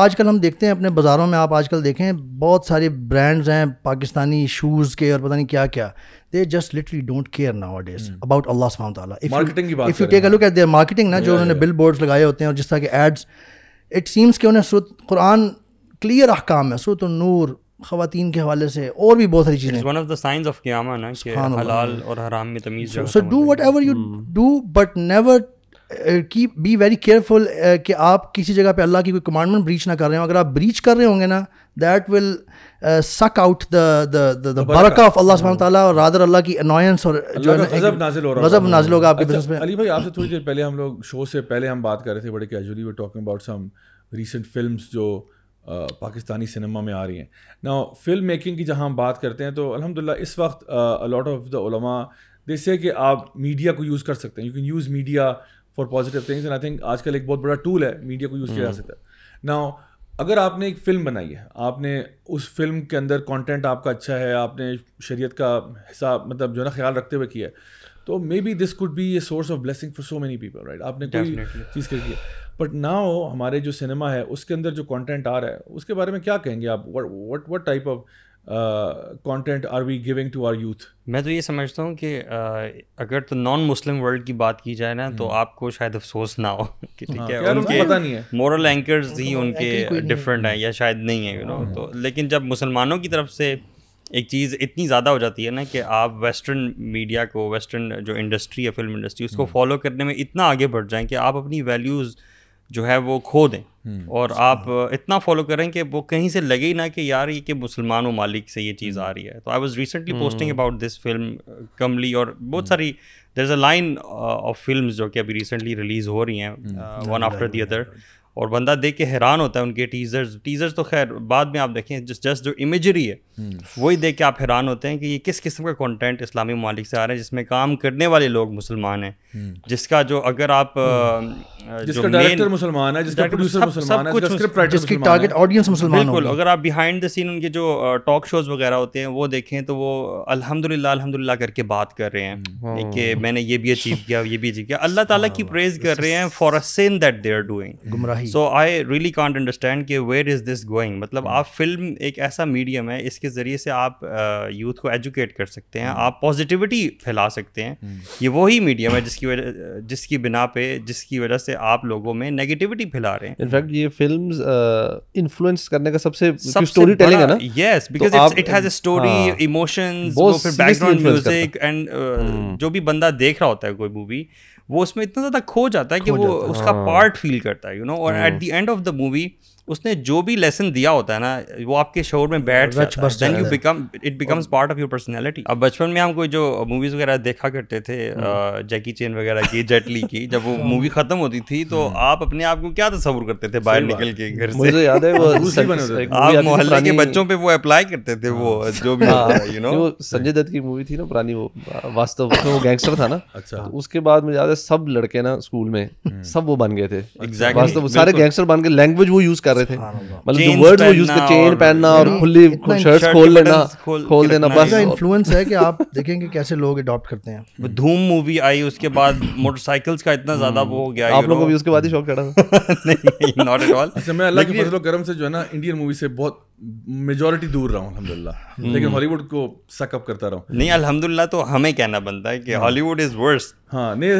آج کل ہم دیکھتے ہیں اپنے بازاروں میں, آپ آج کل دیکھیں بہت سارے برانڈز ہیں پاکستانی شوز کے اور پتہ نہیں کیا کیا, they just literally don't care nowadays about Allah subhanahu wa ta'ala. Marketing کی بات if you take a look at their marketing نا, جو انہوں نے بل بورڈز لگائے ہوتے ہیں اور جس طرح کے ایڈس, it seems کہ انہیں سورۃ قرآن کلیئر احکام ہے, سورۃ النور, خواتین کے حوالے سے اور بھی بہت ساری چیزیں. It's one of the signs of قیامت نا کہ حلال اور حرام میں تمیز. So do whatever you do, but never be very careful کہ آپ کسی جگہ پہ اللہ کی کوئی کمانڈمنٹ بریچ نہ کر رہے ہوں. اگر آپ بریچ کر رہے ہوں گے نا that will suck out the برکہ آف اللہ سبحانہ تعالیٰ, اور رادر اللہ کی انوائنس اور جو غضب نازل ہو رہا غضب نازل ہوگا آپ کے بزنس میں. علی بھائی آپ سے تھوڑی دیر پہلے ہم لوگ شو سے پہلے ہم بات کر رہے تھے بڑے casually we talking about some recent films جو پاکستانی سنیما میں آ رہی ہیں. نا فلم میکنگ کی جہاں ہم بات کرتے ہیں تو الحمدللہ اس وقت لاٹ آف دا علماء دے سے کہ آپ میڈیا کو یوز کر سکتے ہیں, you can use media for positive things, and I think آج کل ایک بہت بڑا ٹول ہے میڈیا کو یوز کیا جا سکتا ہے. نا اگر آپ نے ایک فلم بنائی ہے, آپ نے اس فلم کے اندر کانٹینٹ آپ کا اچھا ہے, آپ نے شریعت کا حساب مطلب جو ہے نا خیال رکھتے ہوئے کیا ہے, تو maybe this could be a source of blessing for so many people, right. آپ نے کوئی چیز کر کی ہے, بٹ ناؤ ہمارے جو سنیما ہے اس کے اندر جو کانٹینٹ آ رہا ہے اس کے بارے میں کیا کہیں گے آپ؟ what type of content are we giving to our youth? میں تو یہ سمجھتا ہوں کہ اگر تو نان مسلم ورلڈ کی بات کی جائے نا تو آپ کو شاید افسوس نہ ہو کہ ٹھیک ہے ان کے مورل اینکرز ہی ان کے ڈفرینٹ ہیں یا شاید نہیں ہیں, یو نو. تو لیکن جب مسلمانوں کی طرف سے ایک چیز اتنی زیادہ ہو جاتی ہے نا کہ آپ ویسٹرن میڈیا کو, ویسٹرن جو انڈسٹری ہے فلم انڈسٹری, اس کو فالو کرنے میں اتنا آگے بڑھ جائیں کہ آپ اپنی ویلیوز جو ہے وہ کھو دیں, اور آپ اتنا فالو کریں کہ وہ کہیں سے لگے ہی نہ کہ یار یہ کہ مسلمان ممالک سے یہ چیز آ رہی ہے. تو I was recently posting about this film کملی, اور بہت ساری دیر is a line of films جو کہ ابھی ریسنٹلی ریلیز ہو رہی ہیں ون آفٹر دی ادر, اور بندہ دیکھ کے حیران ہوتا ہے ان کے ٹیزرز تو خیر بعد میں آپ دیکھیں, جسٹ جو امیجری ہے وہی دیکھ کے آپ حیران ہوتے ہیں کہ یہ کس قسم کا کانٹینٹ اسلامی ممالک سے آ رہا ہے جس میں کام کرنے والے لوگ مسلمان ہیں, جس کا جو اگر آپ جس کا ڈائریکٹر مسلمان ہے, جس کا پروڈیوسر مسلمان ہے, جس کا اسکرپٹ رائٹر, جس کی ٹارگٹ آڈینس مسلمان بالکل. اگر آپ بیہائنڈ دا سین ان کے جو ٹاک شوز وغیرہ ہوتے ہیں وہ دیکھیں تو وہ الحمدللہ کر کے بات کر رہے ہیں کہ میں نے یہ بھی اچیو کیا, یہ بھی اچیو کیا, اللہ تعالیٰ کی پریز کر رہے ہیں for a sin that they are doing گمراہی. So I really can't understand کہ ویئر از دس گوئنگ. مطلب آپ فلم ایک ایسا میڈیم ہے, اس کے ذریعے سے آپ یوتھ کو ایجوکیٹ کر سکتے ہیں, آپ پازیٹیوٹی پھیلا سکتے ہیں. یہ وہی میڈیم ہے جس کی بنا پہ, جس کی وجہ سے آپ لوگوں میں نیگیٹیوٹی پھیلا رہے ہیں. انفیکٹ یہ فلمز انفلوئنس کرنے کا سب سے اسٹوری ٹیلنگ ہے نا. Yes, because it has a story, emotions, وہ پھر بیک گراؤنڈ میوزک, اینڈ جو بھی بندہ دیکھ رہا ہوتا ہے کوئی مووی وہ اس میں اتنا زیادہ کھو جاتا ہے کہ وہ اس کا پارٹ فیل کرتا ہے, یو نو. اور at the end of the movie اس نے جو بھی لیسن دیا ہوتا ہے نا وہ آپ کے شعور میں بیٹھ جاتا ہے, then you become it becomes part of your personality. اب بچپن میں ہم کوئی جو موویز وغیرہ دیکھا کرتے تھے جیکی چین وغیرہ کی, جیٹ لی کی, جب وہ مووی ختم ہوتی تھی تو آپ اپنے آپ کو کیا تصور کرتے تھے باہر نکل کے گھر سے؟ مجھے یاد ہے وہ آپ محلے کے بچوں پہ وہ اپلائی کرتے تھے وہ جو بھی, یو نو. سنجے دت کی مووی تھی نا پرانی, وہ واستو وہ گینگسٹر تھا نا. اس کے بعد مجھے یاد ہے سب لڑکے نا اسکول میں سب وہ بن گئے تھے, سارے گینگسٹر بن گئے, لینگویج وہ یوز کر رہے تھے, ورڈ وہ یوز کر, چین پہننا اور کھلی شرٹس کھول لینا, کھول دینا. بس انفلوئنس ہے کہ آپ دیکھیں گے کیسے لوگ اڈاپٹ کرتے ہیں. دھوم مووی آئی, اس کے بعد موٹر سائیکلز کا اتنا زیادہ وہ ہو گیا. آپ لوگوں کو بھی اس کے بعد ہی شوق چڑھا تھا؟ نہیں, ناٹ ایٹ آل. اچھا, میں اللہ کے فضل و کرم سے جو ہے نا انڈین مووی سے بہت میجورٹی دور رہا ہوں الحمدللہ, لیکن ہالی ووڈ کو سک اپ کرتا رہا ہوں. نہیں الحمدللہ تو ہمیں کہنا بنتا ہے کہ ہالی ووڈ از ورس. ہاں نہیں,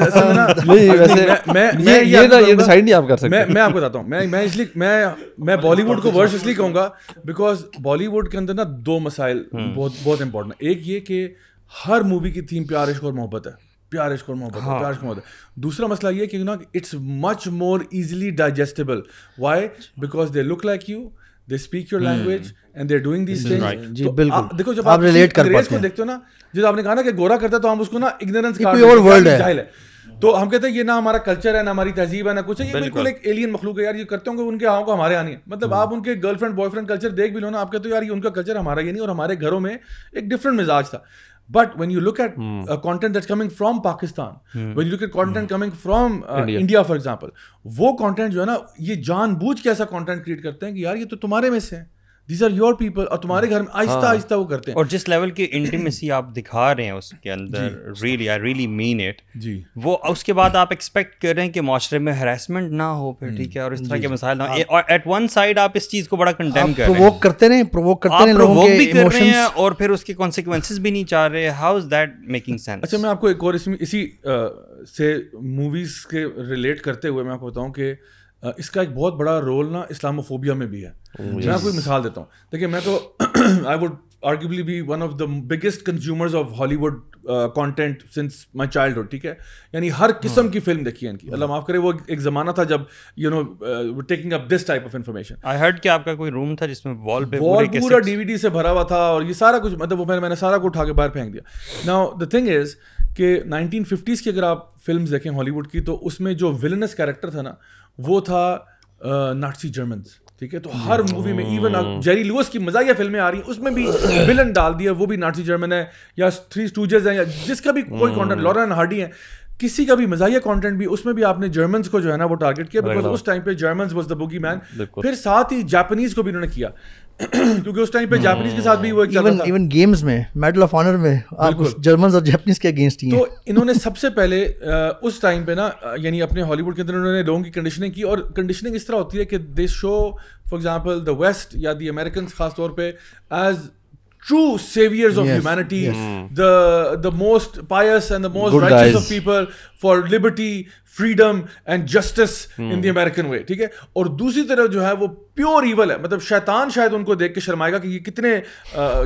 میں آپ کو بتاتا ہوں, میں اس لیے میں بالی ووڈ کو ورس اس لیے کہوں گا بیکاز بالی ووڈ کے اندر نا دو مسائل بہت امپورٹنٹ ہیں. ایک یہ کہ ہر مووی کی تھیم پیار, عشق اور محبت ہے, پیار, عشق اور محبت, پیار, عشق اور محبت. دوسرا مسئلہ یہ کہ نا it's much more easily digestible. Why? Because they look like you, they speak your language and they're doing these things. جی بالکل. دیکھو جب آپ ریلیٹ کر پاتے ہیں, دیکھتے ہو نا, جب آپ نے کہا نا کہ گورا کرتا ہے تو ہم اس کو نا اگنورنس کا کوئی اور ورلڈ ہے, جاہل ہے, تو ہم کہتے ہیں یہ نہ ہمارا کلچر ہے, نہ ہماری تہذیب ہے, نہ کچھ ہے, یہ بالکل ایک ایلین مخلوق ہے. یار یہ کرتے ہوں گے ان کے آؤں کو ہمارے آنی ہے. مطلب آپ ان کے girl friend boy friend culture دیکھ بھی لو نا, آپ کہتے ہو یار یہ ان کا کلچر ہمارا یہ نہیں, اور ہمارے گھروں میں ایک ڈفرنٹ مزاج تھا. But when you look at content that's coming from Pakistan, when you look at content coming from India for example, وہ content جو ہے نا یہ جان بوجھ کے ایسا content create کرتے ہیں کہ یار یہ تو تمہارے میں سے ہیں, these are your people, اور تمہارے گھر میں آہستہ آہستہ وہ کرتے ہیں. اور جس لیول کی انٹیمیسی آپ دکھا رہے ہیں اس کے اندر, really I really mean it, وہ اس کے بعد آپ ایکسپیکٹ کر رہے ہیں کہ معاشرے میں ہراسمنٹ نہ ہو پھر, ٹھیک ہے, اور اس طرح کے مسائل نہ ہو. اور ایٹ ون سائڈ آپ اس چیز کو بڑا کنڈیم کر رہے ہیں, پرووک کرتے رہے, پرووک کرتے رہے, لوگوں کے ایموشنز, اور پھر اس کے کانسیکوینسز بھی نہیں چاہ رہے. How is that making sense? اچھا, میں آپ کو ایک اور اسی سے موویز کے ریلیٹ کرتے ہوئے میں آپ کو بتاؤں کہ اس کا ایک بہت بڑا رول نا اسلاموفوبیا میں بھی ہے. میں آپ کو ایک مثال دیتا ہوں. دیکھیے, میں تو I would arguably be one of the biggest consumers of Hollywood content since my childhood, ٹھیک ہے, یعنی ہر قسم کی فلم دیکھی ہے ان کی. اللہ معاف کرے, وہ ایک زمانہ تھا جب taking up this type of information. I heard کہ آپ کا کوئی روم تھا جس میں وال پہ پورا DVD سے بھرا ہوا تھا, اور یہ سارا کچھ مطلب وہ میں نے سارا کو اٹھا کے باہر پھینک دیا. Now the thing is کہ 1950s کی اگر آپ فلمز دیکھیں ہالی ووڈ کی, تو اس میں جو ولنس کیریکٹر تھا نا, وہ تھا نازی جرمنز, ٹھیک ہے. تو ہر مووی میں ایون جیری لوئس کی مزاحیہ فلمیں آ رہی ہیں, اس میں بھی ولن ڈال دیا, وہ بھی نازی جرمن ہے, یا تھری اسٹوجز ہیں, یا جس کا بھی کوئی کانٹینٹ, لورن ہارڈی ہیں, کسی کا بھی مزاحیہ کانٹینٹ بھی اس میں بھی آپ نے جرمنز کو جو ہے نا وہ ٹارگیٹ کیا, بیکاز اس ٹائم پہ جرمنز واز دا بوگی مین. پھر ساتھ ہی جاپنیز کو بھی انہوں نے کیا, کیونکہ اس ٹائم پہ جاپنیز کے ساتھ بھی وہ ایون گیمز میں میڈل آف آنر میں جرمنز اور جاپنیز کے اگینسٹ ہی ہیں. تو انہوں نے سب سے پہلے اس ٹائم پہ نا, یعنی اپنے ہالی ووڈ کے اندر انہوں نے لوگوں کی کنڈیشننگ کی, اور کنڈیشننگ اس طرح ہوتی ہے کہ they show for example the west یا دی امریکنس خاص طور پہ as true saviors of humanity, the most pious and the most righteous of people for liberty, freedom and justice in the American way, ٹھیک ہے. اور دوسری طرف جو ہے وہ پیور ایول ہے, مطلب شیطان شاید ان کو دیکھ کے شرمائے گا کہ یہ کتنے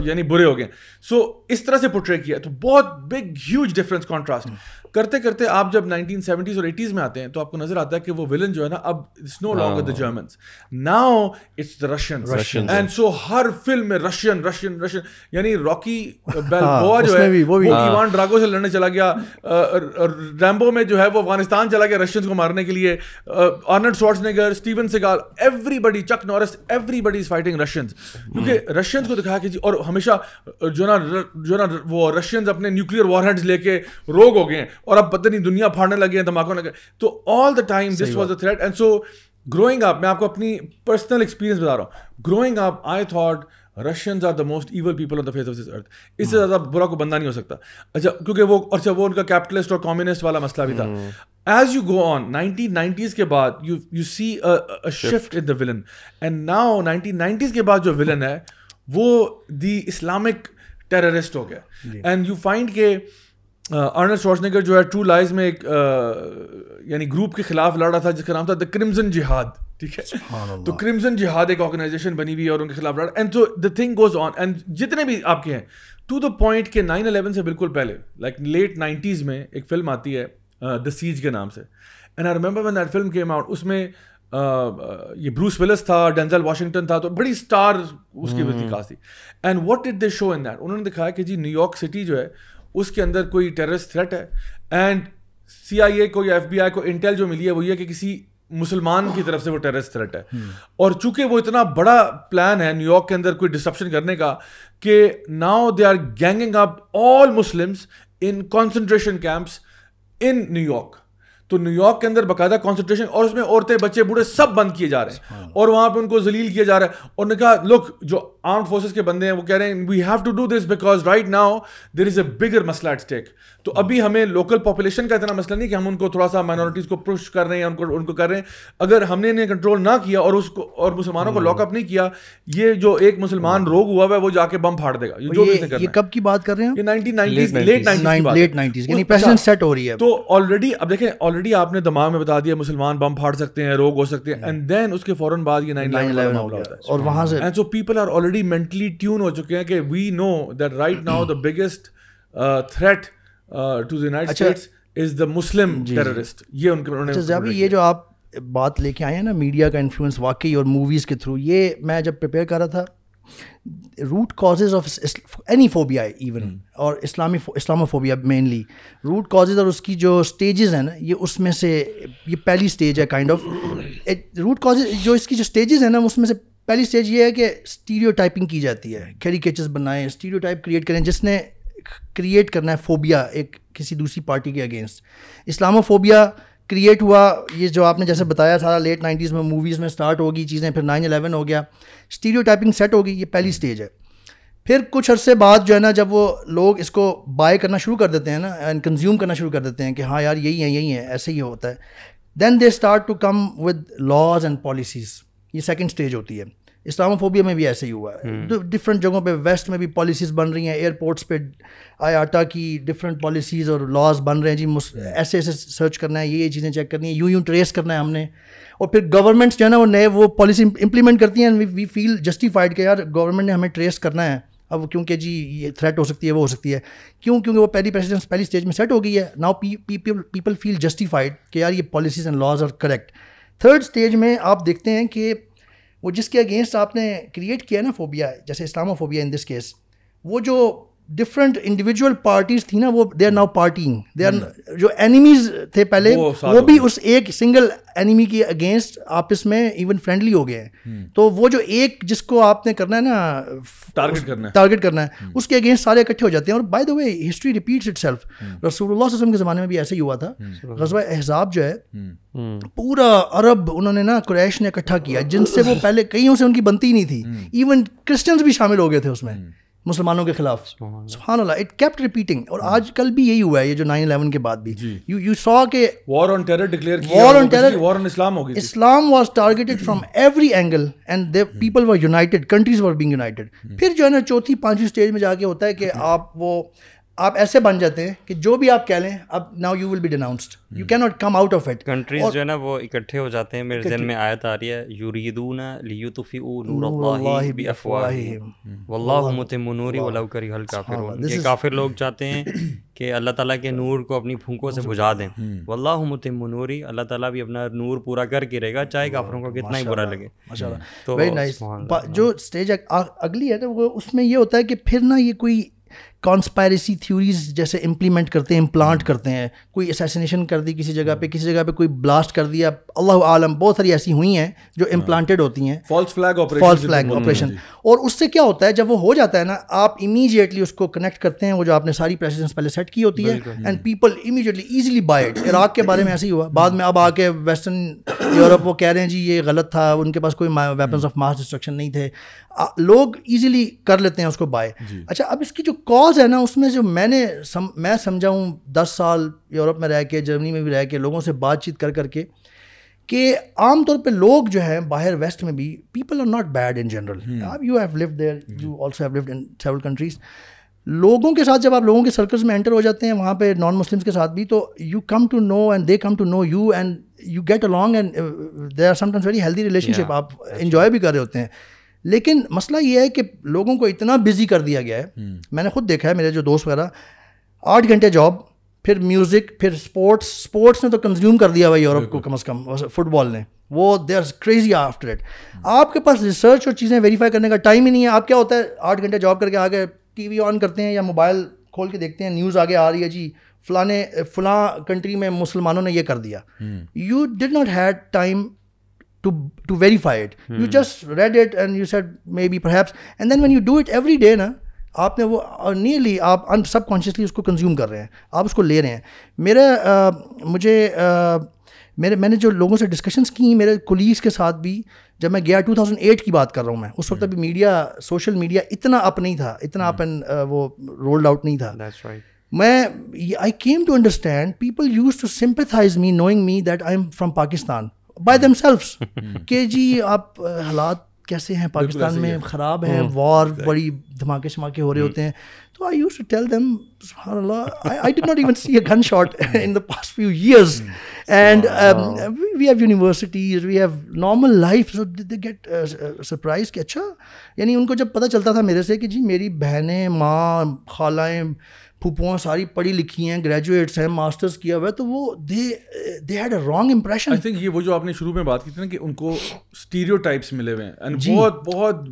یعنی برے ہو گئے. سو اس طرح سے پورٹری کیا, تو بہت بگ ہیوج ڈفرنس کانٹراسٹ کرتے کرتے آپ جب 1970s اور 80s میں آتے ہیں تو آپ کو نظر آتا ہے کہ وہ ولن جو ہے نا, اب it's no longer the Germans, now it's the Russians. And so ہر فلم میں رشین رشین رشین, یعنی راکی بیلبوا جو ہے وہ ایوان ڈراگو سے لڑنے چلا گیا, ریمبو میں جو ہے وہ افغانستان چلا گیا رشینز کو مارنے کے لیے, Arnold Schwarzenegger, Steven Seagal, everybody, Chuck Norris, everybody is fighting Russians, کیونکہ رشینز کو دکھایا کہ جی, اور ہمیشہ جو نا وہ رشینز اپنے نیوکلیئر وار ہیڈز لے کے روگ ہو گئے ہیں, اور اب پتہ نہیں دنیا پھاڑنے لگے ہیں, دھماکوں لگے. تو all the time this was a threat. And so growing up, میں آپ کو اپنی پرسنل ایکسپیرینس بتا رہا ہوں, growing up I thought Russians are the most evil people on the face of this earth. اس سے زیادہ برا کوئی بندہ نہیں ہو سکتا. اچھا, کیونکہ وہ اچھا وہ ان کا کیپٹلسٹ اور کمیونسٹ والا مسئلہ بھی تھا. As you go on 1990s کے بعد you see a shift in the villain, and now 1990s کے بعد جو villain ہے وہ دی اسلامک ٹیررسٹ ہو گیا. اینڈ یو فائنڈ کہ آرنلڈ شوارزنیگر جو ہے ٹرو لائز میں ایک یعنی گروپ کے خلاف لڑ رہا تھا جس کا نام تھا دا کرمزن جہاد, ٹھیک ہے. تو کرمزن جہاد ایک آرگنائزیشن بنی ہوئی ہے اور ان کے خلاف لڑ, and so the thing goes on, and جتنے بھی آپ کے ہیں ٹو دا پوائنٹ کہ 9/11 سے بالکل پہلے لائک لیٹ 90s میں ایک فلم آتی ہے دا سیج کے نام سے, and I remember when that film came out, اس میں یہ بروس ولس تھا, ڈینزل واشنگٹن تھا, تو بڑی اسٹار اس کی وجہ خاص تھی. And what did they show in that, انہوں نے دکھایا کہ جی نیو یارک سٹی جو ہے اس کے اندر کوئی ٹیررسٹ تھریٹ ہے, اینڈ CIA کو یا FBI کو انٹیل جو ملی ہے وہ یہ کہ کسی مسلمان کی طرف سے وہ ٹیررسٹ تھریٹ ہے. اور چونکہ وہ اتنا بڑا پلان ہے نیو یارک کے اندر کوئی ڈسرپشن کرنے کا کہ now they are ganging up all Muslims in concentration camps in New York. تو نیو یارک کے اندر باقاعدہ کانسنٹریشن, اور اس میں عورتیں بچے بوڑھے سب بند کیے جا رہے ہیں, اور وہاں پہ ان کو ذلیل کیا جا رہا ہے. اور نے کہا لک, جو آرمڈ فورسز کے بندے ہیں وہ کہہ رہے ہیں we have to do this because right now there is a bigger مسئلہ ایٹ اسٹیک. تو ابھی ہمیں لوکل پاپولیشن کا اتنا مسئلہ نہیں کہ ہم ان کو تھوڑا سا مائنورٹیز کو پش کر رہے ہیں, ان کو کر رہے ہیں. اگر ہم نے انہیں کنٹرول نہ کیا اور اس کو اور مسلمانوں کو لاک اپ نہیں کیا, یہ جو ایک مسلمان روگ ہوا ہوا ہے وہ جا کے بم پھاڑ دے گا. یہ کب کی بات کر رہے ہیں, یہ 1990s لیٹ 90s یعنی پریسیڈنٹ سیٹ ہو رہی ہے. تو آلریڈی اب دیکھیں, آلریڈی آپ نے دماغ میں بتا دیا مسلمان بم پھاڑ سکتے ہیں, روگ ہو سکتے ہیں, اینڈ دین اس کے فوراً بعد یہ 9/11 ہوتا ہے. اور وہاں سے and so people are already mentally tune ہو چکے ہیں کہ we know that right now the biggest threat to the United States is the Muslim terrorist. یہ ان کے یہ جو آپ بات لے کے آئے ہیں نا میڈیا کا انفلوئنس واقعی اور موویز کے تھرو, یہ میں جب پریپیئر کر رہا تھا, root causes of any phobia even, اور اسلاموفوبیا مینلی روٹ کازز اور اس کی جو اسٹیجز ہیں نا, یہ اس میں سے یہ پہلی اسٹیج ہے کائنڈ آف. روٹ کازز جو اس کی جو اسٹیجز ہیں نا, اس میں سے پہلی اسٹیج یہ ہے کہ اسٹیریو ٹائپنگ کی جاتی ہے, کیریکیچرز بنائیں, اسٹیریو ٹائپ کریٹ کریں, جس نے کریٹ کرنا ہے فوبیا ایک کسی دوسری پارٹی کے اگینسٹ. اسلاموفوبیا کریٹ ہوا, یہ جو آپ نے جیسے بتایا سارا لیٹ 90s میں موویز میں اسٹارٹ ہوگی چیزیں, پھر 9/11 ہو گیا, اسٹیریو ٹائپنگ سیٹ ہوگی, یہ پہلی اسٹیج ہے. پھر کچھ عرصے بعد جو ہے نا, جب وہ لوگ اس کو بائی کرنا شروع کر دیتے ہیں نا, اینڈ کنزیوم کرنا شروع کر دیتے ہیں کہ ہاں یار یہی ہے ایسے ہی ہوتا ہے, then they start to come with laws and policies. یہ سیکنڈ اسٹیج ہوتی ہے. اسلاموفوبیا میں بھی ایسے ہی ہوا ہے, ڈفرینٹ جگہوں پہ ویسٹ میں بھی پالیسیز بن رہی ہیں, ایئرپورٹس پہ آیاٹا کی ڈفرینٹ پالیسیز اور لاز بن رہے ہیں, جی ایسے سرچ کرنا ہے, یہ چیزیں چیک کرنی ہے, یوں ٹریس کرنا ہے ہم نے. اور پھر گورنمنٹس جو ہے نا وہ نئے وہ پالیسی امپلیمنٹ کرتی ہیں, وی فیل جسٹیفائڈ کہ یار گورنمنٹ نے ہمیں ٹریس کرنا ہے, اب کیونکہ جی یہ تھریٹ ہو سکتی ہے وہ ہو سکتی ہے, کیونکہ وہ پہلی پریسیڈنس پہلی اسٹیج میں سیٹ ہو گئی ہے. ناؤ پیپل فیل جسٹیفائڈ کہ یار یہ policies and laws are correct. Third stage میں آپ دیکھتے ہیں کہ وہ جس کے اگینسٹ آپ نے کریٹ کیا نا فوبیا, جیسے اسلامو فوبیا ان دس کیس, وہ جو ڈفرنٹ انڈیویجول پارٹیز تھی نا, وہ they are now partying, they are جو اینیمیز تھے پہلے وہ بھی اس ایک سنگل اینیمی کے اگینسٹ آپس میں ایون فرینڈلی ہو گئے ہیں. تو وہ جو ایک جس کو آپ نے کرنا ہے نا ٹارگٹ کرنا ہے اس کے اگینسٹ سارے اکٹھے ہو جاتے ہیں. اور by the way history repeats it self. رسول اللہ صلی اللہ علیہ وسلم کے زمانے میں بھی ایسے ہی ہوا تھا. غزوہ احزاب جو ہے پورا عرب انہوں نے نا قریش نے اکٹھا کیا, جن سے وہ پہلے کئیوں سے ان کی بنتی ہی نہیں تھی, ایون کرسچنز بھی شامل ہو گئے تھے اس میں مسلمانوں کے خلاف. سبحان اللہ, اٹ کیپٹ ریپیٹنگ. اور آج کل بھی یہی ہوا ہے, یہ جو 9/11 کے بعد بھی یو سا کہ وار آن ٹیرر ڈکلیئر کیا, وار آن ٹیرر, وار آن اسلام ہو گئی. Islam was targeted from every angle and people were united, countries were being united. پھر جو ہے نا چوتھی پانچویں اسٹیج میں جا کے ہوتا ہے کہ آپ ایسے بن جاتے ہیں کہ جو بھی آپ کہہ لیں اب now you will be denounced, you can not come out of it. Countries جو ہے نا وہ اکٹھے ہو جاتے ہیں. میرے ذہن میں آیت آ رہی ہے یریدون لیطفئوا نور اللہ بافواہہم واللہ متم نورہ ولو کرہ الکافرون. یہ کافر لوگ چاہتے ہیں کہ اللہ تعالیٰ کے نور کو اپنی پھونکوں سے بجھا دیں. واللہ متم نورہ, اللہ تعالیٰ بھی اپنا نور پورا کر کے رہے گا چاہے کافروں کو کتنا ہی برا لگے. ماشاءاللہ, ویری نائس. جو اسٹیج اگلی ہے نا وہ اس میں یہ ہوتا ہے کہ پھر نا یہ کوئی کانسپائریسی تھیوریز جیسے امپلیمنٹ کرتے ہیں, امپلانٹ کرتے ہیں. کوئی اسیسینیشن کر دی کسی جگہ پہ, کسی جگہ پہ کوئی بلاسٹ کر دیا, اللہ عالم بہت ساری ایسی ہوئی ہیں جو امپلانٹڈ ہوتی ہیں, فالس فلیگ آپریشن. اور اس سے کیا ہوتا ہے جب وہ ہو جاتا ہے نا, آپ امیجیٹلی اس کو کنیکٹ کرتے ہیں, وہ جو آپ نے ساری پریسیڈنس پہلے سیٹ کی ہوتی ہے, and people immediately easily by it. Iraq کے بارے میں ایسے ہی ہوا, بعد میں اب آ کے ویسٹرن یورپ وہ کہہ رہے ہیں جی یہ غلط تھا, ان کے پاس کوئی ویپنز آف ماس ڈسٹرکشن نہیں تھے, لوگ ایزیلی کر لیتے ہیں اس کو بائی. اچھا, اب اس کی جو کاز ہے نا اس میں جو میں سمجھا ہوں 10 سال یورپ میں رہ کے, جرمنی میں بھی رہ کے, لوگوں سے بات چیت کر کے, کہ عام طور پہ لوگ جو ہیں باہر ویسٹ میں بھی, people are not bad in general. You have lived there, you also have lived in several countries. لوگوں کے ساتھ جب آپ لوگوں کے سرکلز میں انٹر ہو جاتے ہیں وہاں پہ نان مسلمس کے ساتھ بھی, تو you come to know and they come to know you and you get along and there are sometimes very healthy relationship, آپ انجوائے بھی کر رہے ہوتے ہیں. لیکن مسئلہ یہ ہے کہ لوگوں کو اتنا بزی کر دیا گیا ہے. میں نے خود دیکھا ہے, میرے جو دوست وغیرہ 8 گھنٹے جاب, پھر میوزک, پھر اسپورٹس نے تو کنزیوم کر دیا ہوا یورپ کو, کم از کم فٹ بال نے, وہ they are crazy after it. آپ کے پاس ریسرچ اور چیزیں ویریفائی کرنے کا ٹائم ہی نہیں ہے. آپ کیا ہوتا ہے 8 گھنٹے جاب کر کے آگے ٹی وی آن کرتے ہیں یا موبائل کھول کے دیکھتے ہیں, نیوز آگے آ رہی ہے جی فلاں کنٹری میں مسلمانوں نے یہ کر دیا. You did not had time to verify it. You just read it and you said maybe perhaps, and then when you do it every day نا, آپ نے وہ نیئرلی آپ سب کانشیسلی اس کو کنزیوم کر رہے ہیں, آپ اس کو لے رہے ہیں. میں نے جو لوگوں سے ڈسکشنس کی, میرے کولیگس کے ساتھ بھی, جب میں گیا 2008 کی بات کر رہا ہوں میں, اس وقت ابھی میڈیا, سوشل میڈیا اتنا اپ نہیں تھا, اتنا اپ اینڈ وہ رولڈ آؤٹ نہیں تھا. I came to understand people used to sympathize me knowing me that I'm from Pakistan by themselves کہ جی آپ حالات کیسے ہیں پاکستان میں, خراب ہیں, وار, بڑی دھماکے شماکے ہو رہے ہوتے ہیں. تو I used to tell them, subhan Allah, I did not even see a gunshot in the past few years, and we have universities, we have normal life, so they get surprised کہ اچھا, یعنی ان کو جب پتہ چلتا تھا میرے سے کہ جی میری بہنیں, ماں, خالائیں, پھوپھویں ساری پڑھی لکھی ہیں, گریجویٹس ہیں, ماسٹرز کیا ہوا ہے, تو وہ they had a wrong impression. I think یہ وہ جو آپ نے شروع میں بات کی تھی نا کہ ان کو اسٹیریو ٹائپس ملے ہوئے ہیں, اینڈ بہت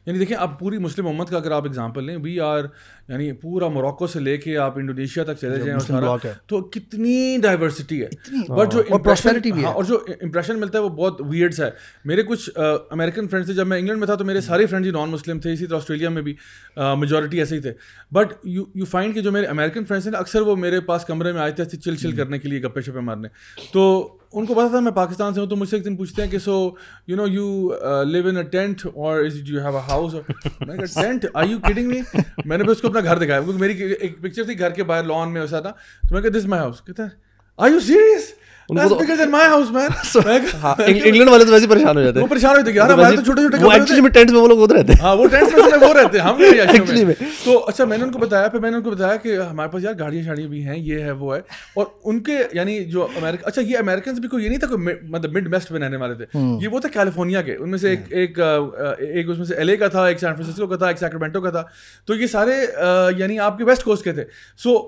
یعنی دیکھیں آپ پوری مسلم امت کا اگر آپ ایگزامپل لیں, وی آر یعنی پورا موراکو سے لے کے آپ انڈونیشیا تک چلے جائیں, تو کتنی ڈائیورسٹی ہے, بٹ جو پراسپیرٹی بھی ہے اور جو امپریشن ملتا ہے وہ بہت ویئرڈ ہے. میرے کچھ امیریکن فرینڈس تھے, جب میں انگلینڈ میں تھا تو میرے سارے فرینڈز نان مسلم تھے, اسی طرح آسٹریلیا میں بھی میجورٹی ایسے ہی تھے. بٹ یو فائنڈ کہ جو میرے امیریکن فرینڈس ہیں اکثر وہ میرے پاس کمرے میں آئے تھے چل کرنے کے لیے, گپے شپے مارنے. تو ان کو پتا تھا میں پاکستان سے ہوں, تو مجھ سے ایک دن پوچھتے ہیں کہ so you know you live in a tent اور یو ہیو اے ہاؤس. میں نے کہا tent, are you kidding me. میں نے بھی اس کو اپنا گھر دکھایا, کیونکہ میری ایک پکچر تھی گھر کے باہر لان میں ویسا تھا, تو میں کہا دس مائی ہاؤس. کہتا ہے are you serious. That's bigger than my house, man. England والے تو ویسے پریشان ہو جاتے ہیں, وہ پریشان ہوتے ہیں یار ہمارے تو چھوٹے چھوٹے وہ ایکچولی میں ٹینٹس میں وہ لوگ ادھر رہتے ہیں. ہاں وہ ٹینٹس میں وہ رہتے ہیں, ہم بھی ایکچولی میں. تو اچھا میں نے ان کو بتایا, پھر میں نے ان کو بتایا کہ ہمارے پاس یار گاڑیاں شاڑیاں بھی ہیں, یہ ہے وہ ہے, اور ان کے یعنی جو امیرکا, اچھا یہ امریکنز بھی کوئی یہ نہیں تھا کوئی مطلب مڈ ویسٹ میں رہنے والے تھے, یہ وہ تھے کیلیفورنیا کے, ان میں سے ایک اس میں سے ایل اے کا تھا, ایک سان فرانسسکو کا تھا, ایک سیکرامنٹو کا تھا, تو یہ سارے یعنی آپ کے ویسٹ کوسٹ کے تھے. سو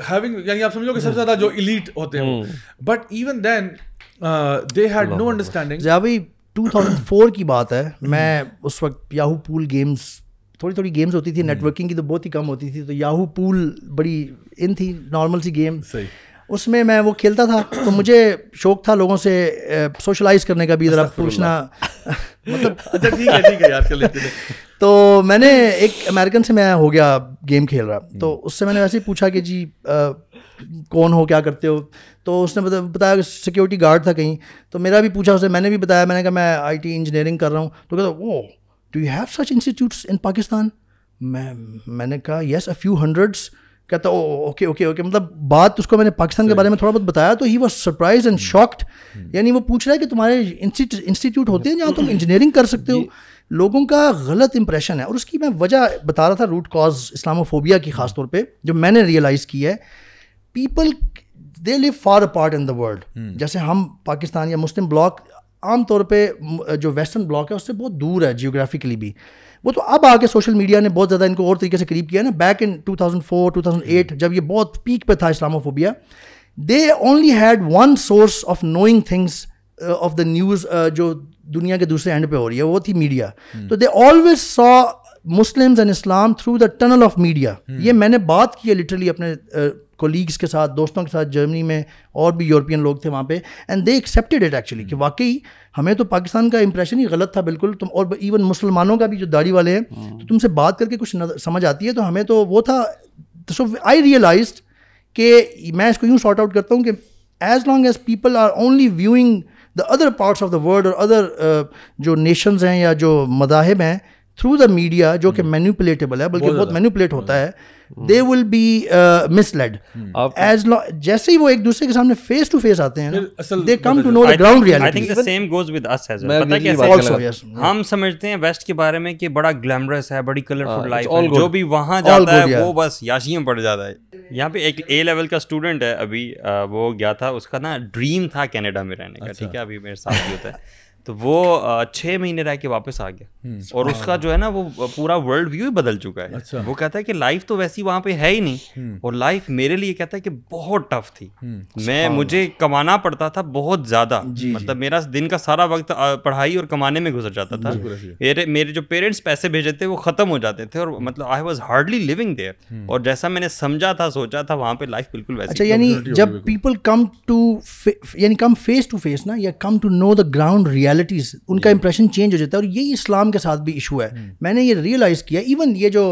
ہیونگ یعنی آپ سمجھو کہ سب سے زیادہ جو ایلیٹ ہوتے ہیں, but even then they had no understanding. ابھی 2004 کی بات ہے, میں اس وقت یاہو پول گیمز, تھوڑی گیمز ہوتی تھی نیٹ ورکنگ کی تو بہت ہی کم ہوتی تھی, تو یاہو پول بڑی ان تھی نارمل سی گیم, اس میں وہ کھیلتا تھا. تو مجھے شوق تھا لوگوں سے سوشلائز کرنے کا بھی, ذرا پوچھنا مطلب اچھا ٹھیک ہے یار کر لیتے تھے. تو میں نے ایک امریکن سے میں ہو گیا گیم کھیل رہا, تو اس سے میں نے ویسے ہی پوچھا کہ جی کون ہو, کیا کرتے ہو, تو اس نے بتایا کہ سیکیورٹی گارڈ تھا کہیں. تو میرا بھی پوچھا اسے, میں نے بھی بتایا, میں نے کہا میں آئی ٹی انجینئرنگ کر رہا ہوں. تو کہتا oh do you have such institutes in Pakistan. میں نے کہا یس اے فیو ہنڈریڈس. کہتا اوکے اوکے اوکے, مطلب بات اس کو میں نے پاکستان کے بارے میں تھوڑا بہت بتایا, تو he was surprise and shocked. یعنی وہ پوچھ رہا ہے کہ تمہارے انسٹیٹیوٹ ہوتے ہیں جہاں تم انجینئرنگ کر سکتے ہو. لوگوں کا غلط امپریشن ہے, اور اس کی میں وجہ بتا رہا تھا, روٹ کاز اسلاموفوبیا کی خاص طور پہ جو میں نے ریئلائز کی ہے. People they live far apart in the world. جیسے ہم پاکستان یا مسلم بلاک عام طور پہ جو ویسٹرن بلاک ہے اس سے بہت دور ہے جیوگرافیکلی بھی. وہ تو اب آ کے سوشل میڈیا نے بہت زیادہ ان کو اور طریقے سے قریب کیا نا. بیک ان 2004 2008 جب یہ بہت پیک پہ تھا Islamophobia, they only had one source of knowing things of the news جو دنیا کے دوسرے اینڈ پہ ہو رہی ہے, وہ تھی میڈیا. تو دے آلویز سا Muslims and Islam through the tunnel of media. یہ میں نے بات کی ہے لٹرلی اپنے کولیگس کے ساتھ, دوستوں کے ساتھ, جرمنی میں اور بھی یورپین لوگ تھے وہاں پہ, and they accepted it actually کہ واقعی ہمیں تو پاکستان کا امپریشن ہی غلط تھا بالکل. تم اور ایون مسلمانوں کا بھی جو داڑھی والے ہیں, تو تم سے بات کر کے کچھ سمجھ آتی ہے, تو ہمیں تو وہ تھا. سو آئی ریئلائزڈ کہ میں اس کو یوں سارٹ آؤٹ کرتا ہوں کہ as long as people are only viewing the other parts of the world اور ادر جو نیشنز ہیں یا جو مذاہب ہیں تھرو دا میڈیا, جو کہ مینیپولیٹیبل ہے, بلکہ بہت مینیپولیٹ ہوتا ہے, they will be misled. As جیسے ہی وہ ایک دوسرے کے سامنے فیس ٹو فیس آتے ہیں, they come to know the ground reality. I think the same goes with us as well. پتہ کیسے ہم سمجھتے ہیں ویسٹ کے بارے میں کہ بڑا گلیمرس ہے, بڑی کلرفل لائف ہے, جو بھی وہاں جاتا ہے وہ بس یاشیاں پڑ جاتا ہے. یہاں پہ ایک اے لیول کا اسٹوڈنٹ ہے ابھی, وہ گیا تھا, اس کا نا ڈریم تھا کینیڈا میں رہنے کا, ٹھیک ہے, ابھی میرے ساتھ بھی ہوتا ہے. تو وہ 6 مہینے رہ کے واپس آ گیا, اور اس کا جو ہے نا وہ پورا ورلڈ ویو ہی بدل چکا ہے. وہ کہتا ہے کہ لائف تو ویسی وہاں پہ ہے ہی نہیں, اور لائف میرے لیے کہتا ہے کہ بہت ٹف تھی. مجھے کمانا پڑتا تھا بہت زیادہ, مطلب میرا دن کا سارا وقت پڑھائی اور کمانے میں گزر جاتا تھا. میرے جو پیرنٹس پیسے بھیجتے تھے وہ ختم ہو جاتے تھے, اور مطلب I was hardly living there. اور جیسا میں نے سمجھا تھا, سوچا تھا, وہاں پہ لائف بالکل ویسی. اچھا یعنی جب people come face to face نا, یا come to know the ground realities, ان کا امپریشن چینج ہو جاتا ہے. اور یہی اسلام کے ساتھ بھی ایشو ہے. میں نے یہ ریئلائز کیا, ایون یہ جو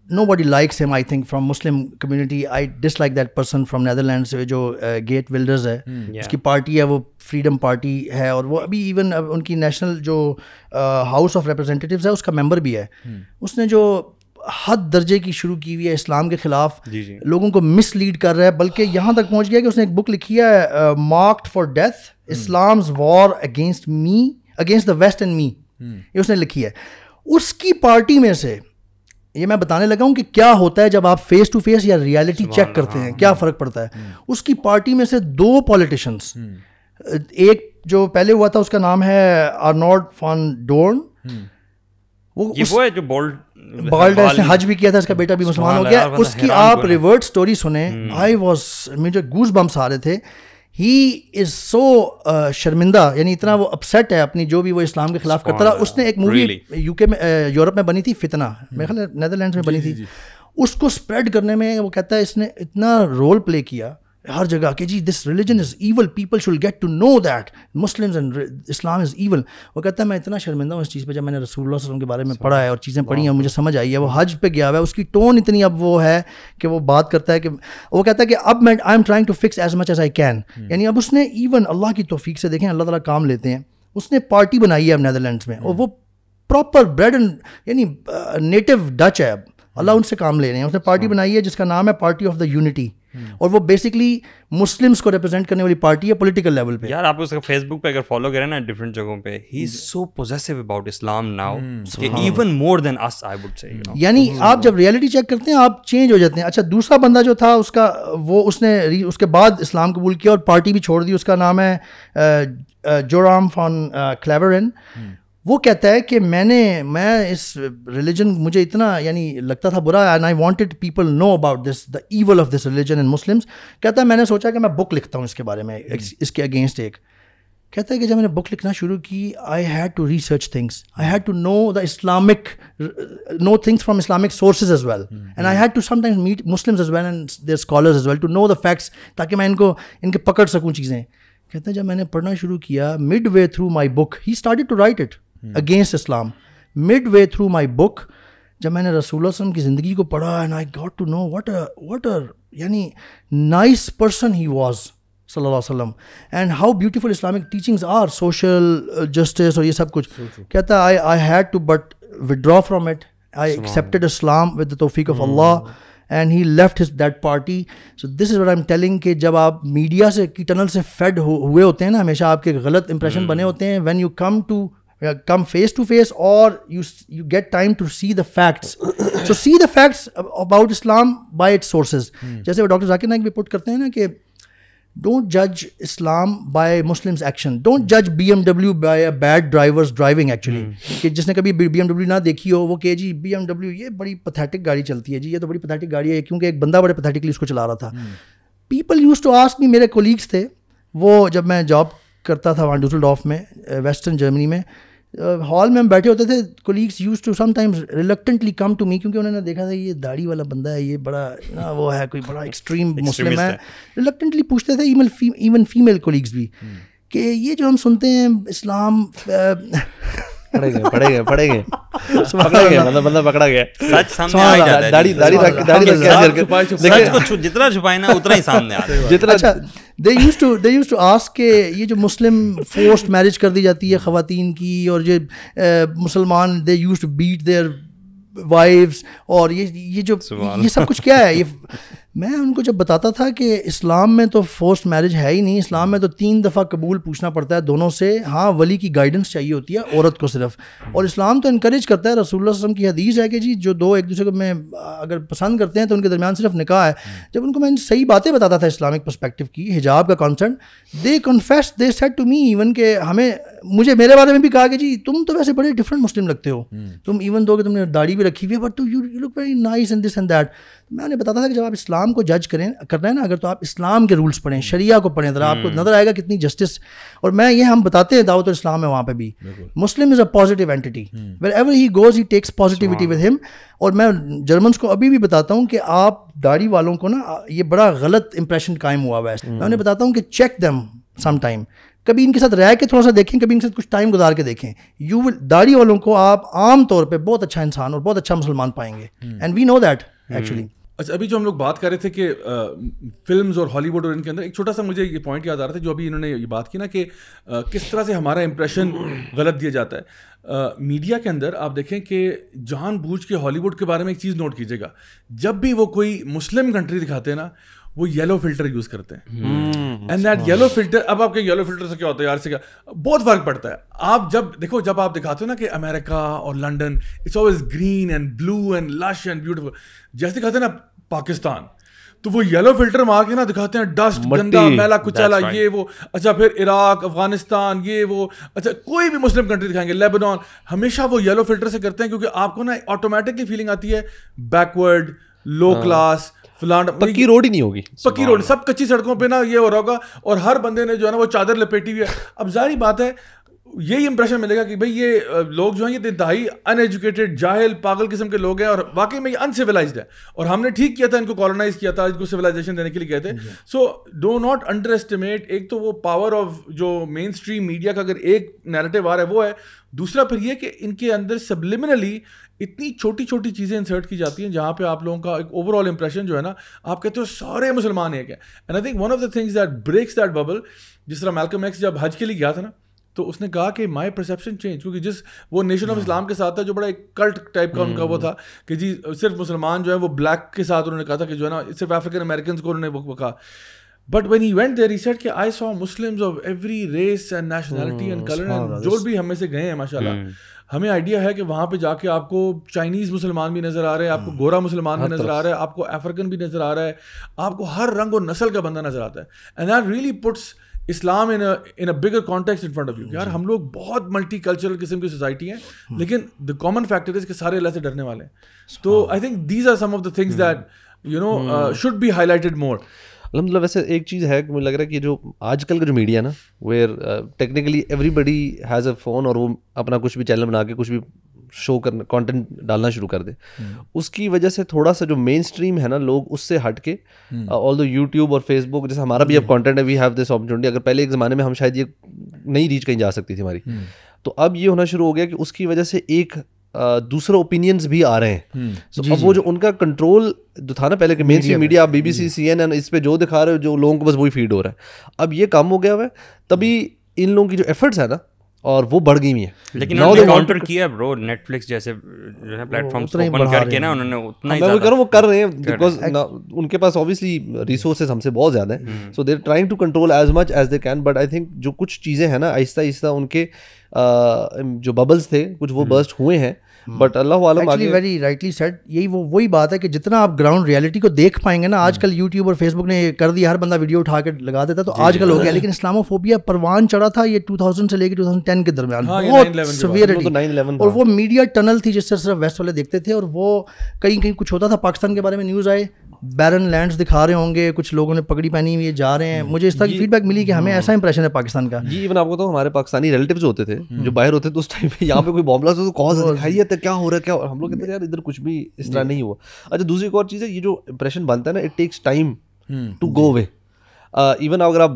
نو باڈی لائکس ہم, I think from Muslim community, I dislike that person from Netherlands, جو گیٹ ولڈرز ہے, اس کی پارٹی ہے, وہ فریڈم پارٹی ہے, اور وہ ابھی ایون ان کی نیشنل جو ہاؤس آف ریپرزینٹیٹیوز ہے اس کا ممبر بھی ہے. اس نے جو حد درجے کی شروع کی ہوئی ہے اسلام کے خلاف, لوگوں کو مس لیڈ کر رہا ہے, بلکہ یہاں تک پہنچ گیا کہ اس نے ایک بک لکھی ہے, marked for death, Islam's war against me, against the West and me, یہ اس نے لکھی ہے. اس کی پارٹی میں سے یہ میں بتانے لگا ہوں کہ کیا ہوتا ہے جب آپ فیس ٹو فیس یا ریالٹی چیک کرتے ہیں, کیا فرق پڑتا ہے. اس کی پارٹی میں سے 2 پولیٹیشنس, ایک جو پہلے ہوا تھا اس کا نام ہے آرنولڈ فان ڈورن, وہ ہے جو بالڈ ہے, اس نے حج بھی کیا تھا, اس کا بیٹا بھی مسلمان ہو گیا. اس کی آپ ریورٹ سٹوری سنیں, مجھے گوز بمپس آ رہے تھے. ہی از سو شرمندہ, یعنی اتنا وہ اپسیٹ ہے اپنی جو بھی وہ اسلام کے خلاف کرتا رہا. اس نے ایک مووی UK میں, یورپ میں بنی تھی, فتنہ, میرے خیال نیدرلینڈس میں بنی تھی. اس کو اسپریڈ کرنے میں وہ کہتا ہے اس نے اتنا رول پلے کیا ہر جگہ کہ جی this religion is evil, people should get to know that Muslims and Islam is evil. وہ کہتا ہے میں اتنا شرمندہ ہوں اس چیز پہ, جب میں نے رسول اللہ صلی اللہ علیہ وسلم کے بارے میں پڑھا ہے اور چیزیں پڑھی ہیں, مجھے سمجھ آئی ہے. وہ حج پہ گیا ہوا ہے, اس کی ٹون اتنی اب وہ ہے کہ وہ بات کرتا ہے کہ وہ کہتا ہے کہ اب میں I am trying to fix as much as I can. یعنی اب اس نے ایون اللہ کی توفیق سے, دیکھیں اللہ تعالیٰ کام لیتے ہیں, اس نے پارٹی بنائی ہے اب نیدرلینڈس میں, اور وہ پراپر بریڈ اینڈ یعنی نیٹو ڈچ ہے. اب اللہ ان سے کام لے رہے ہیں. اس نے پارٹی بنائی ہے جس کا نام ہے پارٹی آف دا یونٹی. اور وہ بیسکلی مسلمس کو ریپرزینٹ کرنے والی پارٹی ہے پولیٹیکل لیول پہ. یار آپ اس کا فیس بک پہ اگر فالو کریں نا ڈفرینٹ جگہوں پہ, he is so possessive about Islam now, even more than as I would say. یعنی آپ جب ریئلٹی چیک کرتے ہیں آپ چینج ہو جاتے ہیں. اچھا دوسرا بندہ جو تھا اس کا اس نے اس کے بعد اسلام قبول کیا اور پارٹی بھی چھوڑ دی, اس کا نام ہے جورام فان کلیورن. وہ کہتا ہے کہ میں اس ریلیجن مجھے اتنا یعنی لگتا تھا برا, and I wanted people know about this the evil of this religion in Muslims. کہتا ہے میں نے سوچا کہ میں بک لکھتا ہوں اس کے بارے میں, اس کے اگینسٹ ایک. کہتا ہے کہ جب میں نے بک لکھنا شروع کی, I had to research things, I had to know the Islamic know things from Islamic sources as well, and I had to sometimes meet Muslims as well and their scholars as well to know the facts, تاکہ میں ان کے پکڑ سکوں چیزیں. کہتا ہے جب میں نے پڑھنا شروع کیا, midway through my book he started to write it against Islam. Midway through my book جب میں نے رسول اللہ صلی اللہ علیہ وسلم کی زندگی کو پڑھا, and I got to know what یعنی نائس پرسن ہی واز صلی اللہ علیہ وسلم, and how beautiful Islamic teachings are, social justice اور یہ سب کچھ. کہتا ہے I had to but withdraw from it, I accepted Islam with the توفیق of Allah, and he left that party. So this is what I am telling کہ جب آپ میڈیا سے کی ٹنل سے فیڈ ہوئے ہوتے ہیں نا, ہمیشہ آپ کے غلط امپریشن بنے ہوتے ہیں. When you come face to face, or you get time to see the facts. So see the facts about Islam by its sources. جیسے وہ ڈاکٹر ذاکر نائک بھی پٹ کرتے ہیں نا کہ don't judge Islam by Muslims action, don't judge BMW by a bad driver's driving actually. کہ جس نے کبھی BMW نہ دیکھی ہو وہ کہ جی BMW یہ بڑی پیتھیٹک گاڑی چلتی ہے جی, یہ تو بڑی پیتھیٹک گاڑی ہے کیونکہ ایک بندہ بڑے پیتھیٹکلی اس کو چلا رہا تھا. People used to ask me, میرے کولیگس تھے وہ جب میں جاب کرتا تھا وہاں ڈوسلڈورف میں ویسٹرن جرمنی میں, ہال میں ہم بیٹھے ہوتے تھے, colleagues used to sometimes reluctantly come to me, کیونکہ انہوں نے دیکھا تھا یہ داڑھی والا بندہ ہے, یہ بڑا وہ ہے کوئی بڑا ایکسٹریم مسلم ہے, ریلکٹنٹلی پوچھتے تھے ایون فیمیل کولیگس بھی کہ یہ جو ہم سنتے ہیں اسلام پڑے گئے بندہ پکڑا گیا, سچ سامنے آ جاتا ہے, داڑھی جتنا چھپائے نا اتنا ہی سامنے آتا ہے. اچھا they used to ask کہ یہ جو مسلم فورسڈ میرج کر دی جاتی ہے خواتین کی, اور یہ مسلمان they used to beat their wives, اور یہ جو یہ سب کچھ کیا ہے, یہ میں ان کو جب بتاتا تھا کہ اسلام میں تو فورسڈ میرج ہے ہی نہیں, اسلام میں تو 3 دفعہ قبول پوچھنا پڑتا ہے دونوں سے, ہاں ولی کی گائیڈنس چاہیے ہوتی ہے عورت کو صرف, اور اسلام تو انکریج کرتا ہے. رسول اللہ صلی اللہ علیہ وسلم کی حدیث ہے کہ جی جو دو ایک دوسرے کو میں اگر پسند کرتے ہیں تو ان کے درمیان صرف نکاح ہے. جب ان کو میں صحیح باتیں بتاتا تھا اسلامک پرسپیکٹو کی, حجاب کا concern, they confess, they said to me even کہ مجھے میرے بارے میں بھی کہا کہ جی تم تو ویسے بڑے ڈفرینٹ مسلم لگتے ہو, تم ایون دو کہ تم نے داڑھی بھی رکھی ہوئی ہے but you look very nice and this and that. میں انہیں بتاتا تھا کہ جب آپ اسلام کو جج کرنا ہے نا, اگر تو آپ اسلام کے رولس پڑھیں, شریعہ کو پڑھیں, ذرا آپ کو نظر آئے گا کتنی جسٹس. اور میں یہ ہم بتاتے ہیں دعوت الاسلام میں وہاں پہ بھی, Muslim is a positive entity, wherever he goes he takes positivity with him. اور میں جرمنس کو ابھی بھی بتاتا ہوں کہ آپ داڑھی والوں کو نا یہ بڑا غلط امپریشن قائم ہوا ہوا ہے. میں انہیں بتاتا ہوں کہ چیک دیم سم ٹائم, کبھی ان کے ساتھ رہ کے تھوڑا سا دیکھیں, کبھی ان کے ساتھ کچھ ٹائم گزار کے دیکھیں, یو ول داڑھی والوں کو آپ عام طور پہ بہت اچھا انسان اور بہت اچھا مسلمان پائیں گے, and we know that actually. اچھا ابھی جو ہم لوگ بات کر رہے تھے کہ فلمز اور ہالی ووڈ اور ان کے اندر ایک چھوٹا سا مجھے یہ پوائنٹ یاد آ رہا تھا جو ابھی انہوں نے یہ بات کی نا کہ کس طرح سے ہمارا امپریشن غلط دیا جاتا ہے میڈیا کے اندر. آپ دیکھیں کہ جان بوجھ کے ہالی ووڈ کے بارے میں ایک چیز نوٹ کیجیے گا, جب بھی وہ کوئی مسلم کنٹری دکھاتے ہیں نا وہ یلو فلٹر یوز کرتے ہیں, اینڈ دیٹ یلو فلٹر, اب آپ کے یلو فلٹر سے کیا ہوتا ہے یار, سے کیا بہت فرق پڑتا ہے. آپ جب آپ دکھاتے ہو نا کہ امریکہ اور London it's always green and blue and lush and beautiful, جیسے دکھاتے ہیں نا پاکستان تو وہ یلو فلٹر مار کے نا دکھاتے ہیں ڈسٹ, گندا میلا کچالا, یہ وہ. اچھا پھر عراق, افغانستان, یہ وہ, اچھا کوئی بھی مسلم کنٹری دکھائیں گے, لیبنان, ہمیشہ وہ یلو فلٹر سے کرتے ہیں کیونکہ آپ کو نا آٹومیٹکلی فیلنگ آتی ہے بیکورڈ, لو کلاس, پکی روڈ ہی نہیں ہوگی, پکی روڈ, سب کچی سڑکوں پہ نا یہ ہو رہا ہوگا, اور ہر بندے نے جو ہے نا وہ چادر لپیٹی ہوئی ہے. اب ظاہری بات ہے یہی امپریشن ملے گا کہ بھائی یہ لوگ جو ہیں یہ انتہائی ان ایجوکیٹڈ, جاہل, پاگل قسم کے لوگ ہیں, اور واقعی میں یہ ان سویلائزڈ ہے, اور ہم نے ٹھیک کیا تھا ان کو کالونائز کیا تھا, ان کو سویلائزیشن دینے کے لیے کہتے ہیں. So do not under estimate, ایک تو وہ پاور آف جو مین اسٹریم میڈیا کا اگر ایک نیریٹو آ رہا ہے وہ ہے, دوسرا پھر یہ کہ ان کے اندر سبلیمنلی اتنی چھوٹی چھوٹی چیزیں انسرٹ کی جاتی ہیں جہاں پہ آپ لوگوں کا ایک اوور آل امپریشن جو ہے نا آپ کہتے ہو سارے مسلمان ایک ہیں. And I think one of the things that breaks that bubble, جس طرح میلکم ایکس جب حج کے لیے گیا تھا نا تو اس نے کہا کہ مائی پرسیپشن چینج, کیونکہ جس وہ نیشن آف اسلام کے ساتھ تھا جو بڑا ایک کلٹ ٹائپ کا ان کا وہ تھا کہ جی صرف مسلمان جو ہے وہ بلیک کے ساتھ انہوں نے کہا تھا کہ جو ہے نا صرف افریقن امریکنز کو انہوں نے وہ کہا. But when he went there, he said کہ I saw Muslims of every race and nationality and color, and جو بھی ہم میں سے گئے ہیں ماشاءاللہ, ہمیں آئیڈیا ہے کہ وہاں پہ جا کے آپ کو چائنیز مسلمان بھی نظر آ رہے ہیں, آپ کو گورا مسلمان بھی نظر آ رہا ہے, آپ کو افریقن بھی نظر آ رہا ہے, آپ کو ہر رنگ و نسل کا بندہ نظر آتا ہے. And that really puts Islam in a bigger context in front of you. یار ہم لوگ بہت ملٹی کلچرل قسم کی سوسائٹی ہیں, لیکن the common factor is کہ سارے اللہ سے ڈرنے والے ہیں. تو I think these are some of the things that you know should be highlighted more. الحمد للہ. ویسے ایک چیز ہے کہ مجھے لگ رہا ہے کہ جو آج کل کا جو میڈیا نا, where technically everybody has a phone, اور وہ اپنا کچھ بھی چینل بنا کے کچھ بھی شو کرنا, کانٹینٹ ڈالنا شروع کر دے, اس کی وجہ سے تھوڑا سا جو مین اسٹریم ہے نا, لوگ اس سے ہٹ کے آل دو یوٹیوب اور فیس بک, جیسے ہمارا بھی اب کانٹینٹ ہے, وی ہیو دس اپرچونیٹی. اگر پہلے ایک زمانے میں ہم شاید یہ نہیں ریچ کہیں جا سکتی تھی ہماری, تو اب یہ ہونا شروع ہو گیا کہ اس کی وجہ سے ایک دوسرے اوپینینز بھی آ رہے ہیں. اب وہ جو ان کا کنٹرول جو تھا نا پہلے کہ مین اسٹریم میڈیا, آپ B B C, C N N, اس پہ جو دکھا رہے ہو, جو لوگوں کو بس وہی فیڈ ہو رہا ہے, اب یہ کم ہو گیا ہوا ہے. تبھی ان لوگوں کی جو ایفرٹس ہے نا, اور وہ بڑھ گئی ہیں. لیکن انہوں نے کاؤنٹر کیا برو, نیٹ فلکس جیسے جو ہے پلیٹ فارمز اوپن کر کے نا, انہوں نے اتنا ہی میں وہ کر رہے ہیں بیکاز ان کے پاس obviously ریسورسز ہم سے بہت زیادہ ہیں, so they are trying to control as much as they can. But I think جو کچھ چیزیں ہیں نا, آہستہ آہستہ ان کے جو ببلز تھے کچھ وہ برسٹ ہوئے ہیں. But Allah Alam actually very rightly sad, یہی وہی بات ہے کہ جتنا آپ گراؤنڈ ریئلٹی کو دیکھ پائیں گے نا, آج کل یوٹیوب اور فیس بک نے کر دیا, ہر بندہ ویڈیو اٹھا کے لگا دیتا, تو آج کل ہو گیا. لیکن اسلاموفوبیا پروان چڑھا تھا یہ 2000 سے لے کے 2010 کے درمیان, بہت سیویرٹی, اور وہ میڈیا ٹنل تھی جس سے صرف ویسٹ والے دیکھتے تھے, اور وہ کہیں کہیں کچھ ہوتا تھا پاکستان کے بارے میں نیوز آئے, بیرن لینڈز دکھا رہے ہوں گے, کچھ لوگوں نے پگڑی پہنی ہوئی جا رہے ہیں. مجھے اس طرح کی فیڈ بیک ملی کہ ہمیں ایسا امپریشن ہے پاکستان کا. جی ایون آپ کو تو ہمارے پاکستانی ریلیٹیوز ہوتے تھے جو باہر ہوتے تھے اس ٹائم پہ, یہاں پہ کوئی بام بلاسٹ ہو تو کال دکھائیے تھا کیا ہو رہا ہے کیا, اور ہم لوگ کہتے ہیں یار ادھر کچھ بھی اس طرح نہیں ہوا. اچھا دوسری ایک اور چیز ہے, یہ جو امپریشن بنتا ہے نا, it takes time to go away. Even اگر آپ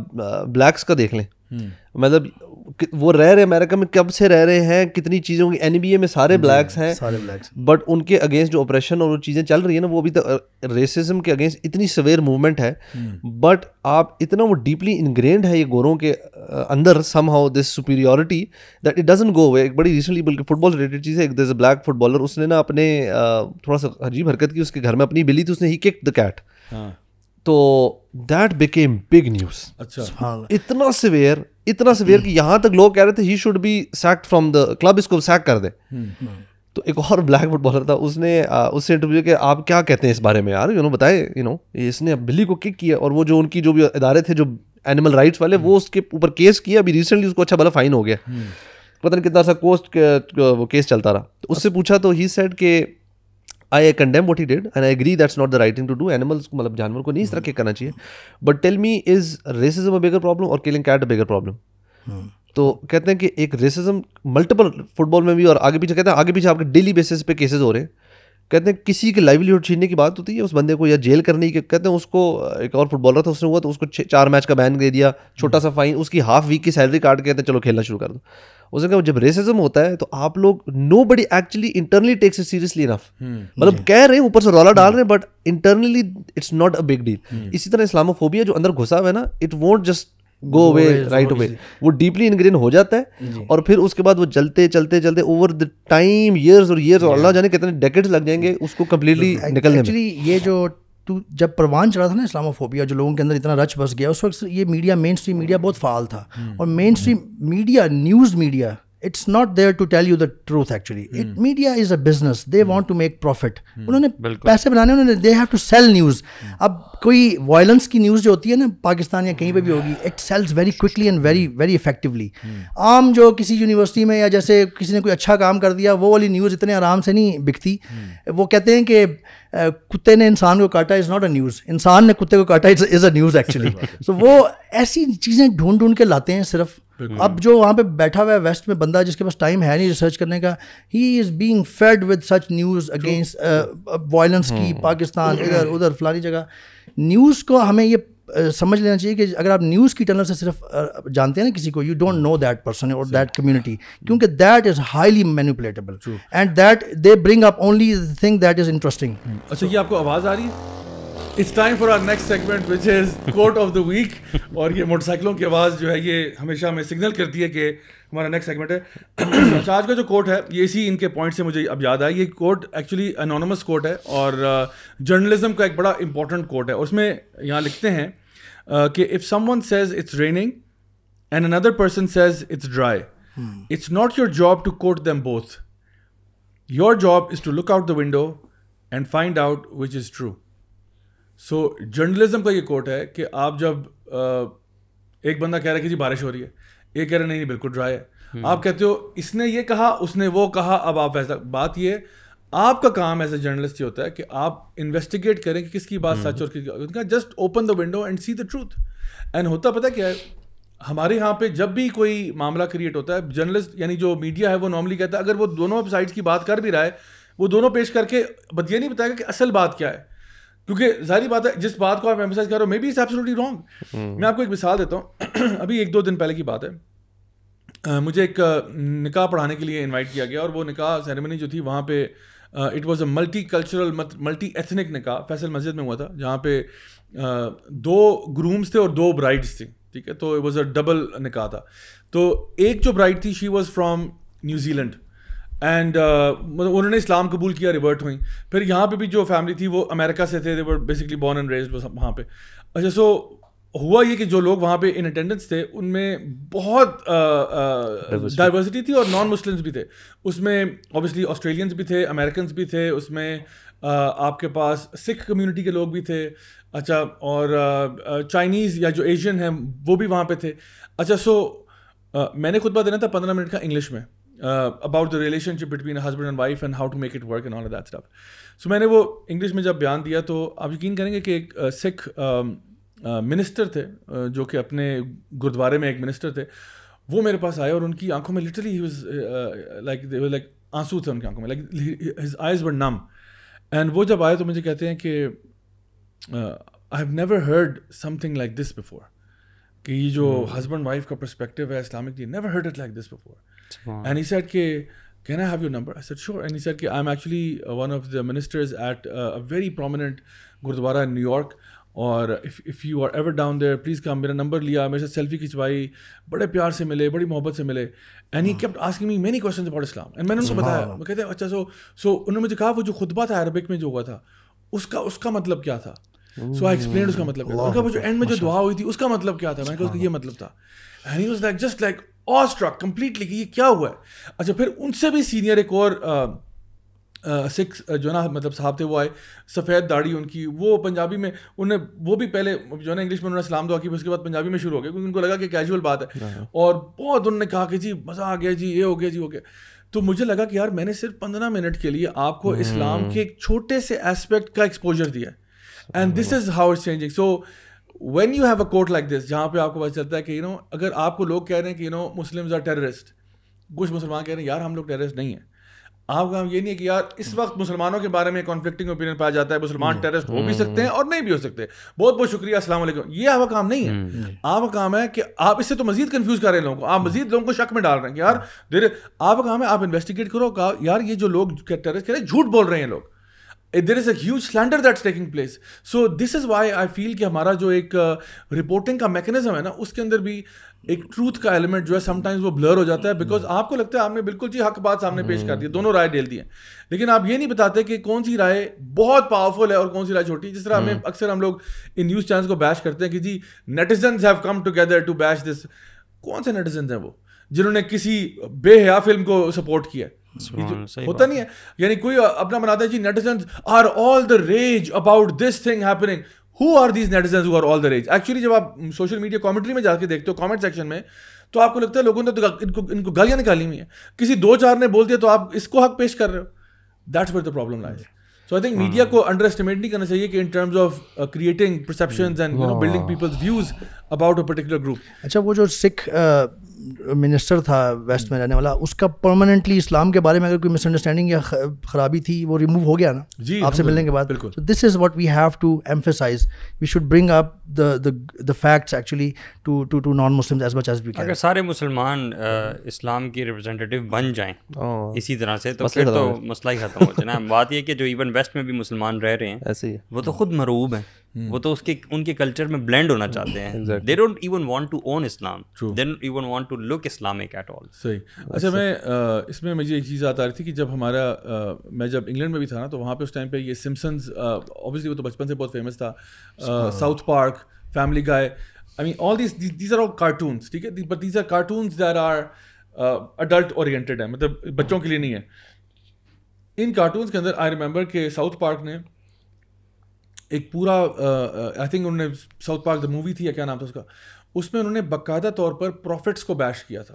بلیکس کا دیکھ لیں, مطلب وہ رہ رہے امریکہ میں کب سے رہ رہے ہیں, کتنی چیزوں کی این بی اے میں سارے بلیکس ہیں, بٹ ان کے اگینسٹ جو آپریشن اور وہ چیزیں چل رہی ہیں نا, وہ ابھی تک ریسزم کے اگینسٹ اتنی سویئر موومنٹ ہے. بٹ آپ اتنا وہ ڈیپلی انگرینڈ ہے یہ گوروں کے اندر somehow this superiority that it doesn't go away. ایک بڑی ریسنٹلی بلکہ فٹ بال ریلیٹڈ چیز ہے, ایک دیر بلیک فٹ بالر, اس نے نا اپنے تھوڑا سا عجیب حرکت کی, اس کے گھر میں اپنی بلی تھی, اس نے ہی ککڈ دا کیٹ, تو دیٹ بیکیم بگ نیوز. اچھا اتنا سویئر کہ یہاں تک لوگ کہہ رہے تھے he should be sacked from the club, اس کو سیک کر دے. تو ایک اور بلیک فٹ بالر تھا, اس نے اس سے انٹرویو کہ آپ کیا کہتے ہیں اس بارے میں یار, بتائے اس نے بلی کو کک کیا, اور وہ جو ان کی جو بھی ادارے تھے جو اینیمل رائٹس والے, وہ اس کے اوپر کیس کیا. ابھی ریسنٹلی اس کو اچھا بھلا فائن ہو گیا, پتہ نہیں کتنا سا کوسٹ وہ کیس چلتا رہا. تو اس سے پوچھا تو ہی سیڈ کہ I condemn what he did and I agree that's not the right thing to do. Animals کو مطلب جانور کو نہیں اس طرح کے کرنا چاہیے. But tell me, is racism a bigger problem or killing cat a bigger problem? تو کہتے ہیں کہ ایک ریسزم ملٹیپل فٹ بال میں بھی, اور آگے پیچھے کہتے ہیں آگے پیچھے آپ کے ڈیلی بیسس پہ کیسز ہو رہے ہیں. کہتے ہیں کسی کی لائیولیہڈ چھیننے کی بات ہوتی ہے, اس بندے کو یا جیل کرنے کی. کہتے ہیں اس کو ایک اور فٹ بالر تھا, اس نے ہوا تو اس کو 4 میچ کا بین دے دیا, چھوٹا سا فائن, اس کی ہاف ویک کی سیلری کاٹ کے کہتے ہیں چلو کھیلنا شروع کر دو. اس نے کہا جب ریسزم ہوتا ہے تو آپ لوگ nobody actually internally takes it seriously enough, مطلب کہہ رہے ہیں اوپر سے رولا ڈال رہے ہیں, but internally it's not a big deal. اسی طرح اسلاموفوبیا جو اندر گھسا ہوا ہے نا, it won't just go away right away, وہ ڈیپلی انگرین ہو جاتا ہے, اور پھر اس کے بعد وہ چلتے چلتے چلتے اوور دا ٹائم ایئرز اور ایئرز, اور اللہ جانے کتنے ڈیکیڈز لگ جائیں گے اس کو کمپلیٹلی نکلنے میں. ایکچولی یہ جو جب پروان چڑھا تھا نا اسلاموفوبیا, جو لوگوں کے اندر اتنا رچ بس گیا, اس وقت یہ میڈیا, مین اسٹریم میڈیا بہت فعال تھا. اور mainstream media, news media, it's not there to tell you the truth actually. Media is a business, they want to make profit. انہوں نے پیسے بنانے, انہوں نے they have to sell news. اب کوئی وائلنس کی نیوز جو ہوتی ہے نا پاکستان یا کہیں پہ بھی ہوگی, it sells very quickly and very very effectively. عام جو کسی یونیورسٹی میں یا جیسے کسی نے کوئی اچھا کام کر دیا, وہ والی نیوز اتنے آرام سے نہیں بکتی. وہ کہتے ہیں کہ کتے نے انسان کو کاٹا از ناٹ اے نیوز, انسان نے کتے کو کاٹا از اے نیوز ایکچولی. سو وہ ایسی چیزیں ڈھونڈ ڈھونڈ کے لاتے ہیں صرف. اب جو وہاں پہ بیٹھا ہوا ہے ویسٹ میں بندہ, جس کے پاس ٹائم ہے نہیں ریسرچ کرنے کا, he is being fed with such news against violence کی, پاکستان ادھر ادھر فلانی جگہ. نیوز کو ہمیں یہ سمجھ لینا چاہیے کہ اگر آپ نیوز کی ٹنل سے صرف جانتے ہیں نا کسی کو, you don't know that person اور دیٹ کمیونٹی, کیونکہ that is highly manipulatable and that they bring up only the thing that is interesting. اچھا یہ آپ کو آواز آ رہی ہے؟ It's time for our next segment which is quote of the week. اور یہ موٹر سائیکلوں کی آواز جو ہے یہ ہمیشہ ہمیں سگنل کرتی ہے کہ ہمارا نیکسٹ سیگمنٹ ہے. اچھا آج کا جو کوٹ ہے یہ اسی ان کے پوائنٹ سے مجھے اب یاد آیا. یہ کوٹ ایکچولی انونیمس کوٹ ہے اور جرنلزم کا ایک بڑا امپورٹنٹ کوٹ ہے. اس میں یہاں لکھتے ہیں کہ if someone says it's raining and another person says it's dry, it's not your job to quote them both. Your job is to look out the window and find out which is true. So journalism کا یہ کوٹ ہے کہ آپ جب ایک بندہ کہہ رہا ہے کہ جی بارش ہو رہی ہے, ایک کہہ رہا ہے نہیں بالکل ڈرائی ہے, آپ کہتے ہو اس نے یہ کہا اس نے وہ کہا, اب آپ ایسا بات یہ آپ کا کام ایز اے جرنلسٹ یہ ہوتا ہے کہ آپ انویسٹیگیٹ کریں کہ کس کی بات سچ اور کس کی, just open the window and see the truth. And ہوتا پتہ کیا ہے ہمارے یہاں پہ جب بھی کوئی معاملہ کریٹ ہوتا ہے, جرنلسٹ یعنی جو میڈیا ہے وہ نارملی کہتا ہے اگر وہ دونوں سائڈس کی بات کر بھی رہا ہے وہ دونوں پیش کر کے بس یہ نہیں بتائے گا کہ اصل بات کیا ہے, کیونکہ ظاہری بات ہے جس بات کو آپ ایمفسائز کر رہے ہو maybe it's absolutely wrong. میں آپ کو ایک مثال دیتا ہوں. ابھی 1-2 دن پہلے کی بات ہے, مجھے ایک نکاح پڑھانے کے لیے انوائٹ کیا گیا اور وہ نکاح سیریمنی جو تھی وہاں پہ it was a multi cultural multi ethnic نکاح فیصل مسجد میں ہوا تھا, جہاں پہ 2 گرومز تھے اور 2 برائڈس تھیں. ٹھیک ہے, تو اٹ واز اے ڈبل نکاح تھا. تو ایک جو برائڈ تھی she was from new Zealand and انہوں نے اسلام قبول کیا, ریورٹ ہوئیں. پھر یہاں پہ بھی جو فیملی تھی وہ امریکہ سے تھے, دے ور بیسکلی بورن اینڈ ریزڈ وہاں پہ. اچھا سو ہوا یہ کہ جو لوگ وہاں پہ ان اٹینڈنس تھے ان میں بہت ڈائیورسٹی تھی اور نان مسلمس بھی تھے. اس میں اوبیسلی آسٹریلینس بھی تھے, امریکنس بھی تھے, اس میں آپ کے پاس سکھ کمیونٹی کے لوگ بھی تھے. اچھا اور چائنیز یا جو ایشین ہیں وہ بھی وہاں پہ تھے. اچھا سو میں نے خطبہ دینا تھا 15 منٹ کا انگلش میں about the relationship between a husband and wife and how to make it work and all of that stuff. So میں نے وہ انگلش میں جب بیان دیا تو آپ یقین کریں گے کہ ایک سکھ منسٹر تھے جو کہ اپنے گردوارے میں ایک منسٹر تھے, وہ میرے پاس آئے اور ان کی آنکھوں میں لٹرلی ہی واز لائک آنسو تھے ان کی آنکھوں میں, لائک ہز آئیز ور نم. اینڈ وہ جب آئے تو مجھے کہتے ہیں کہ I have never heard some thing like this before, کہ یہ جو ہسبینڈ وائف کا پرسپیکٹیو ہے Islamic, never heard it like this before. And he said, can I have your number? I said, sure. And he said, I'm actually one of the ministers at a very prominent Gurdwara in New York. اور if you are ever down there, please come. میرا number لیا, میرے ساتھ selfie کھنچوائی, بڑے پیار سے ملے, بڑی محبت سے ملے. And he kept asking me many questions about Islam. And میں نے ان کو بتایا, وہ کہتے ہیں اچھا سو انہوں نے مجھے کہا وہ جو خطبہ تھا عربک میں جو ہوا تھا اس کا مطلب کیا تھا. سو آئی ایکسپلینڈ اس کا مطلب کیا تھا. ان کا وہ جو اینڈ میں جو دعا ہوئی تھی اس کا مطلب کیا تھا. میں نے کہا اس کا یہ مطلب تھا. And he was like just like awe struck completely کہ یہ کیا ہوا ہے. اچھا پھر ان سے بھی سینئر ایک اور سکھ جو نا مطلب صاحب تھے, وہ آئے, سفید داڑھی ان کی, وہ پنجابی میں انہیں وہ بھی پہلے جو ہے نا انگلش میں انہوں نے سلام دعا کی, اس کے بعد پنجابی میں شروع ہو گئے کیونکہ ان کو لگا کہ کیجول بات ہے. اور بہت انہوں نے کہا کہ جی مزہ آ گیا, جی یہ ہو گیا, جی ہو گیا. تو مجھے لگا کہ یار میں نے صرف 15 منٹ کے لیے آپ کو اسلام کے ایک چھوٹے سے ایسپیکٹ کا ایکسپوجر دیا, and this is how it's changing. So when you have a quote like this جہاں پہ آپ کو پتہ چلتا ہے کہ اگر آپ کو لوگ کہہ رہے ہیں کہ مسلمز آر ٹیررسٹ, کچھ مسلمان کہہ رہے ہیں یار ہم لوگ ٹیررسٹ نہیں ہیں. آپ کا یہ نہیں ہے کہ یار اس وقت مسلمانوں کے بارے میں کانفلکٹنگ اوپینین پایا جاتا ہے, مسلمان ٹیررسٹ ہو بھی سکتے ہیں اور نہیں بھی ہو سکتے. بہت بہت شکریہ, السلام علیکم. یہ آپ کا کام نہیں ہے. آپ کا کام ہے کہ آپ اس سے تو مزید کنفیوز کر رہے ہیں لوگوں کو, آپ مزید لوگوں کو شک میں ڈال رہے ہیں کہ یار آپ کا کام ہے آپ انویسٹیگیٹ کرو یار یہ جو لوگ ٹیررسٹ کہہ رہے ہیں جھوٹ بول رہے ہیں لوگ. There is a huge slander that's taking place. So this is why I feel کہ ہمارا جو ایک رپورٹنگ کا میکنزم ہے نا اس کے اندر بھی ایک ٹروتھ کا ایلیمنٹ جو ہے سم ٹائمز وہ بلر ہو جاتا ہے, بیکاز آپ کو لگتا ہے آپ نے بالکل جی حق بات سامنے پیش کر دی, دونوں رائے ڈیل دی ہیں, لیکن آپ یہ نہیں بتاتے کہ کون سی رائے بہت پاورفل ہے اور کون سی رائے چھوٹی. جس طرح ہمیں اکثر ہم لوگ ان نیوز چینلز کو بیش کرتے ہیں کہ جی نیٹیزنز ہیو کم ٹوگیدر ٹو بیش دس. کون سے نیٹیزنز ہیں وہ جنہوں نے کسی بے حیا فلم کو سپورٹ کیا؟ ہوتا نہیں ہے. یعنی کوئی اپنا بناتا ہے جی netizens are all the rage about this thing happening. Who are these netizens who are all the rage? Actually جب آپ سوشل میڈیا کامنٹری میں جا کے دیکھتے ہو کامنٹ سیکشن میں تو آپ کو لگتا ہے لوگوں نے تو ان کو گالیاں نکالی ہوئی ہیں, کسی 2-4 نے بول دیا تو آپ اس کو حق پیش کر رہے ہو. That's where the problem lies. So I think media کو انڈر اسٹیمیٹ نہیں کرنا چاہیے کہ in terms of creating perceptions and building people's views about a particular group. اچھا وہ جو سکھ منسٹر تھا ویسٹ میں رہنے والا, اس کا پرماننٹلی اسلام کے بارے میں اگر کوئی مس انڈرسٹینڈنگ یا خرابی تھی وہ ریموو ہو گیا نا جی آپ سے ملنے کے بعد. بالکل. This is what we have to emphasize. We should bring up the facts actually to non-Muslims as much as we can. اگر سارے مسلمان اسلام کی ریپرزینٹیو بن جائیں اسی طرح سے تو پھر تو مسئلہ ہی ختم ہو جائے نا. بات یہ کہ جو ایون ویسٹ میں بھی مسلمان رہ رہے ہیں ایسے ہی وہ تو خود مرعوب ہیں. وہ تو ان کے کلچر میں بلینڈ ہونا چاہتے ہیں. They don't even want to own Islam, they don't even want to look Islamic at all. صحیح. اچھا میں اس میں مجھے ایک چیز آ رہی تھی کہ جب میں جب انگلینڈ میں بھی تھا نا تو وہاں پہ اس ٹائم پہ یہ سمپسنز اوبیسلی وہ تو بچپن سے بہت فیمس تھا, south park, family guy, I mean all these are all cartoons, ٹھیک ہے, but these are cartoons that are adult oriented ہیں, مطلب بچوں کے لیے نہیں ہے. ان کارٹونس کے اندر آئی ریمبر کہ ساؤتھ پارک نے ایک پورا آئی تھنک انہوں نے ساؤتھ پارک دا مووی تھی یا کیا نام تھا اس کا, اس میں انہوں نے باقاعدہ طور پر پروفٹس کو بیش کیا تھا,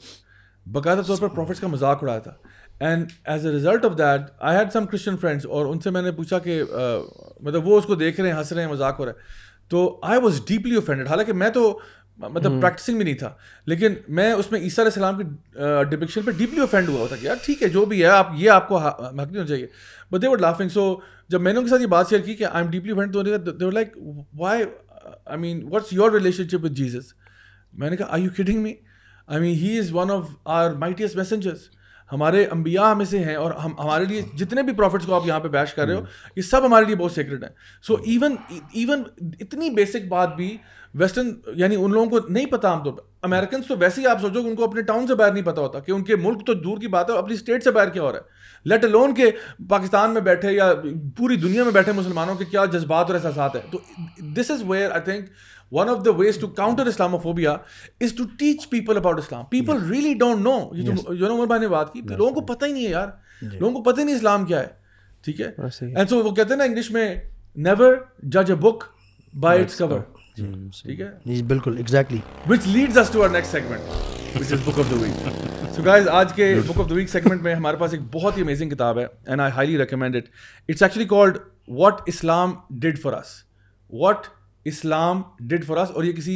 باقاعدہ طور پر پروفٹس کا مذاق اڑایا تھا. And as a result of that I had some Christian friends, اور ان سے میں نے پوچھا کہ مطلب وہ اس کو دیکھ رہے ہیں, ہنس رہے ہیں, مذاق ہو رہا ہے, تو آئی واز ڈیپلی اوفینڈیڈ. حالانکہ میں تو مطلب پریکٹسنگ بھی نہیں تھا, لیکن میں اس میں عیسیٰ علیہ السلام کی ڈپکشن پہ ڈیپلی اوفینڈ ہوا تھا کہ یار ٹھیک ہے جو بھی ہے آپ کو حق نہیں ہونا چاہیے, بٹ دے ور لافنگ. سو جب میں نے ان کے ساتھ یہ بات شیئر کی کہ آئی ایم ڈیپلی اوفینڈ, تو they were like why, I mean what's your relationship with Jesus. میں نے کہا are you kidding me, I mean he is one of our mightiest messengers, ہمارے انبیاء میں سے ہیں, اور ہمارے لیے جتنے بھی پروفٹس کو آپ یہاں پہ بیش کر رہے ہو یہ سب ہمارے لیے بہت سیکرٹ ہیں. سو ایون اتنی بیسک بات بھی ویسٹرن یعنی ان لوگوں کو نہیں پتا. عام طور پہ امریکنس تو ویسے ہی آپ سوچو کہ ان کو اپنے ٹاؤن سے باہر نہیں پتا ہوتا کہ ان کے ملک تو دور کی بات ہے, اپنی اسٹیٹ سے باہر کیا ہو رہا ہے, لیٹ الون کہ پاکستان میں بیٹھے یا پوری دنیا میں بیٹھے مسلمانوں کے کیا جذبات اور احساسات ہیں. تو this is where I think one of the ways to counter Islamophobia is to teach people about Islam. People really don't know. یہ جو عمر بھائی نے بات کی, لوگوں کو پتہ ہی نہیں ہے یار, لوگوں کو پتہ ہی نہیں اسلام کیا ہے, ٹھیک ہے. اینڈ سو وہ کہتے ہیں نا انگلش میں never judge a book by its cover, ٹھیک ہے. جی بالکل exactly, which leads us to our next segment which is book of the week. So guys آج کے book of the week segment میں ہمارے پاس ایک بہت ہی amazing کتاب ہے and I highly recommend it. It's actually called What Islam Did For Us. What Islam did for us, اور یہ کسی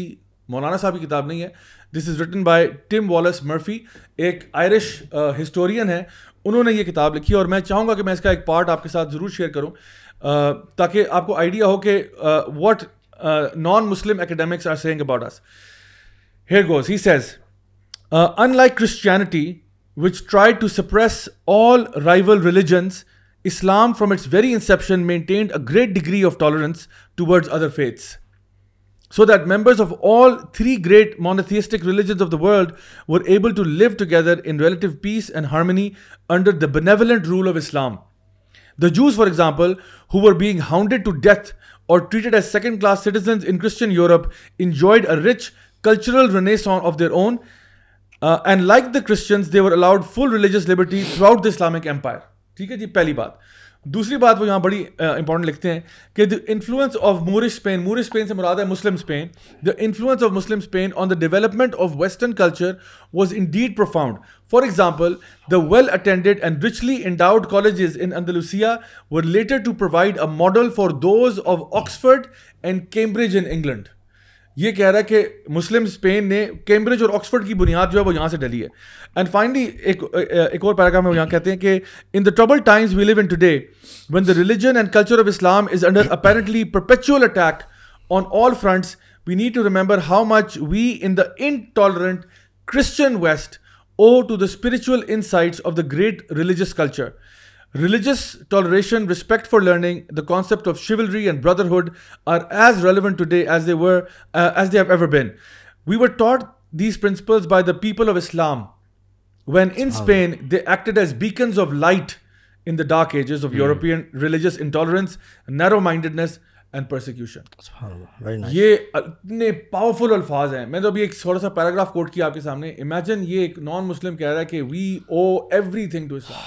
مولانا صاحب کی کتاب نہیں ہے. This is written by Tim Wallace Murphy, ایک آئرش ہسٹورین ہے, انہوں نے یہ کتاب لکھی. اور میں چاہوں گا کہ میں اس کا ایک پارٹ آپ کے ساتھ ضرور شیئر کروں تاکہ آپ کو آئیڈیا ہو کہ what non Muslim academics are saying about us. Here goes, he says unlike Christianity which tried to suppress all rival religions, Islam from its very inception maintained a great degree of tolerance towards other faiths, so that members of all three great monotheistic religions of the world were able to live together in relative peace and harmony under the benevolent rule of Islam. The Jews, for example, who were being hounded to death or treated as second-class citizens in Christian Europe, enjoyed a rich cultural renaissance of their own, and like the Christians, they were allowed full religious liberty throughout the Islamic empire. ٹھیک ہے جی, پہلی بات. دوسری بات وہ یہاں بڑی important لکھتے ہیں کہ the influence of Moorish Spain, Moorish Spain سے مراد ہے مسلم Spain, the influence of Muslim Spain on the development of Western culture was indeed profound. For example, the well-attended and richly endowed colleges in Andalusia were later to provide a model for those of Oxford and Cambridge in England. یہ کہہ رہا ہے کہ مسلم Spain نے Cambridge اور Oxford کی بنیاد جو ہے وہ یہاں سے ڈلی ہے. اینڈ فائنلی ایک اور پیراگراف میں وہ یہاں کہتے ہیں کہ in the trouble times we live in today when the religion and culture of Islam is under apparently perpetual attack on all fronts, we need to remember how much we in the intolerant Christian West owe to the spiritual insights of the great religious culture. Religious toleration, respect for learning, the concept of chivalry and brotherhood are as relevant today as they have ever been. We were taught these principles by the people of Islam when in Spain they acted as beacons of light in the dark ages of European religious intolerance, narrow-mindedness and persecution. یہ اتنے powerful الفاظ ہیں. میں تو ابھی ایک تھوڑا سا پیراگراف کوٹ کیا آپ کے سامنے. امیجن یہ ایک نان مسلم کہہ رہا ہے کہ وی او ایوری تھنگ ٹو اسلام.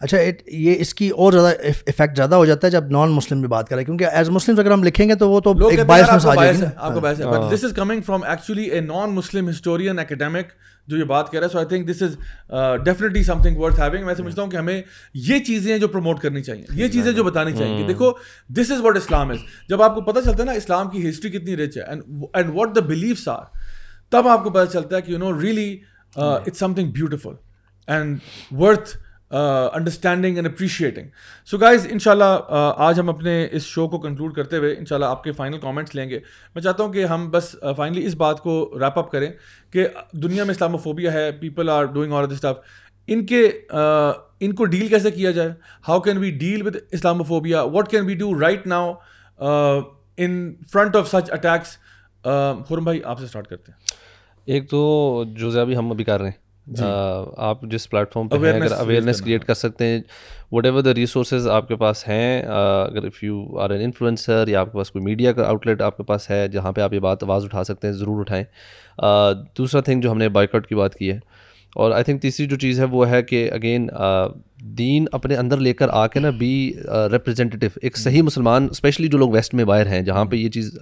اچھا یہ اس کی اور زیادہ افیکٹ زیادہ ہو جاتا ہے جب نان مسلم بھی بات کریں, کیونکہ ایز مسلم اگر ہم لکھیں گے تو وہ تو ایک بائسنس آ جائے گی, آپ کو بائس ہے. But this is coming from actually a non Muslim historian academic جو یہ بات کہہ رہا ہے. So I think this is definitely something worth having. میں سمجھتا ہوں کہ ہمیں یہ چیزیں جو پروموٹ کرنی چاہیے, یہ چیزیں جو بتانی چاہیے کہ دیکھو دس از واٹ اسلام از. جب آپ کو پتہ چلتا ہے نا اسلام کی ہسٹری کتنی رچ ہے and what the beliefs are, تب آپ کو پتہ چلتا ہے کہ you know really it's something beautiful and worth understanding and appreciating. So guys انشاءاللہ آج ہم اپنے اس شو کو کنکلوڈ کرتے ہوئے انشاءاللہ آپ کے فائنل کامنٹس لیں گے. میں چاہتا ہوں کہ ہم بس فائنلی اس بات کو ریپ اپ کریں کہ دنیا میں اسلاموفوبیا ہے, people are doing all this stuff, ان کو ڈیل کیسے کیا جائے, how can we deal with Islamophobia, what can we do right now in front of such attacks? Khurram بھائی آپ سے اسٹارٹ کرتے ہیں. ایک تو جو ابھی ہم ابھی کر رہے ہیں, آپ جس پلیٹ فارم پہ اگر اویئرنیس کریٹ کر سکتے ہیں, وٹ ایور دا ریسورسز آپ کے پاس ہیں, اگر if you are an influencer یا آپ کے پاس کوئی میڈیا کا آؤٹلیٹ آپ کے پاس ہے جہاں پہ آپ یہ بات آواز اٹھا سکتے ہیں, ضرور اٹھائیں. دوسرا تھنگ جو ہم نے بائیکاٹ کی بات کی ہے, اور آئی تھنک تیسری جو چیز ہے وہ ہے کہ اگین دین اپنے اندر لے کر آ کے نا بی ریپرزینٹیو, ایک صحیح مسلمان, اسپیشلی جو لوگ ویسٹ میں باہر ہیں جہاں پہ یہ چیز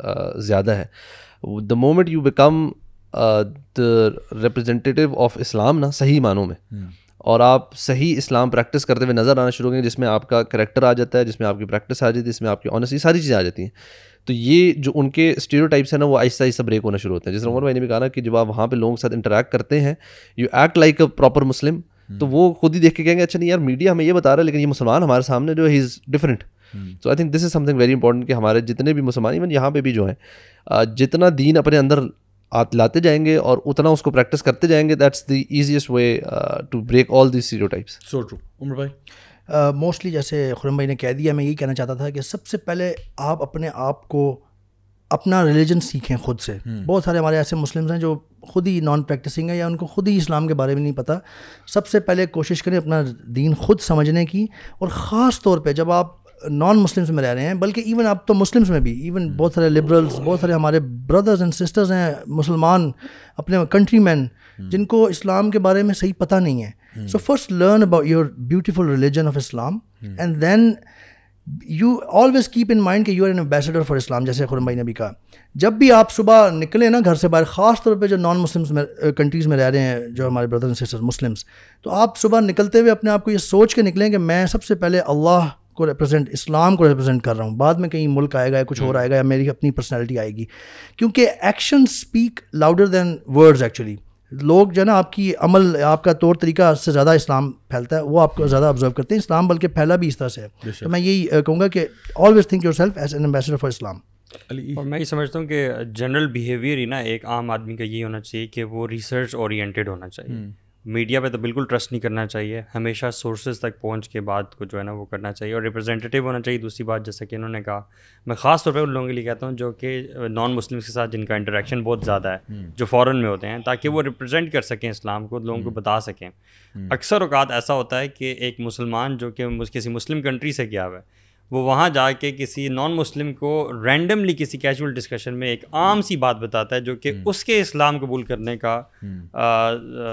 زیادہ ہے, the moment you become the representative of Islam نا صحیح معنوں میں, اور آپ صحیح اسلام پریکٹس کرتے ہوئے نظر آنا شروع کریں جس میں آپ کا کریکٹر آ جاتا ہے, جس میں آپ کی پریکٹس آ جاتی ہے, جس میں آپ کی آنیسٹی, ساری چیزیں آ جاتی ہیں, تو یہ جو ان کے اسٹیریوٹائپس ہیں نا وہ آہستہ آہستہ بریک ہونا شروع ہوتے ہیں. جس طرح عمر بھائی نے بھی کہا نا کہ جب آپ وہاں پہ لوگوں کے ساتھ انٹریکٹ کرتے ہیں, you act like a proper Muslim, تو وہ خود ہی دیکھ کے کہیں گے اچھا نہیں یار میڈیا ہمیں یہ بتا رہا ہے لیکن یہ مسلمان ہمارے سامنے جو ہے he is different. So I think this is something very important کہ ہمارے جتنے بھی مسلمان, ایون یہاں پہ بھی جو ہیں, جتنا دین اپنے اندر لاتے جائیں گے اور اتنا اس کو پریکٹس کرتے جائیں گے, that's the easiest way to break all these stereotypes. So true. Umar بھائی موسٹلی جیسے خرم بھائی نے کہہ دیا, میں یہی کہنا چاہتا تھا کہ سب سے پہلے آپ اپنے آپ کو اپنا ریلیجن سیکھیں خود سے. بہت سارے ہمارے ایسے مسلمز ہیں جو خود ہی نان پریکٹسنگ ہے یا ان کو خود ہی اسلام کے بارے میں نہیں پتہ. سب سے پہلے کوشش کریں اپنا دین خود سمجھنے کی, اور خاص طور پہ جب آپ نان مسلمس میں رہ رہے ہیں, بلکہ ایون آپ تو مسلمس میں بھی, ایون بہت سارے لبرلس, بہت سارے ہمارے بردرز اینڈ سسٹرز ہیں مسلمان اپنے کنٹری مین جن کو اسلام کے بارے میں صحیح پتہ نہیں ہے. So first learn about your beautiful religion of Islam, and then you always keep in mind کہ you are an ambassador for Islam. جیسے خرم بھائی نے بھی کہا, جب بھی آپ صبح نکلیں نا گھر سے باہر, خاص طور پہ جو نان مسلمس میں کنٹریز میں رہ رہے ہیں, جو ہمارے بردرز اینڈ سسٹرز مسلمس, تو آپ صبح نکلتے ہوئے اپنے آپ کو یہ سوچ کے نکلیں کہ میں سب سے پہلے اللہ کو ریپرزینٹ, اسلام کو ریپرزینٹ کر رہا ہوں. بعد میں کہیں ملک آئے گا یا کچھ اور آئے گا یا میری اپنی پرسنالٹی آئے گی, کیونکہ action speak louder than words. Actually لوگ جو ہے نا آپ کی عمل, آپ کا طور طریقہ سے زیادہ اسلام پھیلتا ہے, وہ آپ کو زیادہ آبزرو کرتے ہیں. اسلام بلکہ پھیلا بھی اس طرح سے ہے. تو میں یہی کہوں گا کہ always think yourself as an ambassador for Islam. اور میں یہ سمجھتا ہوں کہ جنرل بیہیویئر ہی نا ایک عام آدمی کا یہ ہونا چاہیے کہ وہ ریسرچ اورینٹیڈ ہونا چاہیے. میڈیا پہ تو بالکل ٹرسٹ نہیں کرنا چاہیے, ہمیشہ سورسز تک پہنچ کے بات کو جو ہے نا وہ کرنا چاہیے, اور ریپرزینٹیو ہونا چاہیے. دوسری بات جیسا کہ انہوں نے کہا, میں خاص طور پہ ان لوگوں کے لیے کہتا ہوں جو کہ نان مسلمس کے ساتھ جن کا انٹریکشن بہت زیادہ ہے, جو فورن میں ہوتے ہیں, تاکہ وہ ریپرزینٹ کر سکیں اسلام کو, لوگوں کو بتا سکیں. اکثر اوقات ایسا ہوتا ہے کہ ایک مسلمان جو کہ کسی مسلم کنٹری سے گیا ہوا ہے, وہ وہاں جا کے کسی نان مسلم کو رینڈملی کسی کیجول ڈسکشن میں ایک عام سی بات بتاتا ہے جو کہ اس کے اسلام قبول کرنے کا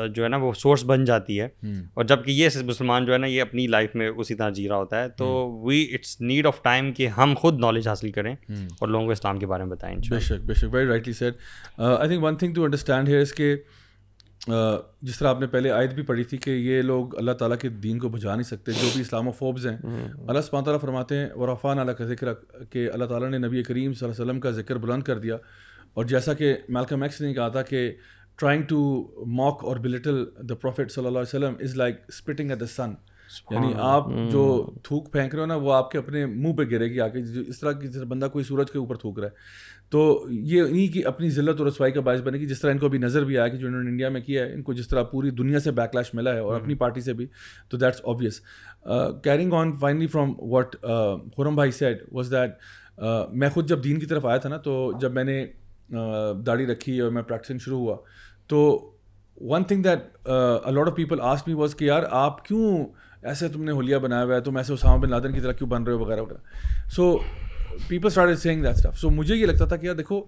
جو ہے نا وہ سورس بن جاتی ہے, اور جب کہ یہ مسلمان جو ہے نا یہ اپنی لائف میں اسی طرح جی رہا ہوتا ہے. تو اٹس نیڈ آف ٹائم کہ ہم خود نالج حاصل کریں اور لوگوں کو اسلام کے بارے میں بتائیں. بے شک بے شک, very rightly said. I think one thing to understand here is کہ جس طرح آپ نے پہلے آیت بھی پڑھی تھی کہ یہ لوگ اللہ تعالیٰ کے دین کو بجا نہیں سکتے, جو بھی اسلام فوبز ہیں. اللہ سبحانہ تعالیٰ فرماتے ہیں ورفعنا علیک ذکرک, کہ اللہ تعالیٰ نے نبی کریم صلی اللہ علیہ وسلم کا ذکر بلند کر دیا. اور جیسا کہ میلکم ایکس نے کہا تھا کہ ٹرائنگ ٹو موک اور بلٹل دا پروفٹ صلی اللہ علیہ وسلم is like spitting at the sun, یعنی آپ جو تھوک پھینک رہے ہو نا وہ آپ کے اپنے منہ پہ گرے گی آ کے, اس طرح کی بندہ کوئی سورج کے اوپر تھوک رہا ہے. تو یہ انہیں کی اپنی ذلت اور رسوائی کا باعث بنے گی, جس طرح ان کو ابھی نظر بھی آیا کہ جو انہوں نے انڈیا میں کیا ہے, ان کو جس طرح پوری دنیا سے بیک لیش ملا ہے اور اپنی پارٹی سے بھی, تو that's obvious. Carrying on finally from what Khurram بھائی سیڈ واز دیٹ, میں خود جب دین کی طرف آیا تھا نا, تو جب میں نے داڑھی رکھی اور میں پریکٹسنگ شروع ہوا, تو one thing that a lot of people ask me was کہ یار آپ کیوں ایسے تم نے حلیہ بنایا ہوا ہے, تم ایسے اسامہ بن لادن کی طرح کیوں بن رہے ہو وغیرہ وغیرہ. So people started seeing that stuff. So مجھے یہ لگتا تھا کہ یار دیکھو,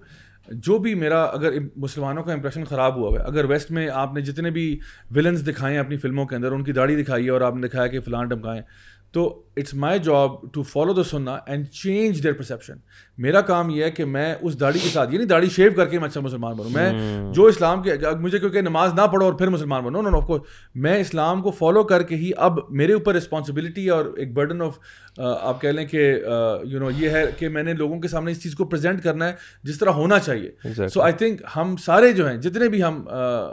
جو بھی میرا اگر مسلمانوں کا امپریشن خراب ہوا ہے, اگر ویسٹ میں آپ نے جتنے بھی ولنز دکھائے ہیں اپنی فلموں کے اندر, ان کی داڑھی دکھائی ہے اور آپ نے دکھایا کہ فلان ڈمکائیں, تو it's my job to follow the سنہ اینڈ چینج دیئر پرسیپشن. میرا کام یہ ہے کہ میں اس داڑھی کے ساتھ, یعنی داڑھی شیو کر کے میں اچھا مسلمان بنوں. میں جو اسلام کے, مجھے کیونکہ نماز نہ پڑھو اور پھر مسلمان بنو, نو آف کورس, میں اسلام کو فالو کر کے ہی اب میرے اوپر رسپانسبلٹی اور ایک برڈن آف آپ کہہ لیں کہ یو نو یہ ہے کہ میں نے لوگوں کے سامنے اس چیز کو پریزنٹ کرنا ہے جس طرح ہونا چاہیے. سو آئی تھنک ہم سارے جو ہیں, جتنے بھی ہم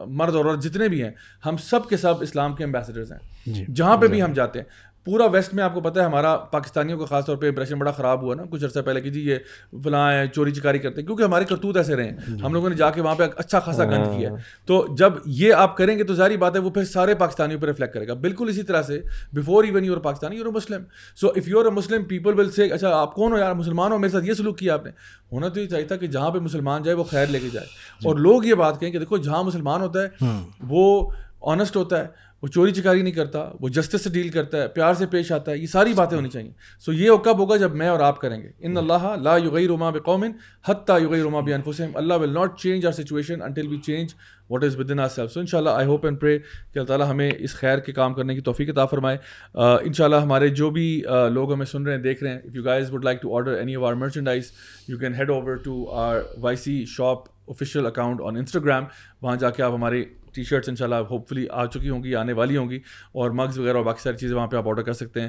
مرد اور عورت جتنے بھی ہیں, ہم سب کے سب اسلام کے ایمبیسڈرز ہیں جہاں پہ بھی ہم جاتے ہیں. پورا ویسٹ میں آپ کو پتہ ہے ہمارا پاکستانیوں کا خاص طور پہ امپریشن بڑا خراب ہوا نا کچھ عرصہ پہلے کہ جی یہ فلاں ہے چوری چکاری کرتے ہیں, کیونکہ ہمارے کرتوت ایسے رہے ہیں, ہم لوگوں نے جا کے وہاں پہ اچھا خاصا گند کیا ہے. تو جب یہ آپ کریں گے تو ظاہری بات ہے وہ پھر سارے پاکستانیوں پہ ریفلیکٹ کرے گا. بالکل اسی طرح سے before even you are Pakistani you are Muslim, so if you are a Muslim people will say اچھا آپ کون ہو یار, مسلمان ہو, میرے ساتھ یہ سلوک کیا آپ نے. ہونا تو یہ چاہیے تھا کہ جہاں پہ مسلمان جائے وہ خیر لے کے جائے, اور لوگ یہ بات کہیں کہ دیکھو جہاں مسلمان ہوتا ہے وہ آنیسٹ ہوتا ہے, وہ چوری چکاری نہیں کرتا, وہ جسٹس سے ڈیل کرتا ہے, پیار سے پیش آتا ہے, یہ ساری باتیں ہونی چاہیے. سو یہ کب ہوگا جب میں اور آپ کریں گے. ان اللہ لا یغیر ما بقوم حتی یغیر ما بانفسہم, Allah will not change our situation until we change what is within our self. So انشاءاللہ آئی ہوپ اینڈ پرے کہ اللہ تعالیٰ ہمیں اس خیر کے کام کرنے کی توفیق عطا فرمائے. انشاءاللہ ہمارے جو بھی لوگ ہمیں سن رہے ہیں دیکھ رہے ہیں, if you guys would like to order any of our merchandise you can head over to our YC shop official account on Instagram. وہاں جا کے آپ ہماری ٹی شرٹس انشاءاللہ ہوپ فلی آ چکی ہوں گی, آنے والی ہوں گی, اور مگز وغیرہ اور باقی ساری چیزیں وہاں پہ آپ آرڈر کر سکتے ہیں.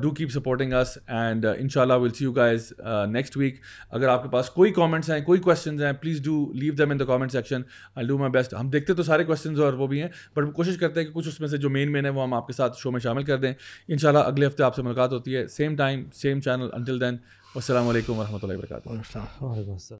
Do keep supporting us and انشاءاللہ will see you guys next week. اگر آپ کے پاس کوئی کامنٹس ہیں, کوئی کویشچنز ہیں, please do leave them in the comment section. I do my best. ہم دیکھتے تو سارے کویشچنز اور وہ بھی ہیں, بٹ کوشش کرتے ہیں کہ کچھ اس میں سے جو مین ہے وہ ہم آپ کے ساتھ شو میں شامل کر دیں. انشاءاللہ اگلے ہفتے آپ سے ملاقات ہوتی ہے, same time same channel. Until then, السلام علیکم ورحمۃ اللہ وبرکاتہ.